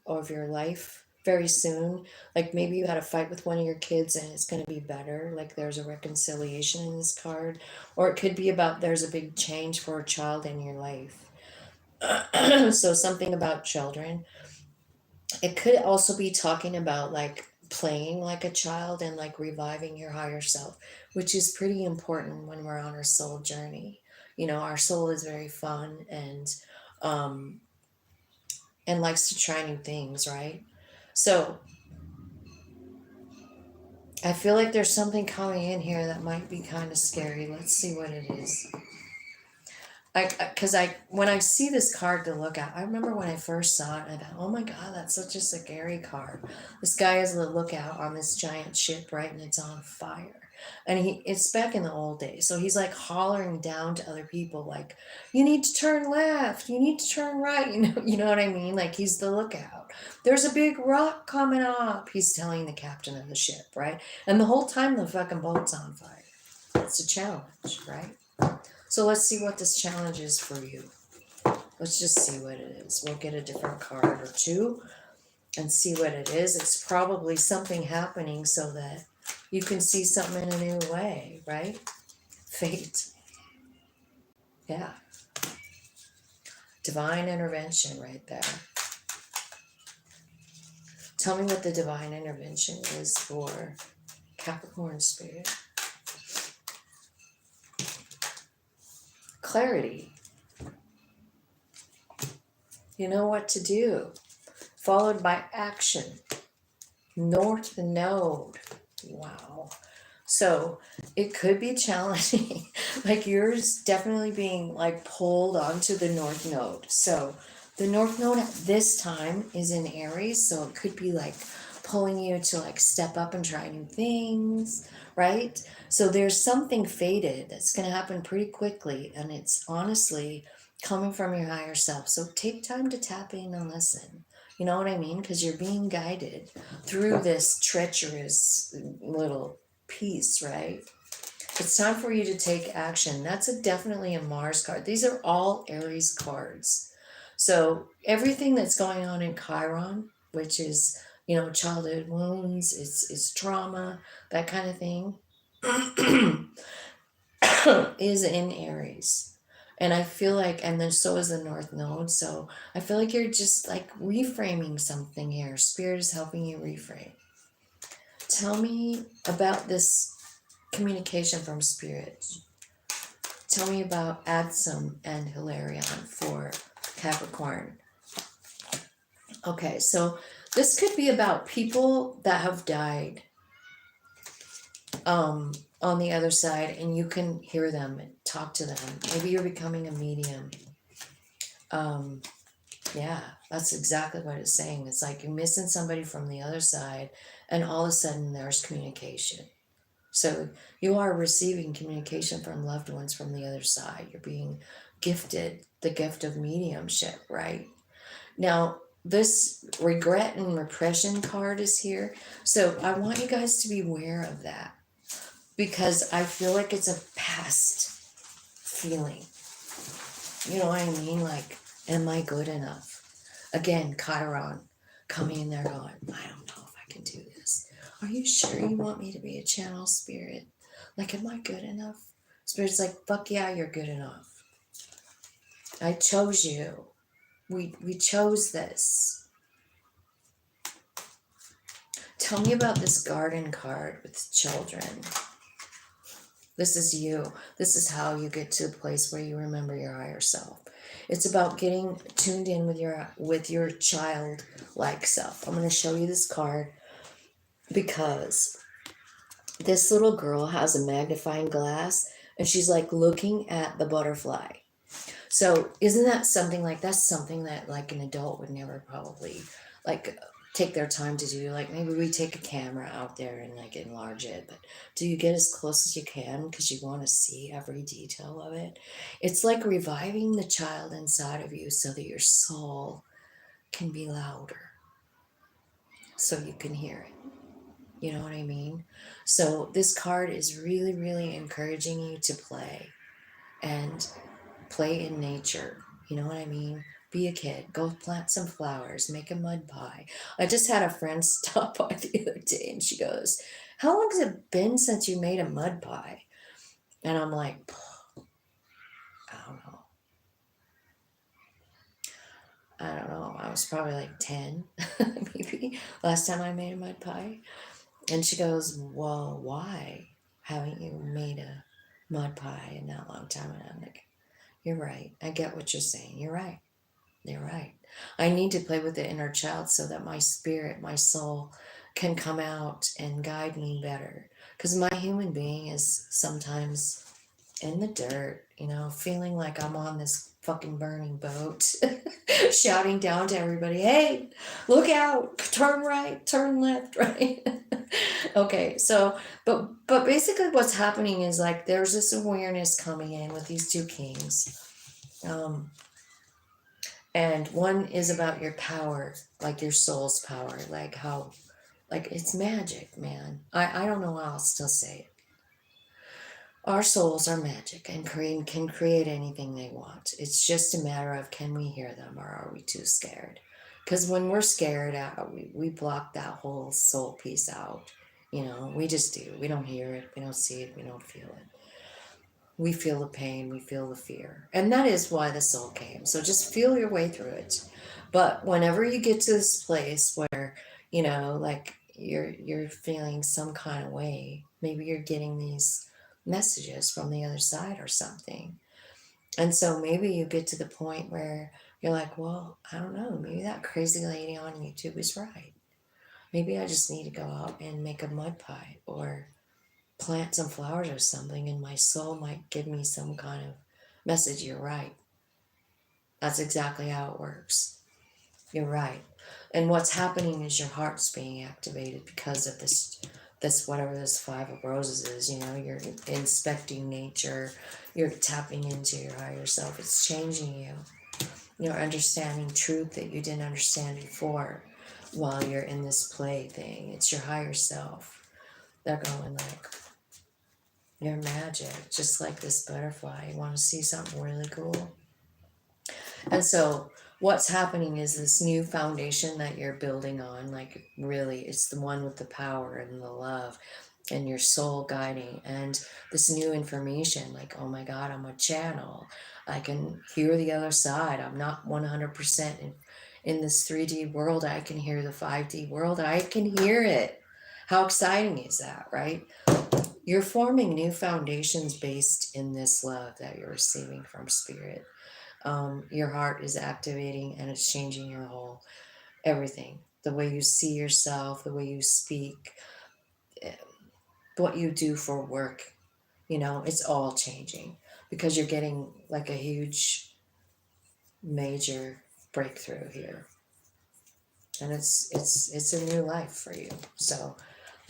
life very soon. Like maybe you had a fight with one of your kids and it's going to be better, like there's a reconciliation in this card. Or it could be about there's a big change for a child in your life. So something about children. It could also be talking about like playing like a child and like reviving your higher self, which is pretty important when we're on our soul journey. You know, our soul is very fun um and likes to try new things, right? So I feel like there's something coming in here that might be kind of scary. Let's see what it is. Because when I see this card to look at, I remember when I first saw it, I thought, oh my God, that's such a scary card. This guy is the lookout on this giant ship, right? And it's on fire. And it's back in the old days. So he's like hollering down to other people, like, you need to turn left, you need to turn right. You know what I mean? Like he's the lookout. There's a big rock coming up. He's telling the captain of the ship, right? And the whole time the fucking boat's on fire. It's a challenge, right? So let's see what this challenge is for you. Let's just see what it is. We'll get a different card or two and see what it is. It's probably something happening so that you can see something in a new way, right? Fate. Yeah. Divine intervention right there. Tell me what the divine intervention is for Capricorn spirit. Clarity. You know what to do. Followed by action. North Node. Wow. So it could be challenging. Like yours definitely being like pulled onto the North Node. So the North Node at this time is in Aries. So it could be like pulling you to like step up and try new things, right? So there's something fated that's going to happen pretty quickly. And it's honestly coming from your higher self. So take time to tap in and listen. You know what I mean? Because you're being guided through this treacherous little piece, right? It's time for you to take action. That's definitely a Mars card. These are all Aries cards. So everything that's going on in Chiron, which is, you know, childhood wounds, it's trauma, that kind of thing, is in Aries. And I feel like, and then so is the North Node. So I feel like you're just like reframing something here. Spirit is helping you reframe. Tell me about this communication from Spirit. Tell me about Adsum and Hilarion for Capricorn. Okay, so this could be about people that have died on the other side, and you can hear them and talk to them. Maybe you're becoming a medium. Yeah, that's exactly what it's saying. It's like you're missing somebody from the other side, and all of a sudden there's communication. So you are receiving communication from loved ones from the other side. You're being gifted the gift of mediumship, right? Now, this regret and repression card is here. So I want you guys to be aware of that because I feel like it's a past feeling. You know what I mean? Like, am I good enough? Again, Chiron coming in there going, I don't know if I can do this. Are you sure you want me to be a channel spirit? Like, am I good enough? Spirit's like, fuck yeah, you're good enough. I chose you. We chose this. Tell me about this garden card with children. This is you. This is how you get to a place where you remember your higher self. It's about getting tuned in with your child-like self. I'm going to show you this card because this little girl has a magnifying glass and she's like looking at the butterfly. So isn't that something like that's something that like an adult would never probably like take their time to do? Like maybe we take a camera out there and like enlarge it, but do you get as close as you can because you want to see every detail of it? It's like reviving the child inside of you so that your soul can be louder so you can hear it. You know what I mean? So this card is really, really encouraging you to play and play in nature. You know what I mean? Be a kid. Go plant some flowers. Make a mud pie. I just had a friend stop by the other day and she goes, how long has it been since you made a mud pie? And I'm like, I don't know. I don't know. I was probably like 10, maybe, last time I made a mud pie. And she goes, well, why haven't you made a mud pie in that long time? And I'm like, you're right. I get what you're saying. You're right. You're right. I need to play with the inner child so that my spirit, my soul can come out and guide me better. Because my human being is sometimes in the dirt, you know, feeling like I'm on this fucking burning boat, shouting down to everybody, hey, look out, turn right, turn left, right? Okay, so, but basically what's happening is like there's this awareness coming in with these two kings. And one is about your power, like your soul's power, like how, like it's magic, man. I don't know how else to say it. Our souls are magic and can create anything they want. It's just a matter of can we hear them or are we too scared? Because when we're scared, we block that whole soul piece out. You know, we just do. We don't hear it. We don't see it. We don't feel it. We feel the pain. We feel the fear. And that is why the soul came. So just feel your way through it. But whenever you get to this place where, you know, like you're feeling some kind of way, maybe you're getting these messages from the other side or something. And so maybe you get to the point where you're like, well, I don't know, maybe that crazy lady on YouTube is right. Maybe I just need to go out and make a mud pie or plant some flowers or something, and my soul might give me some kind of message. You're right. That's exactly how it works. You're right. And what's happening is your heart's being activated because of this whatever this 5 of roses is. You know, you're inspecting nature, you're tapping into your higher self. It's changing you. You're understanding truth that you didn't understand before while you're in this play thing. It's your higher self. They're going like, you're magic, just like this butterfly. You want to see something really cool? And so what's happening is this new foundation that you're building on, like really, it's the one with the power and the love and your soul guiding and this new information, like, oh my God, I'm a channel. I can hear the other side. I'm not 100% in this 3D world. I can hear the 5D world. I can hear it. How exciting is that, right? You're forming new foundations based in this love that you're receiving from spirit. Your heart is activating and it's changing your whole everything. The way you see yourself, the way you speak, what you do for work, you know, it's all changing because you're getting like a huge, major breakthrough here. And it's a new life for you. So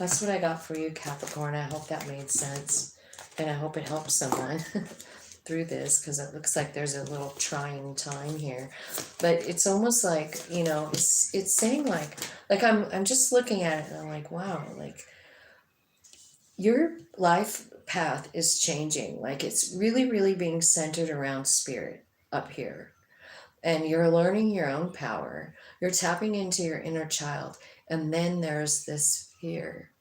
That's what I got for you, Capricorn. I hope that made sense. And I hope it helps someone through this, because it looks like there's a little trying time here. But it's almost like, you know, it's saying like I'm just looking at it and I'm like, wow, like your life path is changing. Like it's really, really being centered around spirit up here. And you're learning your own power. You're tapping into your inner child. And then there's this fear.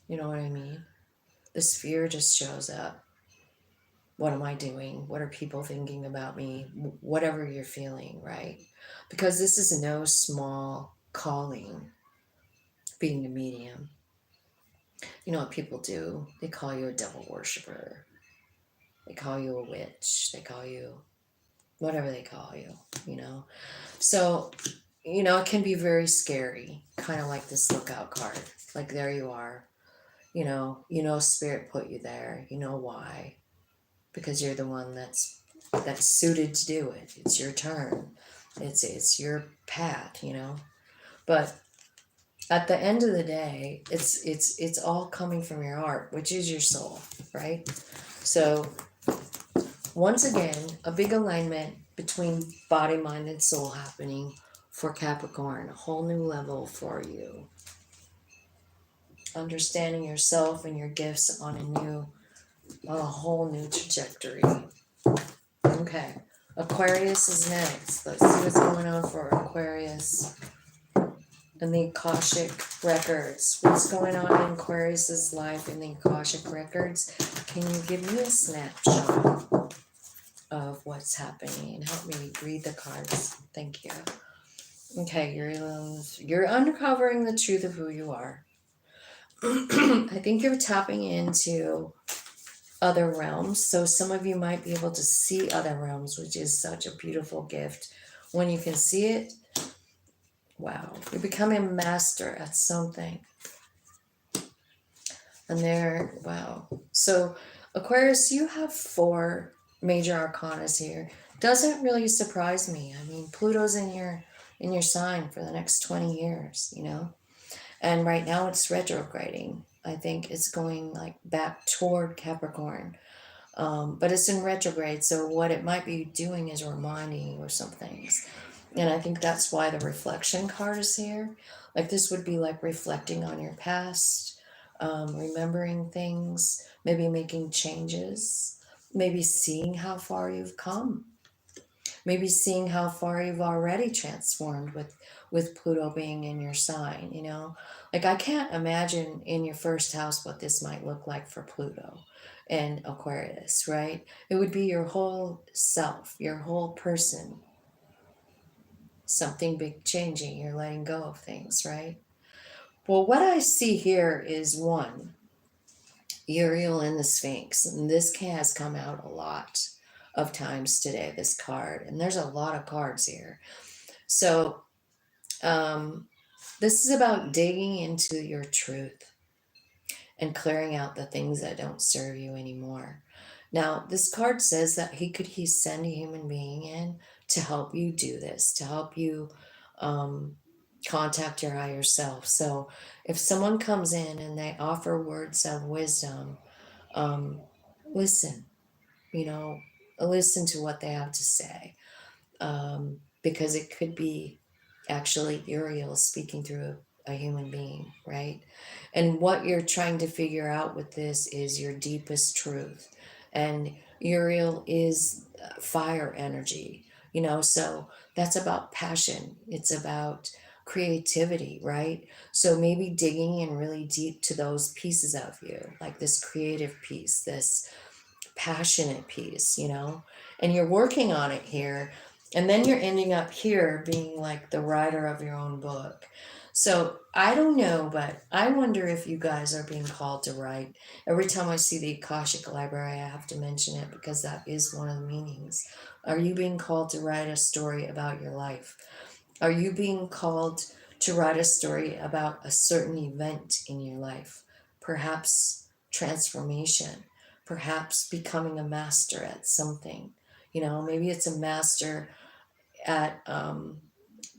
You know what I mean? This fear just shows up. What am I doing? What are people thinking about me? Whatever you're feeling, right? Because this is no small calling, being a medium. You know what people do? They call you a devil worshiper. They call you a witch. They call you whatever they call you, you know? So, you know, it can be very scary, kind of like this lookout card. Like there you are. You know spirit put you there. You know why? Because you're the one that's suited to do it. It's your turn. It's your path, you know. But at the end of the day, it's all coming from your heart, which is your soul, right? So once again, a big alignment between body, mind, and soul happening for Capricorn, a whole new level for you. Understanding yourself and your gifts on a whole new trajectory. Okay, Aquarius is next. Let's see what's going on for Aquarius and the Akashic records. What's going on in Aquarius's life in the Akashic records? Can you give me a snapshot of what's happening? Help me read the cards. Thank you. Okay, you're uncovering the truth of who you are. I think you're tapping into other realms. So some of you might be able to see other realms, which is such a beautiful gift. When you can see it, wow, you're becoming a master at something. And there, wow. So Aquarius, you have 4 major arcanas here. Doesn't really surprise me. I mean, Pluto's in your sign for the next 20 years, you know? And right now it's retrograding. I think it's going like back toward Capricorn. But it's in retrograde, so what it might be doing is reminding you of some things. And I think that's why the reflection card is here. Like this would be like reflecting on your past, remembering things, maybe making changes, maybe seeing how far you've come, maybe seeing how far you've already transformed with Pluto being in your sign, you know? Like I can't imagine in your first house what this might look like for Pluto and Aquarius, right? It would be your whole self, your whole person. Something big changing, you're letting go of things, right? Well, what I see here is one, Uriel and the Sphinx, and this has come out a lot of times today, this card, and there's a lot of cards here. So this is about digging into your truth and clearing out the things that don't serve you anymore. Now, this card says that he send a human being in to help you do this, to help you contact your higher self. So if someone comes in and they offer words of wisdom, listen, you know, listen to what they have to say, because it could be actually Uriel speaking through a human being, right? And what you're trying to figure out with this is your deepest truth. And Uriel is fire energy, you know, so that's about passion. It's about creativity, right? So maybe digging in really deep to those pieces of you, like this creative piece, this passionate piece, you know, and you're working on it here. And then you're ending up here being like the writer of your own book. So I don't know, but I wonder if you guys are being called to write. Every time I see the Akashic Library, I have to mention it because that is one of the meanings. Are you being called to write a story about your life? Are you being called to write a story about a certain event in your life? Perhaps transformation, perhaps becoming a master at something. You know, maybe it's a master at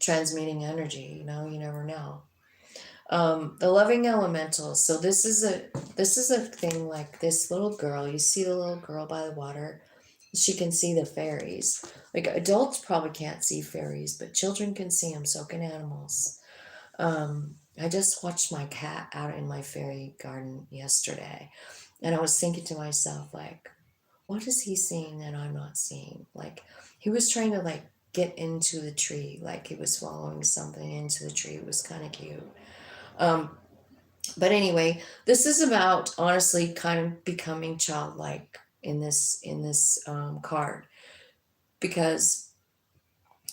transmitting energy, you know, you never know. The loving elementals. So this is a thing, like this little girl. You see the little girl by the water. She can see the fairies. Like adults probably can't see fairies, but children can see them. So can animals. I just watched my cat out in my fairy garden yesterday, and I was thinking to myself, like, what is he seeing that I'm not seeing? Like, he was trying to like get into the tree, like he was following something into the tree. It was kind of cute. Um, but anyway, this is about honestly kind of becoming childlike in this card, because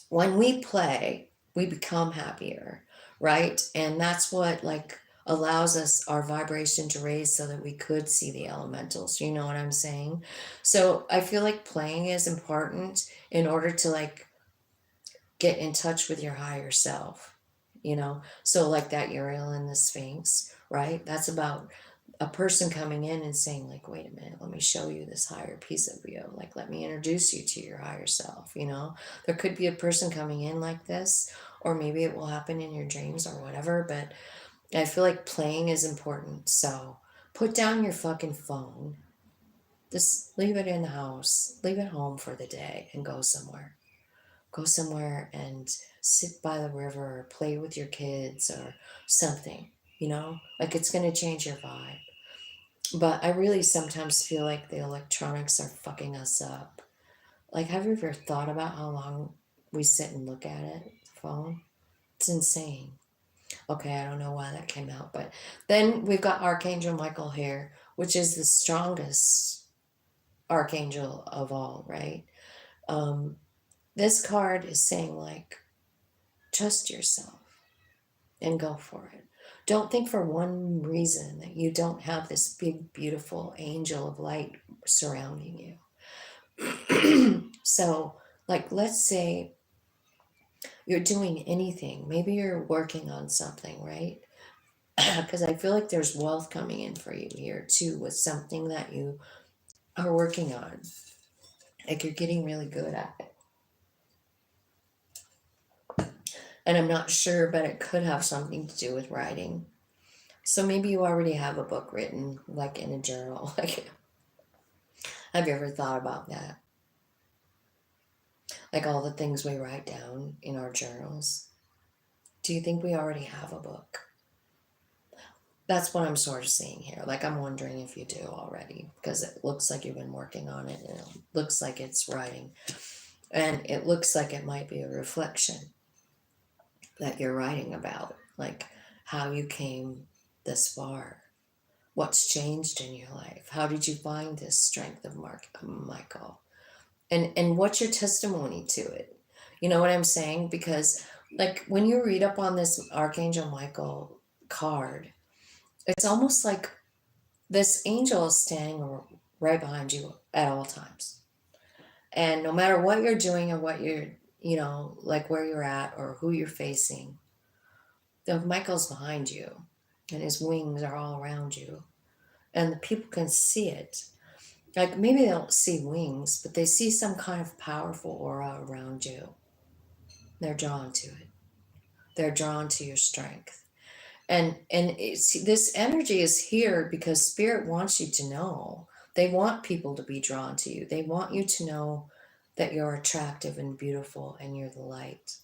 when we play, we become happier, right? And that's what like allows us our vibration to raise so that we could see the elementals. You know what I'm saying? So I feel like playing is important in order to like get in touch with your higher self, you know? So like that Uriel and the Sphinx, right? That's about a person coming in and saying like, wait a minute, let me show you this higher piece of you. Like, let me introduce you to your higher self, you know? There could be a person coming in like this, or maybe it will happen in your dreams or whatever, but I feel like playing is important. So put down your fucking phone. Just leave it in the house, leave it home for the day and go somewhere. Go somewhere and sit by the river or play with your kids or something, you know? Like it's going to change your vibe. But I really sometimes feel like the electronics are fucking us up. Like, have you ever thought about how long we sit and look at it, the phone? It's insane. Okay, I don't know why that came out. But then we've got Archangel Michael here, which is the strongest archangel of all, right? Um, this card is saying, like, trust yourself and go for it. Don't think for one reason that you don't have this big, beautiful angel of light surrounding you. So, like, let's say you're doing anything. Maybe you're working on something, right? Because I feel like there's wealth coming in for you here too with something that you are working on. Like you're getting really good at it. And I'm not sure, but it could have something to do with writing. So maybe you already have a book written, like in a journal. Like, have you ever thought about that? Like all the things we write down in our journals. Do you think we already have a book? That's what I'm sort of seeing here. Like, I'm wondering if you do already, because it looks like you've been working on it, and it looks like it's writing. And it looks like it might be a reflection that you're writing about, like how you came this far. What's changed in your life? How did you find this strength of Michael? And what's your testimony to it? You know what I'm saying? Because like when you read up on this Archangel Michael card, it's almost like this angel is standing right behind you at all times. And no matter what you're doing or what you're, you know, like where you're at or who you're facing, the Michael's behind you and his wings are all around you. And the people can see it. Like maybe they don't see wings, but they see some kind of powerful aura around you. They're drawn to it. They're drawn to your strength. And this energy is here because spirit wants you to know. They want people to be drawn to you. They want you to know that you're attractive and beautiful and you're the light.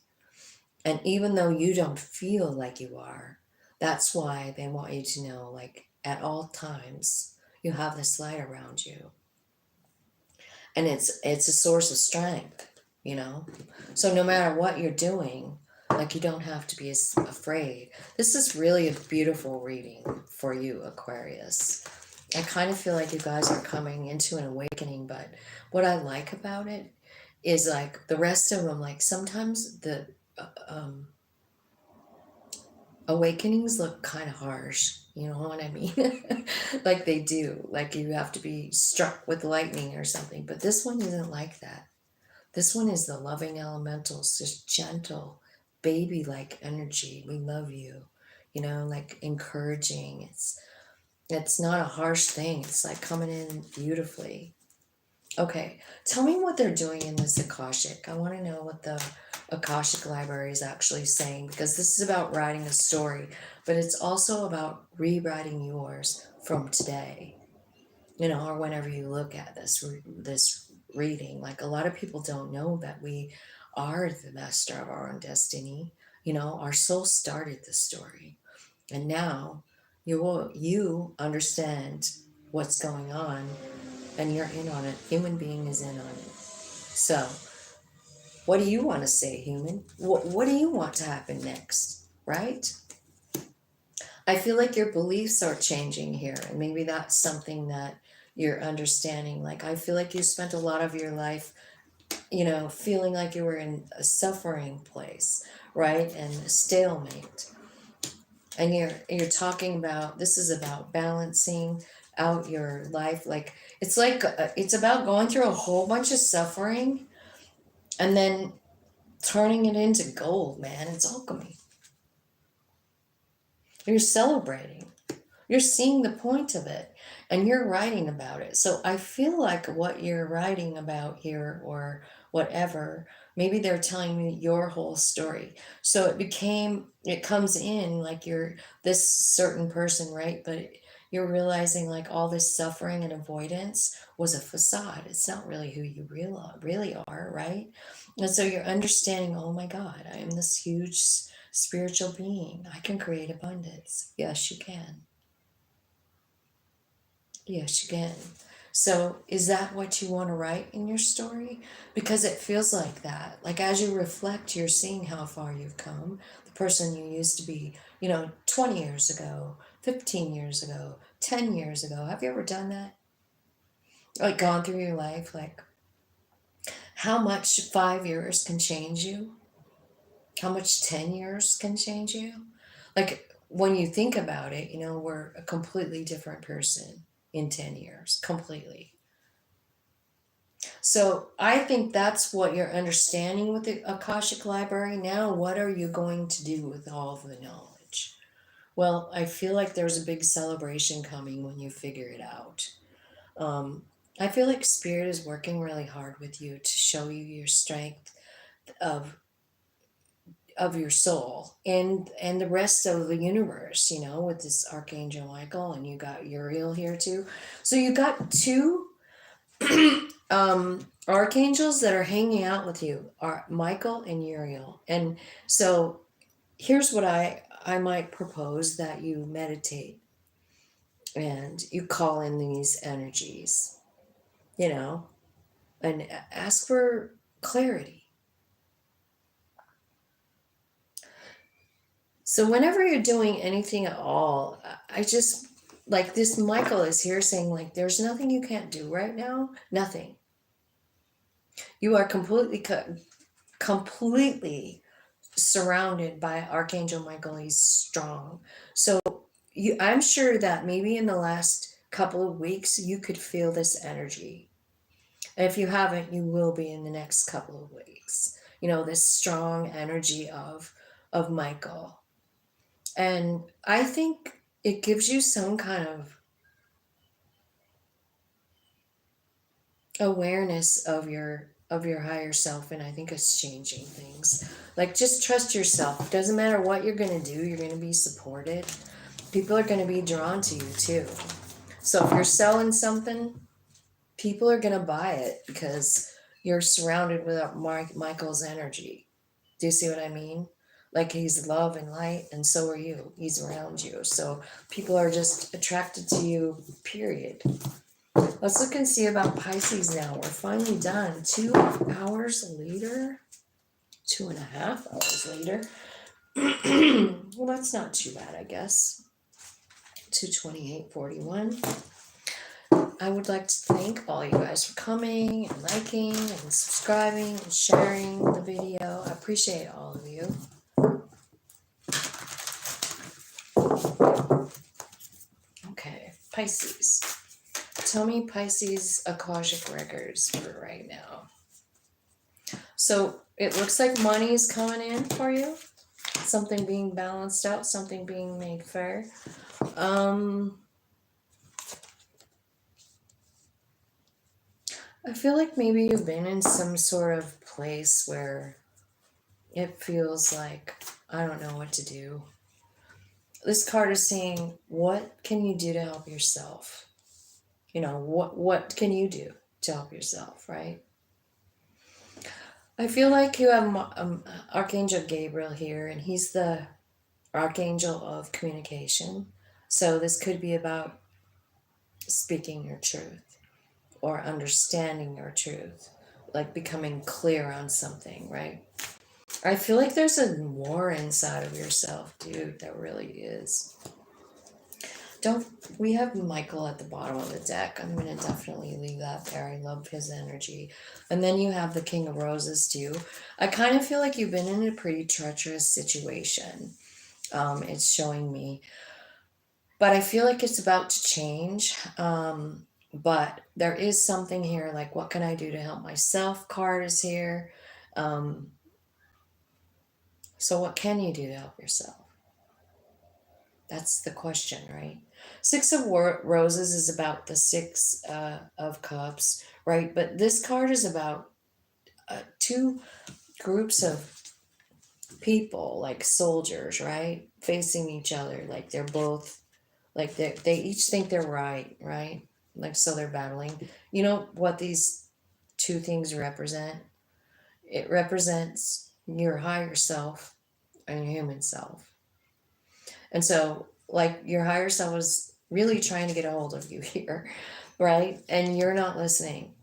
And even though you don't feel like you are, that's why they want you to know, like at all times you have this light around you. And it's a source of strength, you know. So no matter what you're doing, like you don't have to be as afraid. This is really a beautiful reading for you, Aquarius. I kind of feel like you guys are coming into an awakening, but what I like about it is like the rest of them, like sometimes the awakenings look kind of harsh, you know what I mean? Like they do, like you have to be struck with lightning or something, but this one isn't like that. This one is the loving elementals, just gentle, baby-like energy. We love you, you know, like encouraging. It's not a harsh thing. It's like coming in beautifully. Okay, tell me what they're doing in this Akashic. I want to know what the Akashic library is actually saying, because this is about writing a story, but it's also about rewriting yours from today, or whenever you look at this reading. Like, a lot of people don't know that we are the master of our own destiny. Our soul started the story, and now you understand what's going on, and you're in on it. Human being is in on it. So, what do you want to say, human? What do you want to happen next, right? I feel like your beliefs are changing here, and maybe that's something that you're understanding. Like, I feel like you spent a lot of your life, feeling like you were in a suffering place, right? And a stalemate. And you're talking about, this is about balancing out your life. Like, it's about going through a whole bunch of suffering and then turning it into gold, man. It's alchemy. You're celebrating. You're seeing the point of it, and you're writing about it. So I feel like what you're writing about here, or whatever, maybe they're telling me your whole story. So it comes in like you're this certain person, right? But you're realizing like all this suffering and avoidance was a facade. It's not really who you really are, right? And so you're understanding, oh my God, I am this huge spiritual being. I can create abundance. Yes, you can. Yes, you can. So, is that what you want to write in your story? Because it feels like that. Like, as you reflect, you're seeing how far you've come. The person you used to be, 20 years ago, 15 years ago, 10 years ago. Have you ever done that? Like, gone through your life? Like, how much 5 years can change you? How much 10 years can change you? Like, when you think about it, we're a completely different person in 10 years, completely. So I think that's what you're understanding with the Akashic Library. Now, what are you going to do with all of the knowledge? Well, I feel like there's a big celebration coming when you figure it out. Um, I feel like Spirit is working really hard with you to show you your strength of your soul, and the rest of the universe, with this Archangel Michael, and you got Uriel here too. So you got two archangels that are hanging out with you, are Michael and Uriel. And so here's what I might propose: that you meditate and you call in these energies, you know, and ask for clarity. So whenever you're doing anything at all, I just, like, this Michael is here saying, like, there's nothing you can't do right now. Nothing. You are completely surrounded by Archangel Michael. He's strong. So I'm sure that maybe in the last couple of weeks you could feel this energy. And if you haven't, you will be in the next couple of weeks. This strong energy of Michael. And I think it gives you some kind of awareness of your higher self, and I think it's changing things. Like, just trust yourself. Doesn't matter what you're going to do, you're going to be supported. People are going to be drawn to you too. So if you're selling something, people are going to buy it because you're surrounded with Michael's energy. Do you see what I mean? Like, he's love and light, and so are you. He's around you. So people are just attracted to you, period. Let's look and see about Pisces now. We're finally done. 2 hours later. 2.5 hours later. Well, that's not too bad, I guess. 2:28:41. I would like to thank all you guys for coming and liking and subscribing and sharing the video. I appreciate all of you. Okay, Pisces. Tell me Pisces Akashic records for right now. So it looks like money is coming in for you. Something being balanced out, something being made fair. I feel like maybe you've been in some sort of place where it feels like I don't know what to do. This card is saying, what can you do to help yourself? What can you do to help yourself, right? I feel like you have Archangel Gabriel here, and he's the archangel of communication. So this could be about speaking your truth or understanding your truth, like becoming clear on something, right? I feel like there's a war inside of yourself, dude. That really is. Don't we have Michael at the bottom of the deck? I'm gonna definitely leave that there. I love his energy. And then you have the King of Roses too. I kind of feel like you've been in a pretty treacherous situation. It's showing me. But I feel like it's about to change. But there is something here, like what can I do to help myself? Card is here. So what can you do to help yourself? That's the question, right? Six of Roses is about the Six of Cups, right? But this card is about two groups of people, like soldiers, right? Facing each other, like they're both, like they each think they're right, right? Like, so they're battling. You know what these two things represent? It represents your higher self and your human self. And so, like, your higher self is really trying to get a hold of you here, right? And you're not listening.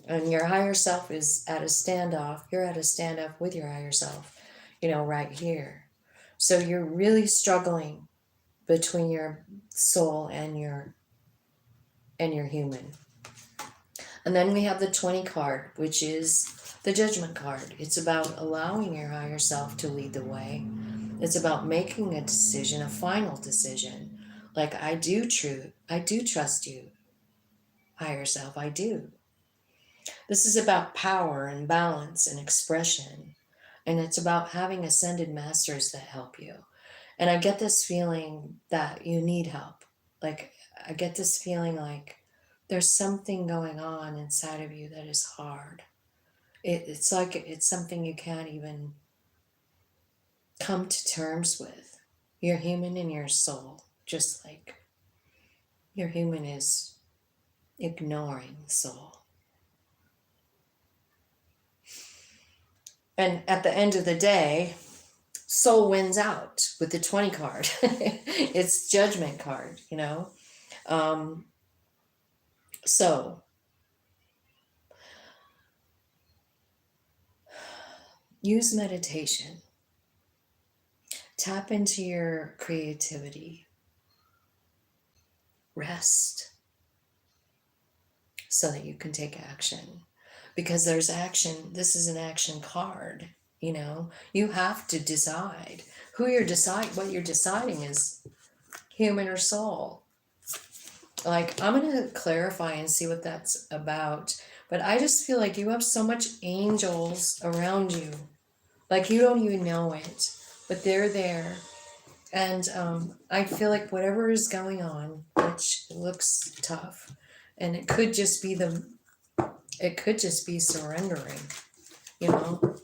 And your higher self is at a standoff. You're at a standoff with your higher self, right here. So you're really struggling between your soul and your human. And then we have the 20 card, which is the Judgment card. It's about allowing your higher self to lead the way. It's about making a decision, a final decision. Like, I do trust you, higher self, I do. This is about power and balance and expression. And it's about having ascended masters that help you. And I get this feeling that you need help. Like, I get this feeling like there's something going on inside of you that is hard. It's like it's something you can't even come to terms with. You're human in your soul, just like your human is ignoring soul. And at the end of the day, soul wins out with the 20 card. It's Judgment card. Um, so use meditation. Tap into your creativity. Rest so that you can take action. Because there's action. This is an action card. You have to decide what you're deciding is human or soul. Like, I'm going to clarify and see what that's about. But I just feel like you have so much angels around you. Like, you don't even know it, but they're there. And I feel like whatever is going on, which looks tough, and it could just be surrendering,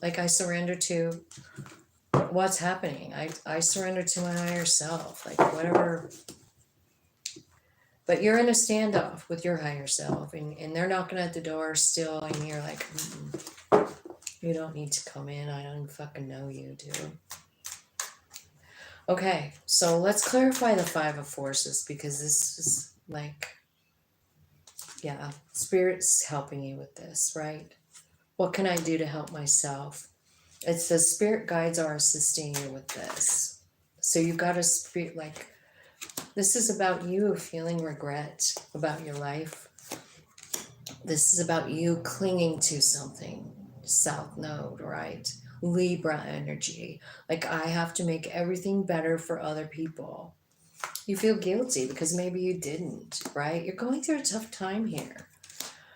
like I surrender to what's happening. I surrender to my higher self, like whatever. But you're in a standoff with your higher self, and they're knocking at the door still, and you're like, you don't need to come in. I don't fucking know you, dude. Okay, so let's clarify the Five of Forces, because this is like, yeah, Spirit's helping you with this, right? What can I do to help myself? It's the Spirit guides are assisting you with this. So you've got a spirit, like, this is about you feeling regret about your life. This is about you clinging to something. South Node, right? Libra energy. Like, I have to make everything better for other people. You feel guilty because maybe you didn't, right? You're going through a tough time here.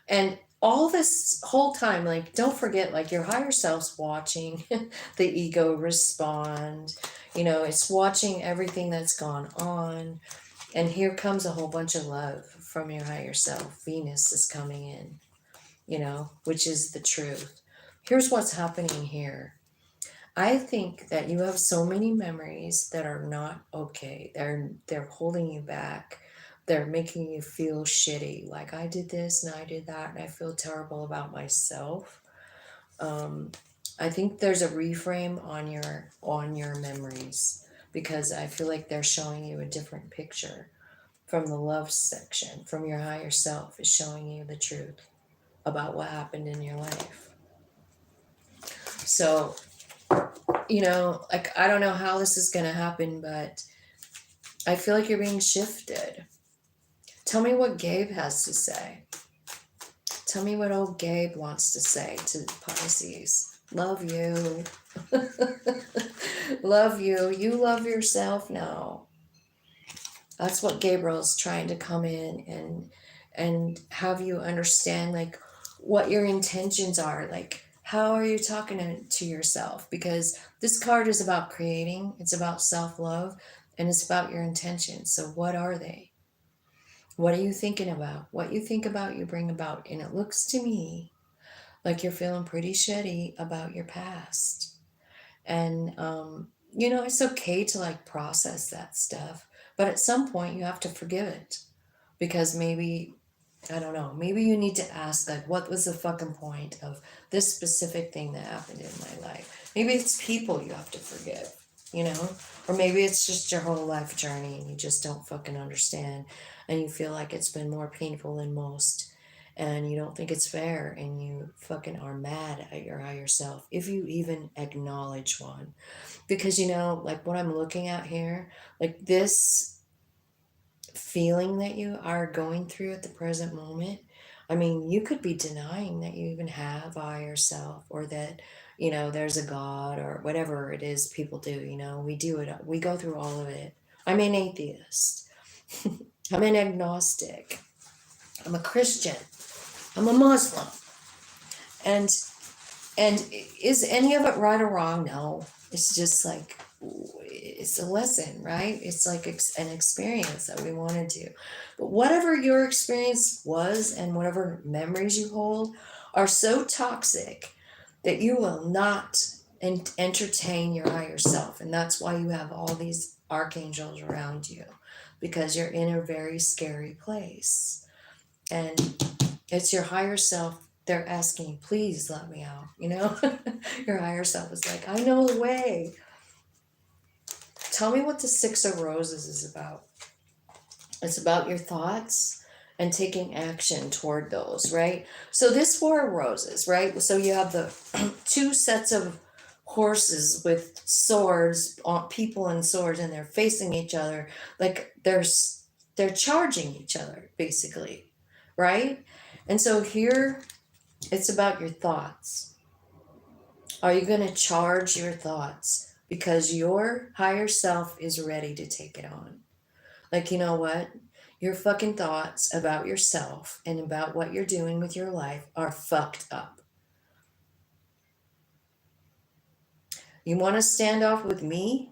And all this whole time, like, don't forget, like, your higher self's watching the ego respond. It's watching everything that's gone on. And here comes a whole bunch of love from your higher self. Venus is coming in. which is the truth. Here's what's happening here. I think that you have so many memories that are not okay. They're holding you back. They're making you feel shitty. Like, I did this and I did that and I feel terrible about myself. I think there's a reframe on your memories, because I feel like they're showing you a different picture from the love section. From your higher self is showing you the truth about what happened in your life. So, like, I don't know how this is going to happen, but I feel like you're being shifted. Tell me what Gabe has to say. Tell me what old Gabe wants to say to Pisces. Love you. Love you. You love yourself now. That's what Gabriel's trying to come in and have you understand, like, what your intentions are. Like, how are you talking to yourself? Because this card is about creating, it's about self-love, and it's about your intentions. So what are they? What are you thinking about? What you think about, you bring about. And it looks to me like you're feeling pretty shitty about your past. And, it's okay to, like, process that stuff. But at some point, you have to forgive it. Because maybe, I don't know, maybe you need to ask, like, what was the fucking point of this specific thing that happened in my life? Maybe it's people you have to forgive, Or maybe it's just your whole life journey and you just don't fucking understand. And you feel like it's been more painful than most. And you don't think it's fair, and you fucking are mad at your higher self, if you even acknowledge one. Because, like, what I'm looking at here, like, this feeling that you are going through at the present moment, I mean, you could be denying that you even have a higher self, or that, there's a God, or whatever it is people do. We do it, we go through all of it. I'm an atheist. I'm an agnostic. I'm a Christian. I'm a Muslim. And is any of it right or wrong? No. It's just like, it's a lesson, right? It's like an experience that we want to do. But whatever your experience was, and whatever memories you hold, are so toxic that you will not entertain your higher self. And that's why you have all these archangels around you, because you're in a very scary place. And it's your higher self. They're asking, please let me out, Your higher self is like, I know the way. Tell me what the Six of Roses is about. It's about your thoughts and taking action toward those, right? So this Four of Roses, right? So you have the two sets of horses with swords, people and swords, and they're facing each other. Like, they're charging each other, basically, right? And so here, it's about your thoughts. Are you going to charge your thoughts? Because your higher self is ready to take it on. Like, you know what? Your fucking thoughts about yourself and about what you're doing with your life are fucked up. You want to stand off with me?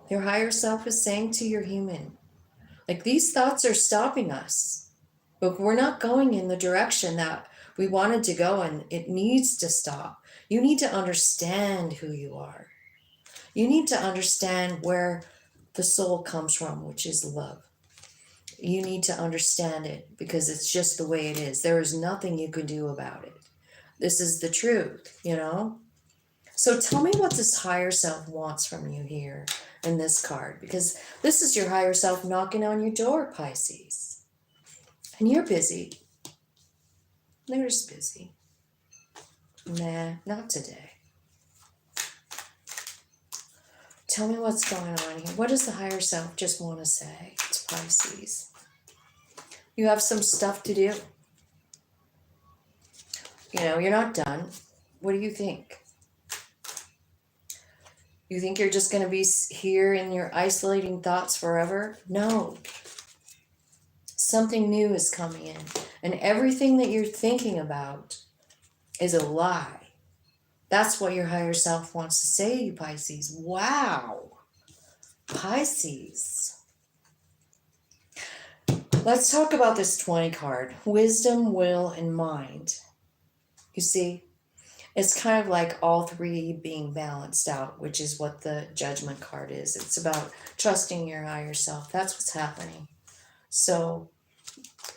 Your higher self is saying to your human, like, these thoughts are stopping us. But we're not going in the direction that we wanted to go, and it needs to stop. You need to understand who you are. You need to understand where the soul comes from, which is love. You need to understand it, because it's just the way it is. There is nothing you can do about it. This is the truth, So tell me what this higher self wants from you here in this card, because this is your higher self knocking on your door, Pisces. And you're busy. They're just busy. Nah, not today. Tell me what's going on here. What does the higher self just want to say to Pisces? You have some stuff to do. You're not done. What do you think? You think you're just going to be here in your isolating thoughts forever? No. Something new is coming in. And everything that you're thinking about is a lie. That's what your higher self wants to say to you, Pisces. Wow. Pisces. Let's talk about this 20 card. Wisdom, will, and mind. You see? It's kind of like all three being balanced out, which is what the judgment card is. It's about trusting your higher self. That's what's happening. So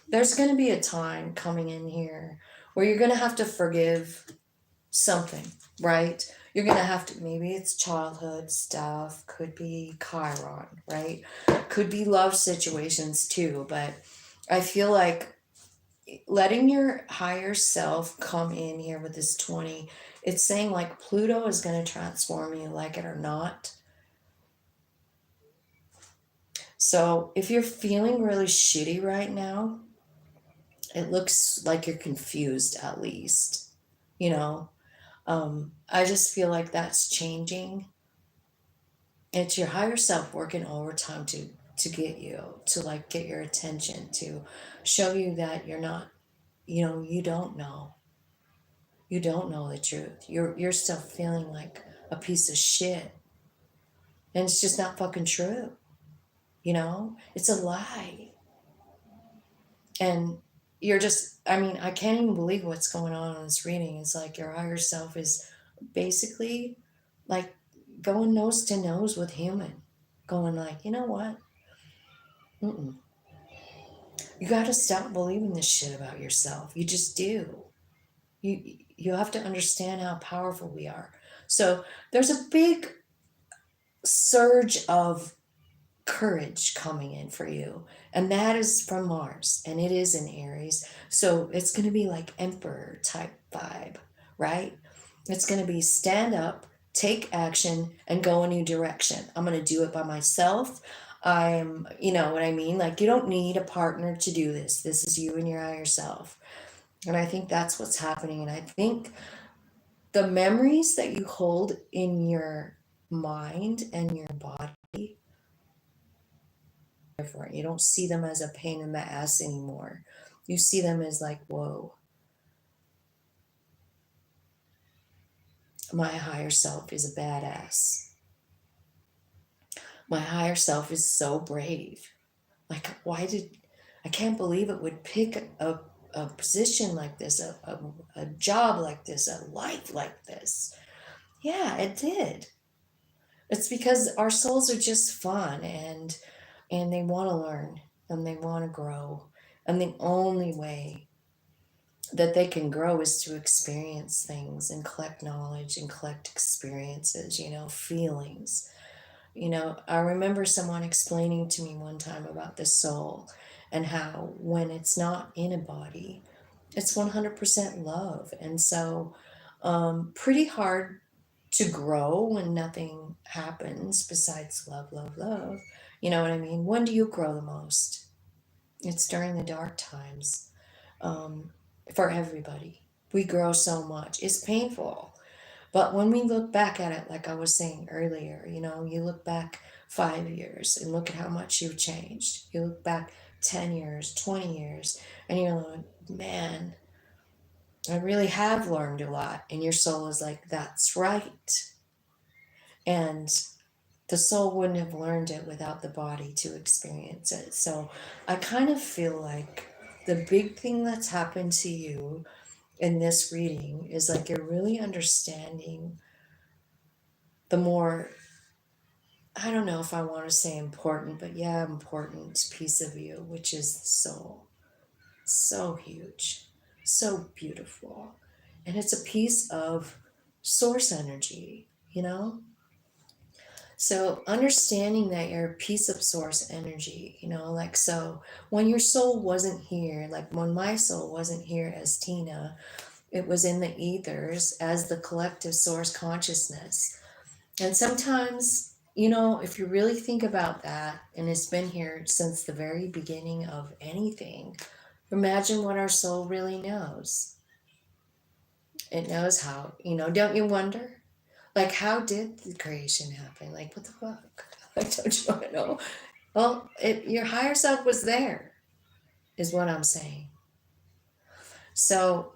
there's going to be a time coming in here where you're going to have to forgive something, right? You're going to have to, maybe it's childhood stuff, could be Chiron, right? Could be love situations too, but I feel like letting your higher self come in here with this 20, it's saying like Pluto is going to transform you, like it or not. So if you're feeling really shitty right now, it looks like you're confused at least, you know. I just feel like that's changing. It's your higher self working overtime to get you, to like get your attention, to show you that you're not, you know, you don't know. You don't know the truth. You're still feeling like a piece of shit. And it's just not fucking true. You know? It's a lie. And you're just, I mean, I can't even believe what's going on in this reading. It's like your higher self is basically like going nose to nose with human. Going like, you know what? Mm-mm. You got to stop believing this shit about yourself. You just do. You have to understand how powerful we are. So there's a big surge of courage coming in for you, and that is from Mars, and it is in Aries. So it's going to be like emperor type vibe, right? It's going to be stand up, take action, and go a new direction. I'm going to do it by myself. I'm, you know what I mean? Like, you don't need a partner to do this. This is you and your higher self. And I think that's what's happening. And I think the memories that you hold in your mind and your body different. You don't see them as a pain in the ass anymore. You see them as like, whoa, my higher self is a badass. My higher self is so brave. Like, I can't believe it would pick a position like this, a job like this, a life like this. Yeah, it did. It's because our souls are just fun, and they want to learn, and they want to grow. And the only way that they can grow is to experience things and collect knowledge and collect experiences, you know, feelings. You know, I remember someone explaining to me one time about the soul and how when it's not in a body, it's 100% love. And so, pretty hard to grow when nothing happens besides love, love, love. You know what I mean? When do you grow the most? It's during the dark times. Um, for everybody, we grow so much. It's painful. But when we look back at it, like I was saying earlier, you know, you look back 5 years and look at how much you've changed. You look back 10 years, 20 years, and you're like, man, I really have learned a lot. And your soul is like, that's right. And the soul wouldn't have learned it without the body to experience it. So I kind of feel like the big thing that's happened to you in this reading is like you're really understanding the more, I don't know if I want to say important, but yeah, important piece of you, which is the soul. So huge, so beautiful. And it's a piece of source energy, you know? So understanding that you're a piece of source energy, you know, like, so when your soul wasn't here, like when my soul wasn't here as Tina, it was in the ethers as the collective source consciousness. And sometimes, you know, if you really think about that, and it's been here since the very beginning of anything, imagine what our soul really knows. It knows how, you know, don't you wonder? Like, how did the creation happen? Like, what the fuck? Like, don't you want to know? Well, your higher self was there, is what I'm saying. So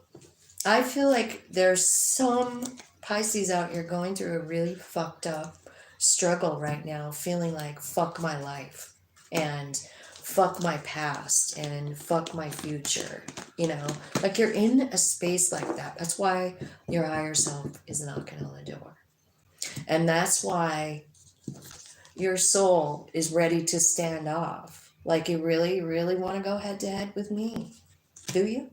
I feel like there's some Pisces out here going through a really fucked up struggle right now, feeling like fuck my life and fuck my past and fuck my future, you know? Like you're in a space like that. That's why your higher self is knocking on the door. And that's why your soul is ready to stand off. Like, you really, really want to go head to head with me? Do you?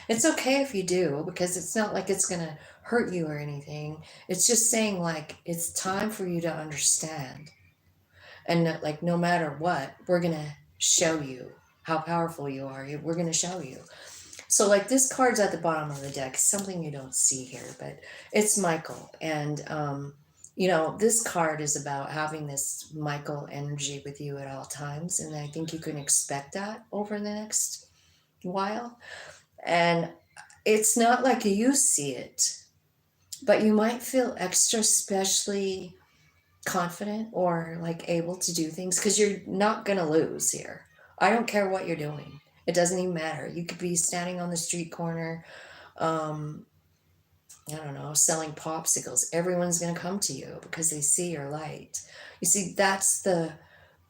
It's okay if you do, because it's not like it's going to hurt you or anything. It's just saying, like, it's time for you to understand. And that, like, no matter what, we're going to show you how powerful you are. We're going to show you. So, like, this card's at the bottom of the deck. It's something you don't see here, but it's Michael. And, you know, this card is about having this Michael energy with you at all times. And I think you can expect that over the next while. And it's not like you see it, but you might feel extra specially confident or like able to do things because you're not going to lose here. I don't care what you're doing. It doesn't even matter. You could be standing on the street corner, um, I don't know, selling popsicles. Everyone's going to come to you because they see your light. You see, that's the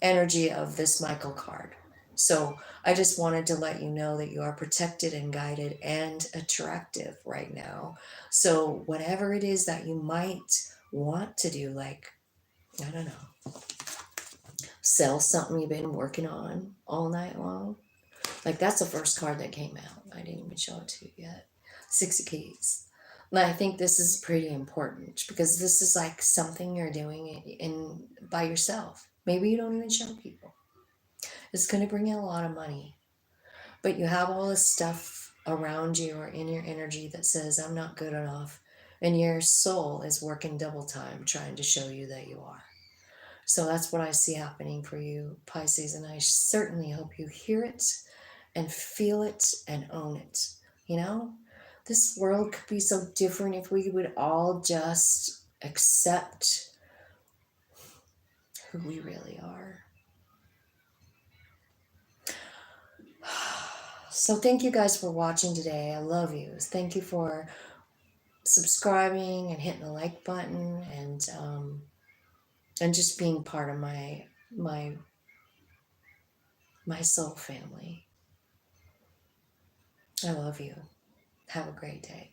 energy of this Michael card. So I just wanted to let you know that you are protected and guided and attractive right now. So whatever it is that you might want to do, like, I don't know, sell something you've been working on all night long. Like, that's the first card that came out. I didn't even show it to you yet. Six of Keys. And I think this is pretty important because this is like something you're doing in by yourself. Maybe you don't even show people. It's going to bring in a lot of money. But you have all this stuff around you or in your energy that says, I'm not good enough. And your soul is working double time trying to show you that you are. So that's what I see happening for you, Pisces. And I certainly hope you hear it and feel it and own it. You know, this world could be so different if we would all just accept who we really are. So thank you guys for watching today. I love you. Thank you for subscribing and hitting the like button and just being part of my soul family. I love you. Have a great day.